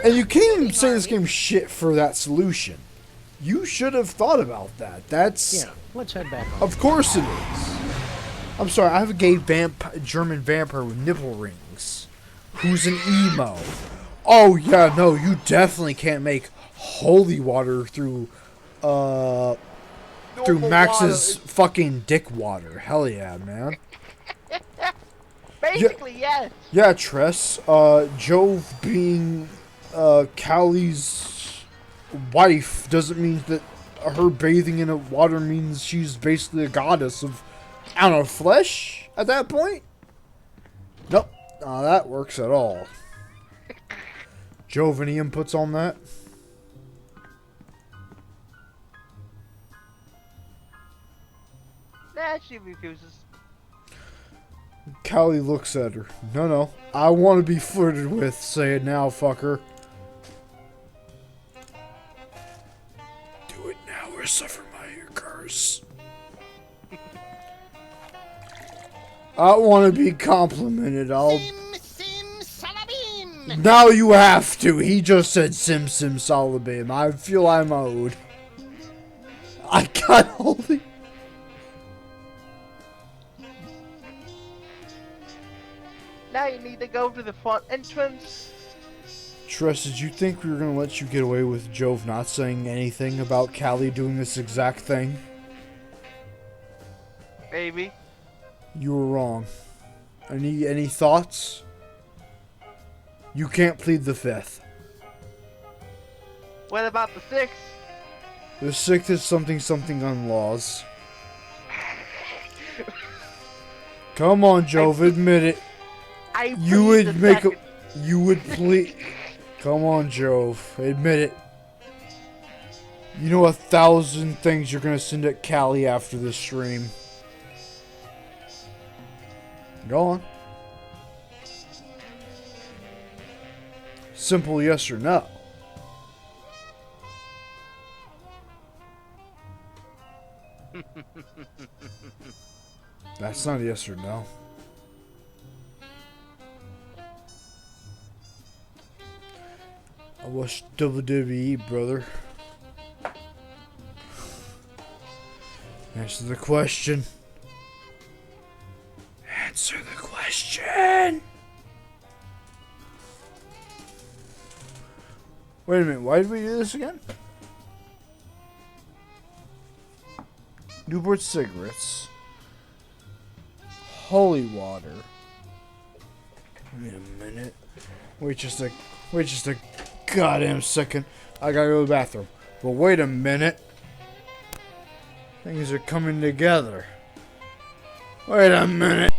And you can't even say this game's shit for that solution. You should have thought about that. That's... Yeah, let's head back on. Of course it is. I'm sorry, I have a gay German vampire with nipple rings who's an emo. Oh yeah, no, you definitely can't make holy water through Max's fucking dick water. Hell yeah, man. Basically, yes. Yeah, Tress. Jove being Callie's wife doesn't mean that her bathing in a water means she's basically a goddess of, I don't know, flesh at that point? Nope. Not that works at all. Jove, any inputs on that? Nah, she refuses. Callie looks at her. No. I want to be flirted with. Say it now, fucker. Do it now or suffer my curse. I want to be complimented. Now you have to. He just said Sim Salabim. I feel I'm owed. I got holy. Now you need to go to the front entrance. Tress, did you think we were going to let you get away with Jove not saying anything about Callie doing this exact thing? Maybe. You were wrong. Any thoughts? You can't plead the fifth. What about the sixth? The sixth is something on laws. Come on, Jove, admit it. You would make a... You would plead... Come on, Jove, admit it. You know 1,000 things you're gonna send at Callie after this stream. Go on. Simple yes or no. That's not a yes or no. I watch WWE, brother. Answer the question. Answer the question. Wait a minute, why did we do this again? Newport cigarettes. Holy water. Wait a minute. Wait just a goddamn second. I gotta go to the bathroom. But wait a minute. Things are coming together. Wait a minute.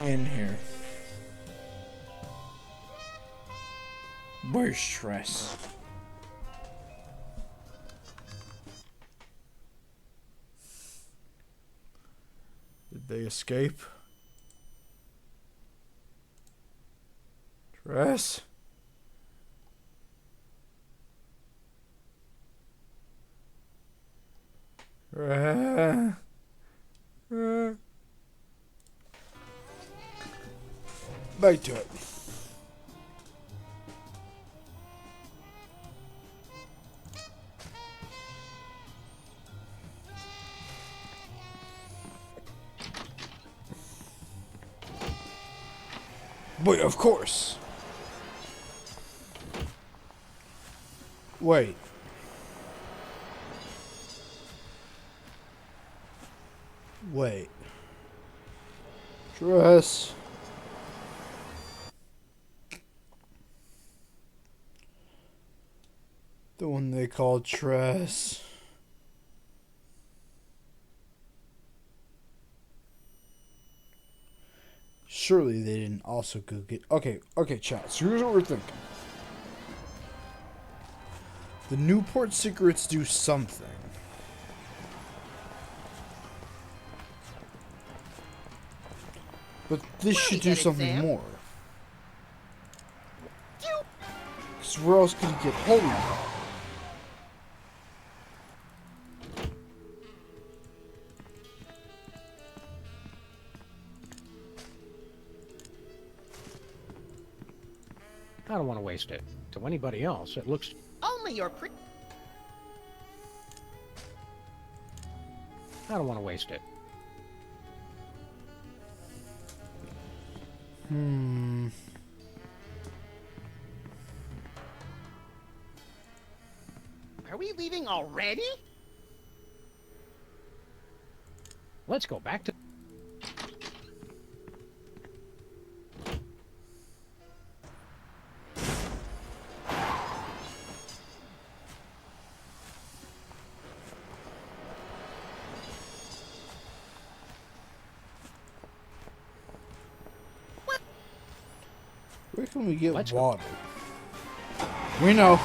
in here. Where's Treas? Did they escape? Treas? Back to it. But of course. Wait. Wait. Treas. The one they called Treas. Surely they didn't also go get... Okay, chat. So here's what we're thinking. The Newport cigarettes do something. But this should do something more. Because where else could you get holy water? I don't want to waste it. To anybody else, it looks... Only your I don't want to waste it. Are we leaving already? Let's go back to... Where can we get water? We know.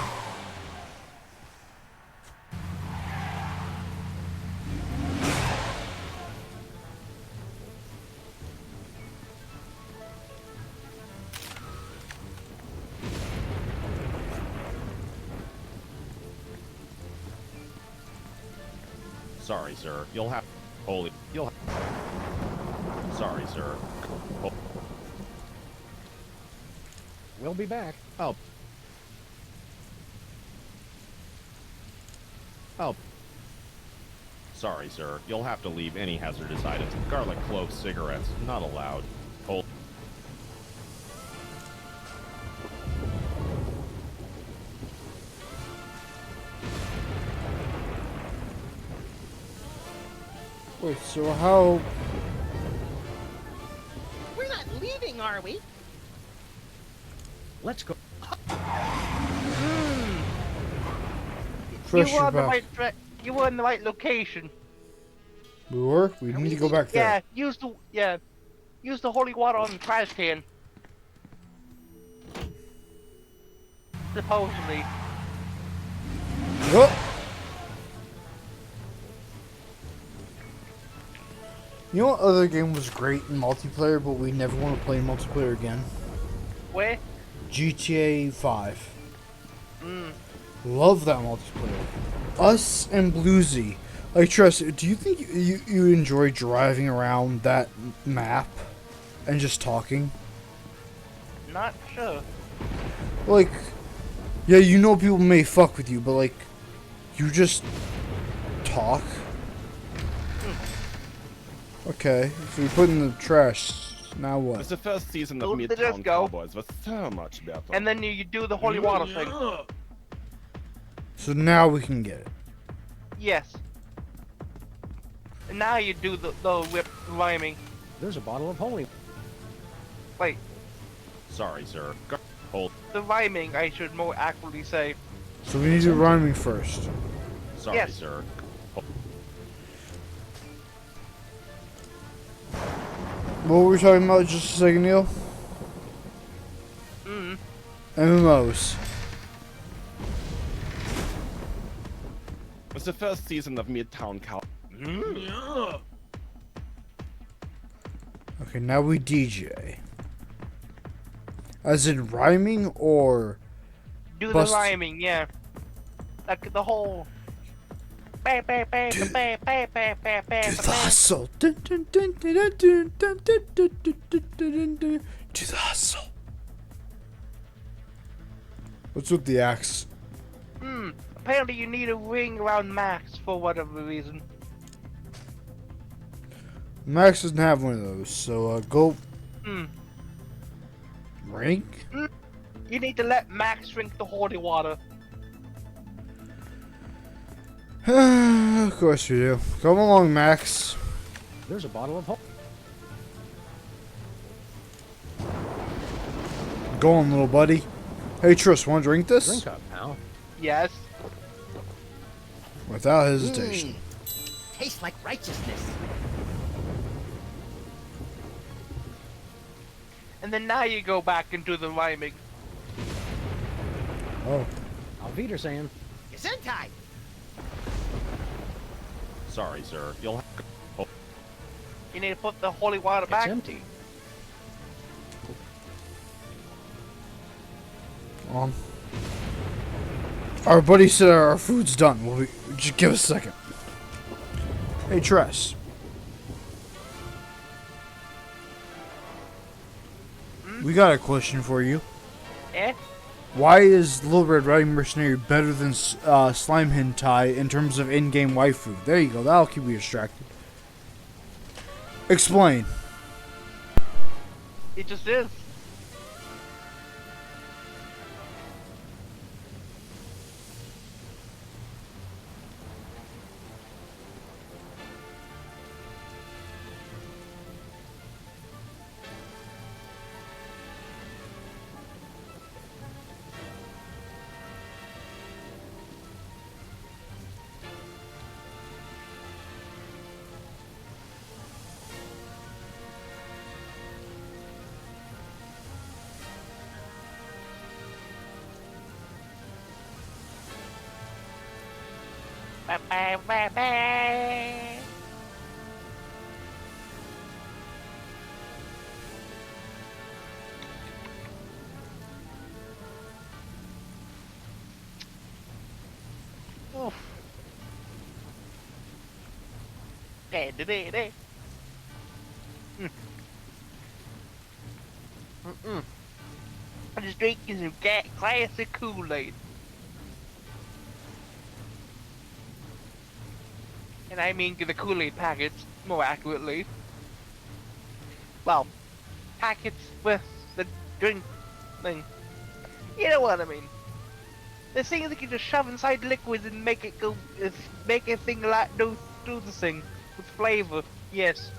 Sorry, sir. You'll have... Holy... You'll have... Sorry, sir. Oh. We'll be back. Oh. Oh. Sorry, sir. You'll have to leave any hazardous items. Garlic cloves, cigarettes, not allowed. Hold. Wait, so how... We're not leaving, are we? Let's go. Fresh You were on the back. right you were in the right location. We were? We need to go back there. Yeah, use the holy water on the trash can. Supposedly. Oh. You know what other game was great in multiplayer, but we never want to play multiplayer again? Where? GTA 5. Love that multiplayer. Us and Bluesy. Like, Treas, do you think you enjoy driving around that map and just talking? Not sure. Like, yeah, you know people may fuck with you, but like, you just talk. Okay, so we put in the trash. Now what? The first season of Let us Midtown go. Cowboys was so much better. And then you do the holy water thing. So now we can get it. Yes. And now you do the whip rhyming. There's a bottle of holy... Wait, Sorry, sir. Hold. the rhyming, I should more accurately say. So we need to do rhyming first. Sorry, Yes. sir. What were we talking about just a second, Neil? MMOs. It's the first season of Midtown Cow. Okay, now we DJ. As in rhyming or Do bust- the rhyming, yeah. Like the whole. Do Do the hustle. Dun, dun, dun, dun, dun, dun, dun, dun, dun, dun, dun, dun, dun. Do the hustle. What's with the axe? Apparently you need a ring around Max for whatever reason. Max doesn't have one of those, so go. Ring? You need to let Max drink the holy water. Of course you do. Come along, Max. There's a bottle of hope. Go on, little buddy. Hey, Tris, want to drink this? Drink up, pal. Yes. Without hesitation. Tastes like righteousness. And then now you go back into the rhyming. Oh. Auf Wiedersehen. Gesundheit. Sorry, sir. You'll have to... Oh, You need to put the holy water It's back. empty. Our buddy said our food's done. Will we just give us a second? Hey, Tress. We got a question for you. Eh? Why is Little Red Riding Mercenary better than Slime Hentai in terms of in-game waifu? There you go. That'll keep you distracted. Explain. It just is. Oof. Day. I'm just drinking some classic Kool-Aid. And I mean the Kool-Aid packets, more accurately. Well, packets with the drink thing. You know what I mean. The things that you just shove inside liquids and make it go, make a thing like do the thing with flavor. Yes.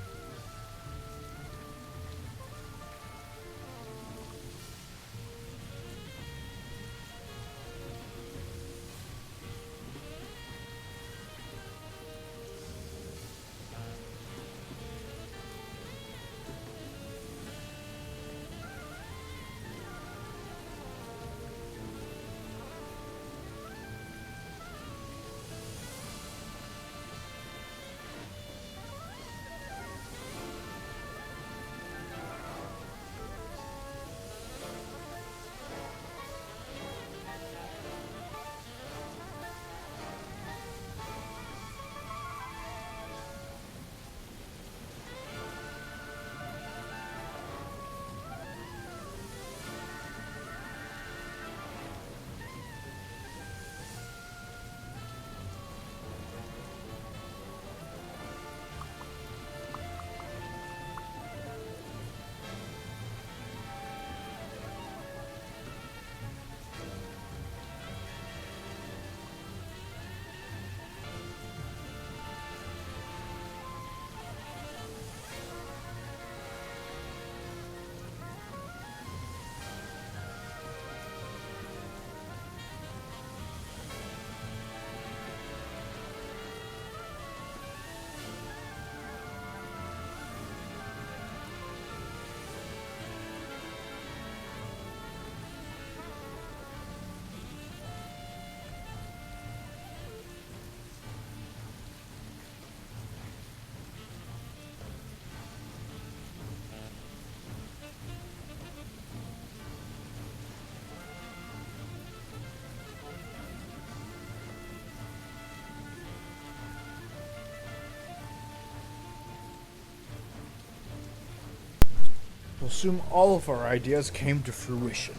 assume all of our ideas came to fruition.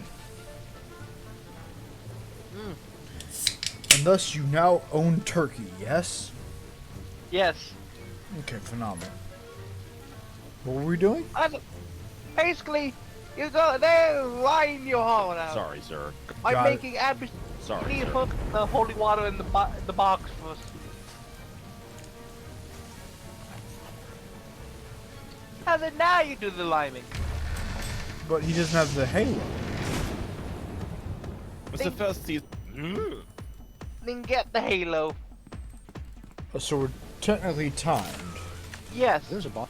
And thus you now own Turkey, yes? Yes. Okay, phenomenal. What were we doing? Basically, you go there, line your heart out. Sorry, sir. I'm Got it. making abs. Sorry, You need to sir. put the holy water in the box first. And then now you do the liming. But he doesn't have the halo. It's the first season. Then get the halo. So we're technically timed. Yes. There's a boss.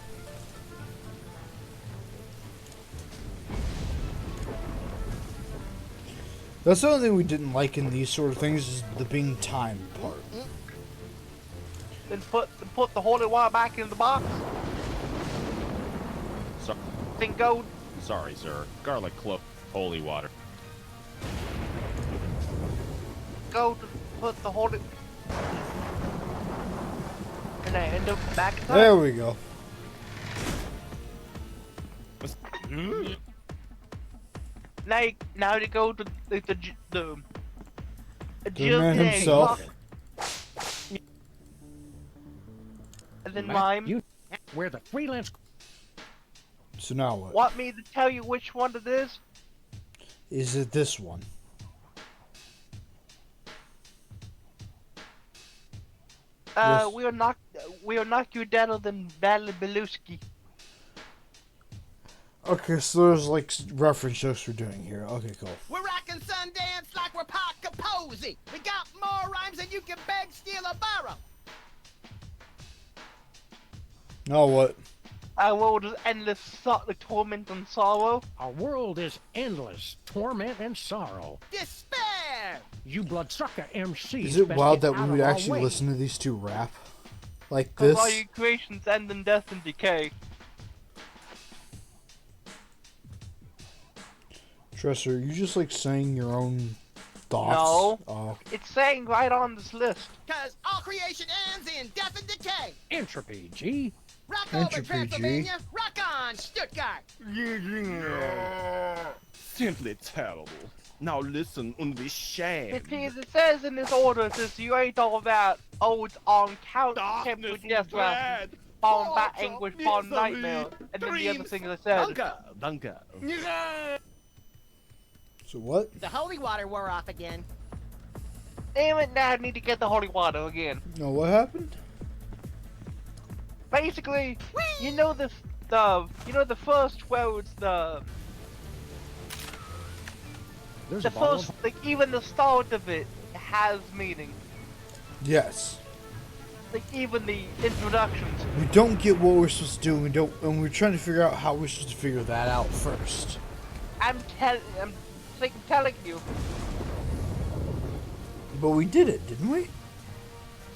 That's the only thing we didn't like in these sort of things is the being timed part. Then put the holy water back in the box. So Then go. sorry, sir. Garlic clove, holy water. Go to put the holy. And I end up back. There we go. Now to go to the man himself. And then Mac, mime. You where the freelance. So now what? Want me to tell you which one it is? Is it this one? Yes. We are not you better than Balabaluski. Okay, so there's like reference jokes we're doing here. Okay, cool. We're rocking Sundance like we're Parker Posey. We got more rhymes than you can beg, steal, or borrow. Now what? Our world is endless torment and sorrow. Our world is endless torment and sorrow. Despair! You bloodsucker MCs. Is it best wild get that out we would of our actually way. listen to these two rap? Like Because this? all your creations end in death and decay. Tresser, are you just like saying your own thoughts? No. Oh. It's saying right on this list. Cause all creation ends in death and decay. Entropy, G. Rock Entropy, over Transylvania, rock on Stuttgart. Simply terrible. Now listen and be shamed. Because it says in this order, it says you ain't all that odes on count tempt with death wrath, born bat anguish, born nightmare, and then the other thing I said. Danke. So what? The holy water wore off again. Damn it, now I need to get the holy water again. No, what happened? Basically, you know the first words, There's the a bottle first, of like even the start of it has meaning. Yes. Like even the introductions. We don't get what we're supposed to do, and we're trying to figure out how we're supposed to figure that out first. I'm telling you. But we did it, didn't we?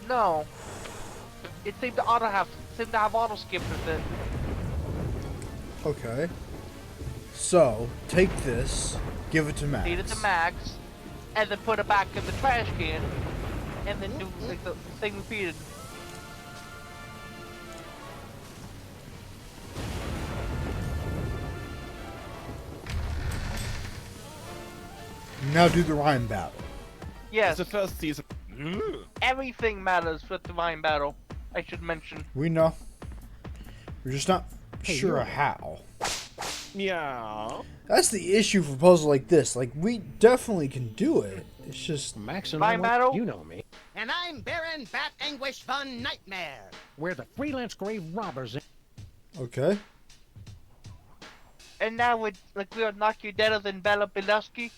No. It seemed to have auto skip with it. Okay. So, take this, give it to Max. Feed it to Max, and then put it back in the trash can, and then do like the thing repeated. Now do the rhyme battle. Yes. It's the first season. Everything matters for the Divine Battle, I should mention. We know. We're just not Hey, sure you're- how. Yeah. That's the issue for puzzles like this. Like, we definitely can do it. It's just... Max and My I, battle? you know me. And I'm Baron Bat Anguish Von Nightmare. We're the freelance grave robbers. Okay. And now we are knock you deader than Bela Bileski.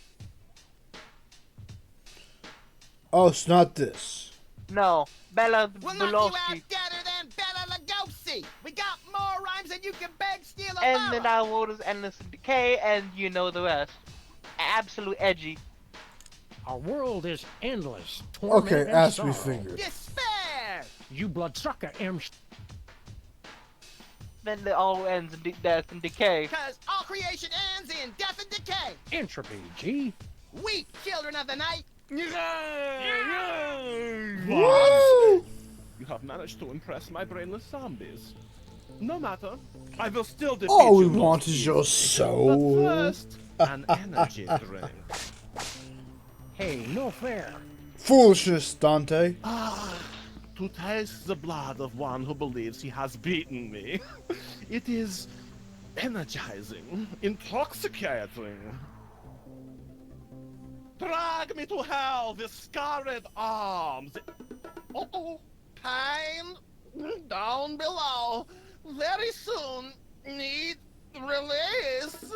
Oh, it's not this. No, Bela We'll knock you out Bileski. deader than Bela Lugosi. We got more rhymes than you can beg, steal, or And then borrow. our world is endless in decay, and you know the rest. Absolute edgy. Our world is endless torment Okay, and as sorrow. we figured. Despair! You bloodsucker MC. Then it all ends in death and decay. Cause all creation ends in death and decay. Entropy, G. Weak children of the night. Woo! You have managed to impress my brainless zombies. No matter. I will still defeat All we you most want is your easily. soul. But first, an energy drink. Hey, no fair. Foolishness, Dante. Ah, to taste the blood of one who believes he has beaten me. It is energizing, intoxicating. Drag me to hell with scarred arms. Uh-oh. Pain down below. Very soon. Need release.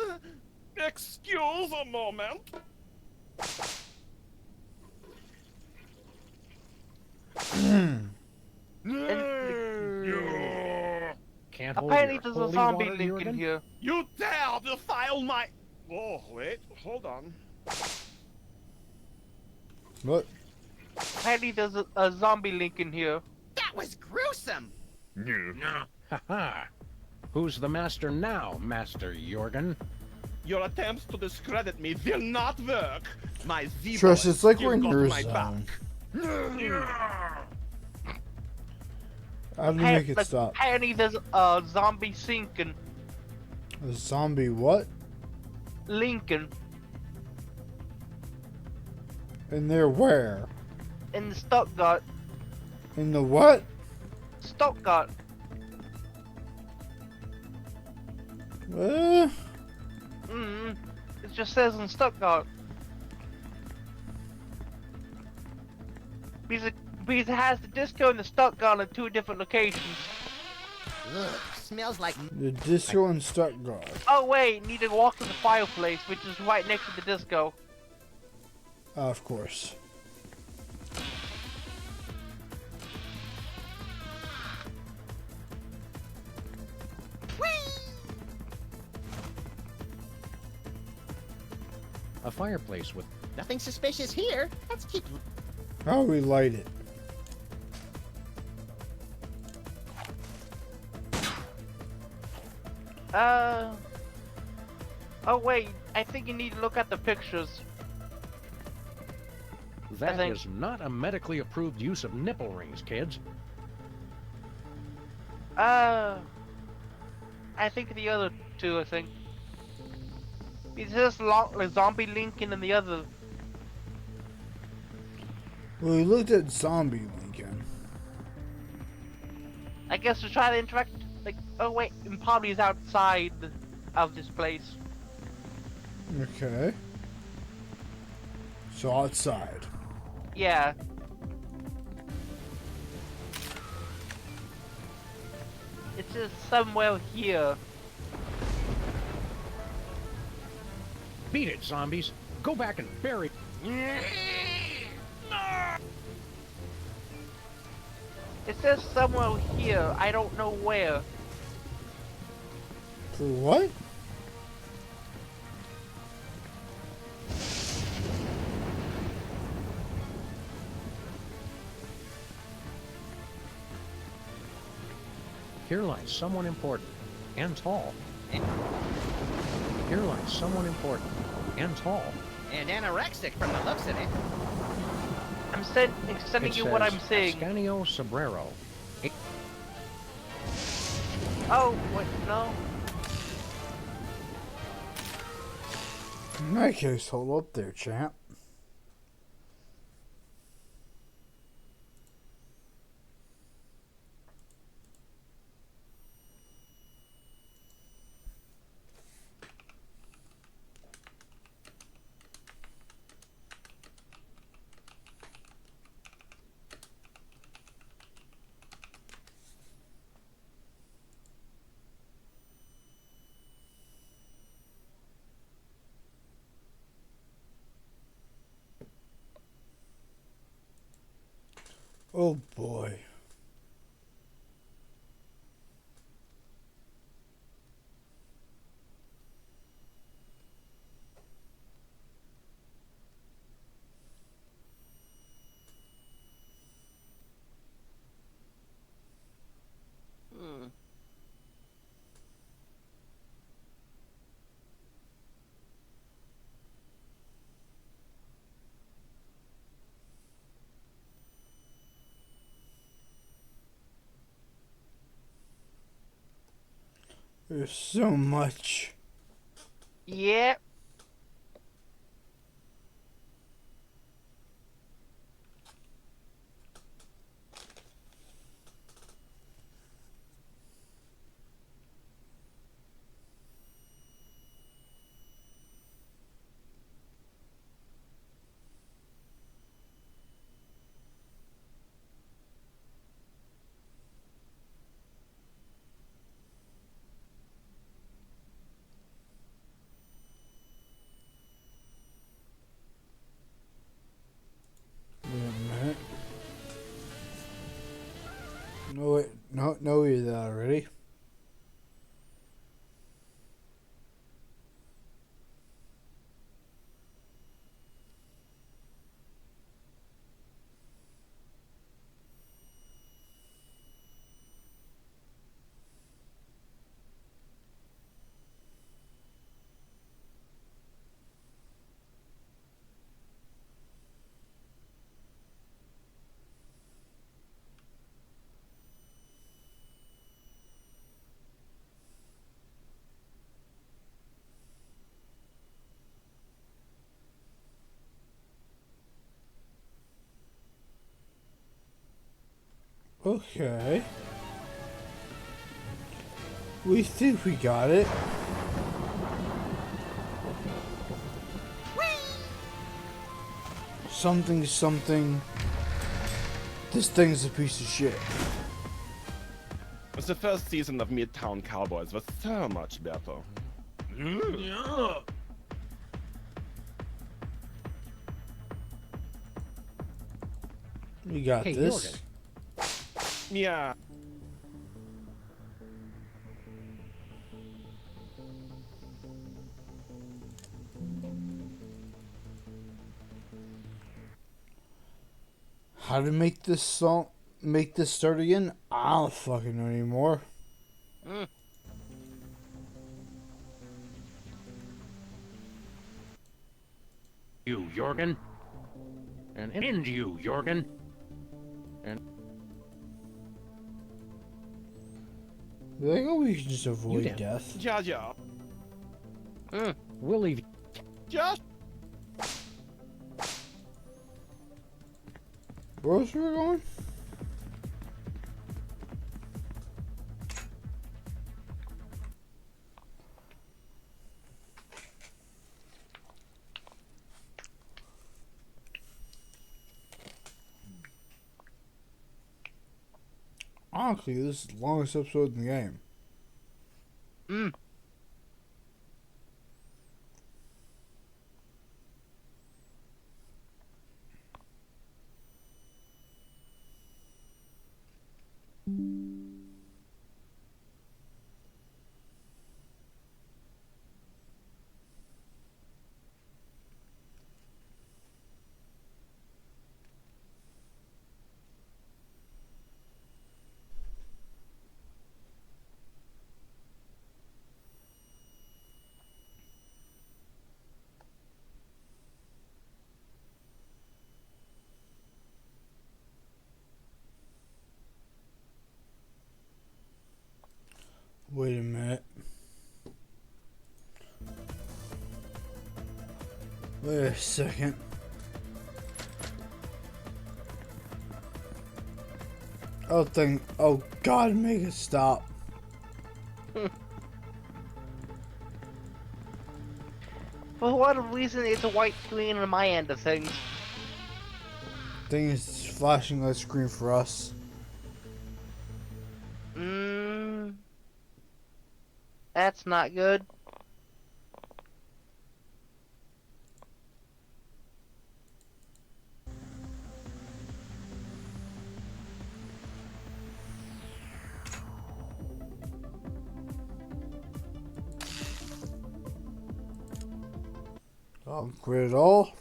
Excuse a moment. Can't hold Apparently your there's a holy zombie water, link in Jurgen? here. You dare defile my... Oh, wait, hold on. What? Apparently there's a zombie link in here. That was gruesome. Haha. Who's the master now, Master Jurgen? Your attempts to discredit me will not work. My Z Trust, it's like still we're in got your my zone. back. How do you make it Like, stop? apparently there's a zombie sinking. A zombie what? Lincoln And they're where? in the Stuttgart. In the what? Stuttgart. Uh, It just says in Stuttgart. Because it has the disco and the Stuttgart in 2 different locations. Ugh, smells like... the disco in Stuttgart. Oh wait, need to walk to the fireplace, which is right next to the disco. Of course. A fireplace with... Nothing suspicious here. Let's keep... How do we light it? Oh wait, I think you need to look at the pictures. That is not a medically approved use of nipple rings, kids. I think the other 2, I think. It's just like zombie Lincoln and the other. Well, we looked at zombie Lincoln. I guess to try to interact, like, oh wait, and probably is outside of this place. Okay. So outside. Yeah. It's just somewhere here. Beat it, zombies. Go back and bury... It says somewhere here. I don't know where. For what? Here lies someone important and tall. Here lies someone important and tall. And anorexic from the looks of it. I'm sending you what I'm seeing. Ascanio Sobrero. Oh, wait, no. In that case, hold up there, champ. Oh boy. There's so much. Yep. Wait a minute. No, wait. No, we did that already. Okay. We think we got it. Something. This thing's a piece of shit. The first season of Midtown Cowboys was so much better. Yeah. We got Hey, this. Jorgen. Yeah. How to make this song, make this start again? I don't fucking know anymore. You, Jorgen. And end you, Jorgen. And I think we can just avoid did. death. Yeah. we'll leave. Just Where else we going? Honestly, this is the longest episode in the game. Wait a minute. Wait a second. Oh God, make it stop. For what reason it's a white screen on my end of things? Thing is flashing that screen for us. That's not good. Quit it all.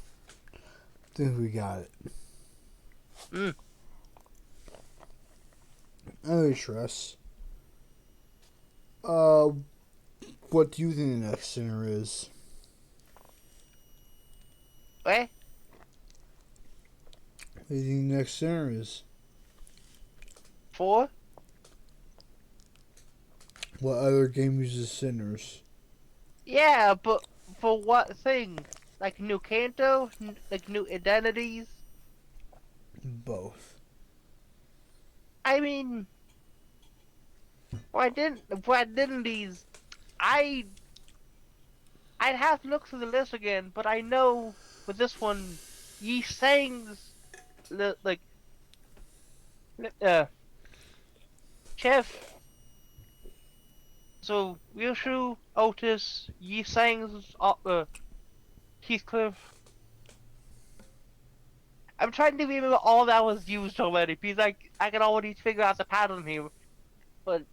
Think we got it. Anyway, Treas. What do you think the next center is? What? What do you think the next center is? 4? What other game uses sinners? Yeah, but for what thing? Like new Kanto? Like new identities? Both. I mean, for identities, I I'd have to look through the list again, but I know with this one, Yi Sang's like uh Chef. So Ryushu, Otis, Yi Sang's Heathcliff. I'm trying to remember all that was used already because I can already figure out the pattern here. But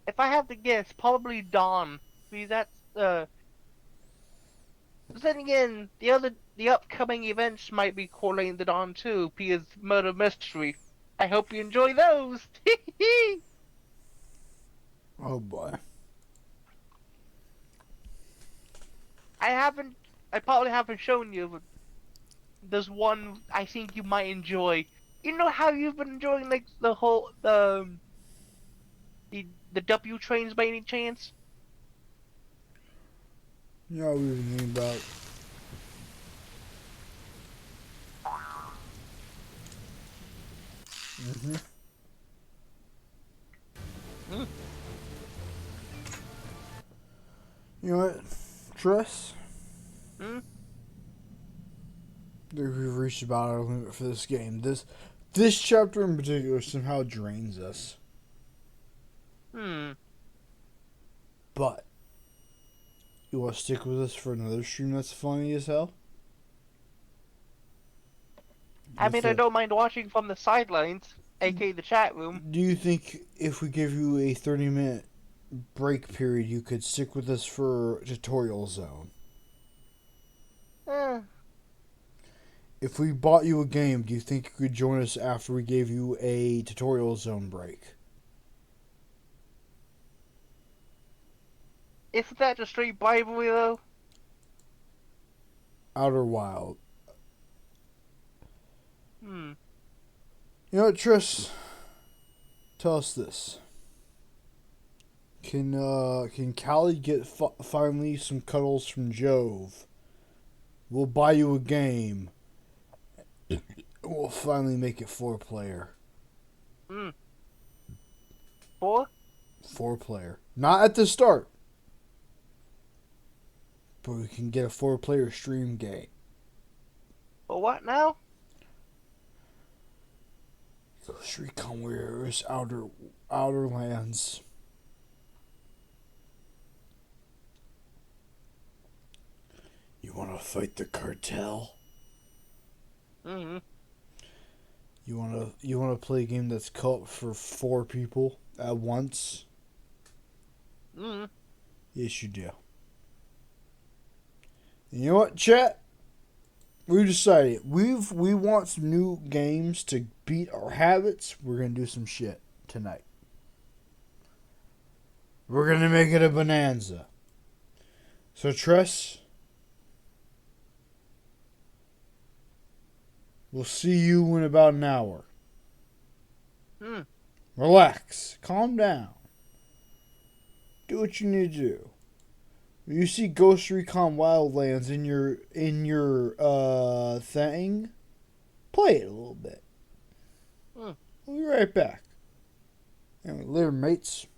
if I have to guess, probably Dawn because that's But then again, the upcoming events might be correlated to Dawn too, because murder mystery. I hope you enjoy those. Oh boy. I probably haven't shown you, but there's one I think you might enjoy. You know how you've been enjoying like the whole the W trains by any chance? You know what we were thinking about. You know what, Tress? Hmm? We've reached about our limit for this game. This chapter in particular somehow drains us. But you want to stick with us for another stream that's funny as hell? I mean, I don't mind watching from the sidelines, aka the chat room. Do you think if we give you a 30-minute break period, you could stick with us for Tutorial Zone? If we bought you a game, do you think you could join us after we gave you a Tutorial Zone break? Isn't that just straight bribery though? Outer Wild. Hmm. You know what, Triss? Tell us this. Can Callie get finally some cuddles from Jove? We'll buy you a game. We'll finally make it 4-player. 4? 4-player. Not at the start. But we can get a 4-player stream game. For what now? Ghost Recon Warriors Outer Lands. You want to fight the cartel? Mm-hmm. You want to play a game that's co-op for 4 people at once? Mm-hmm. Yes, you do. And you know what, chat? We decided we want some new games to beat our habits. We're gonna do some shit tonight. We're gonna make it a bonanza. So Tress, we'll see you in about an hour. Relax, calm down. Do what you need to do. When you see Ghost Recon Wildlands in your thing, play it a little bit. We'll be right back. And later, mates.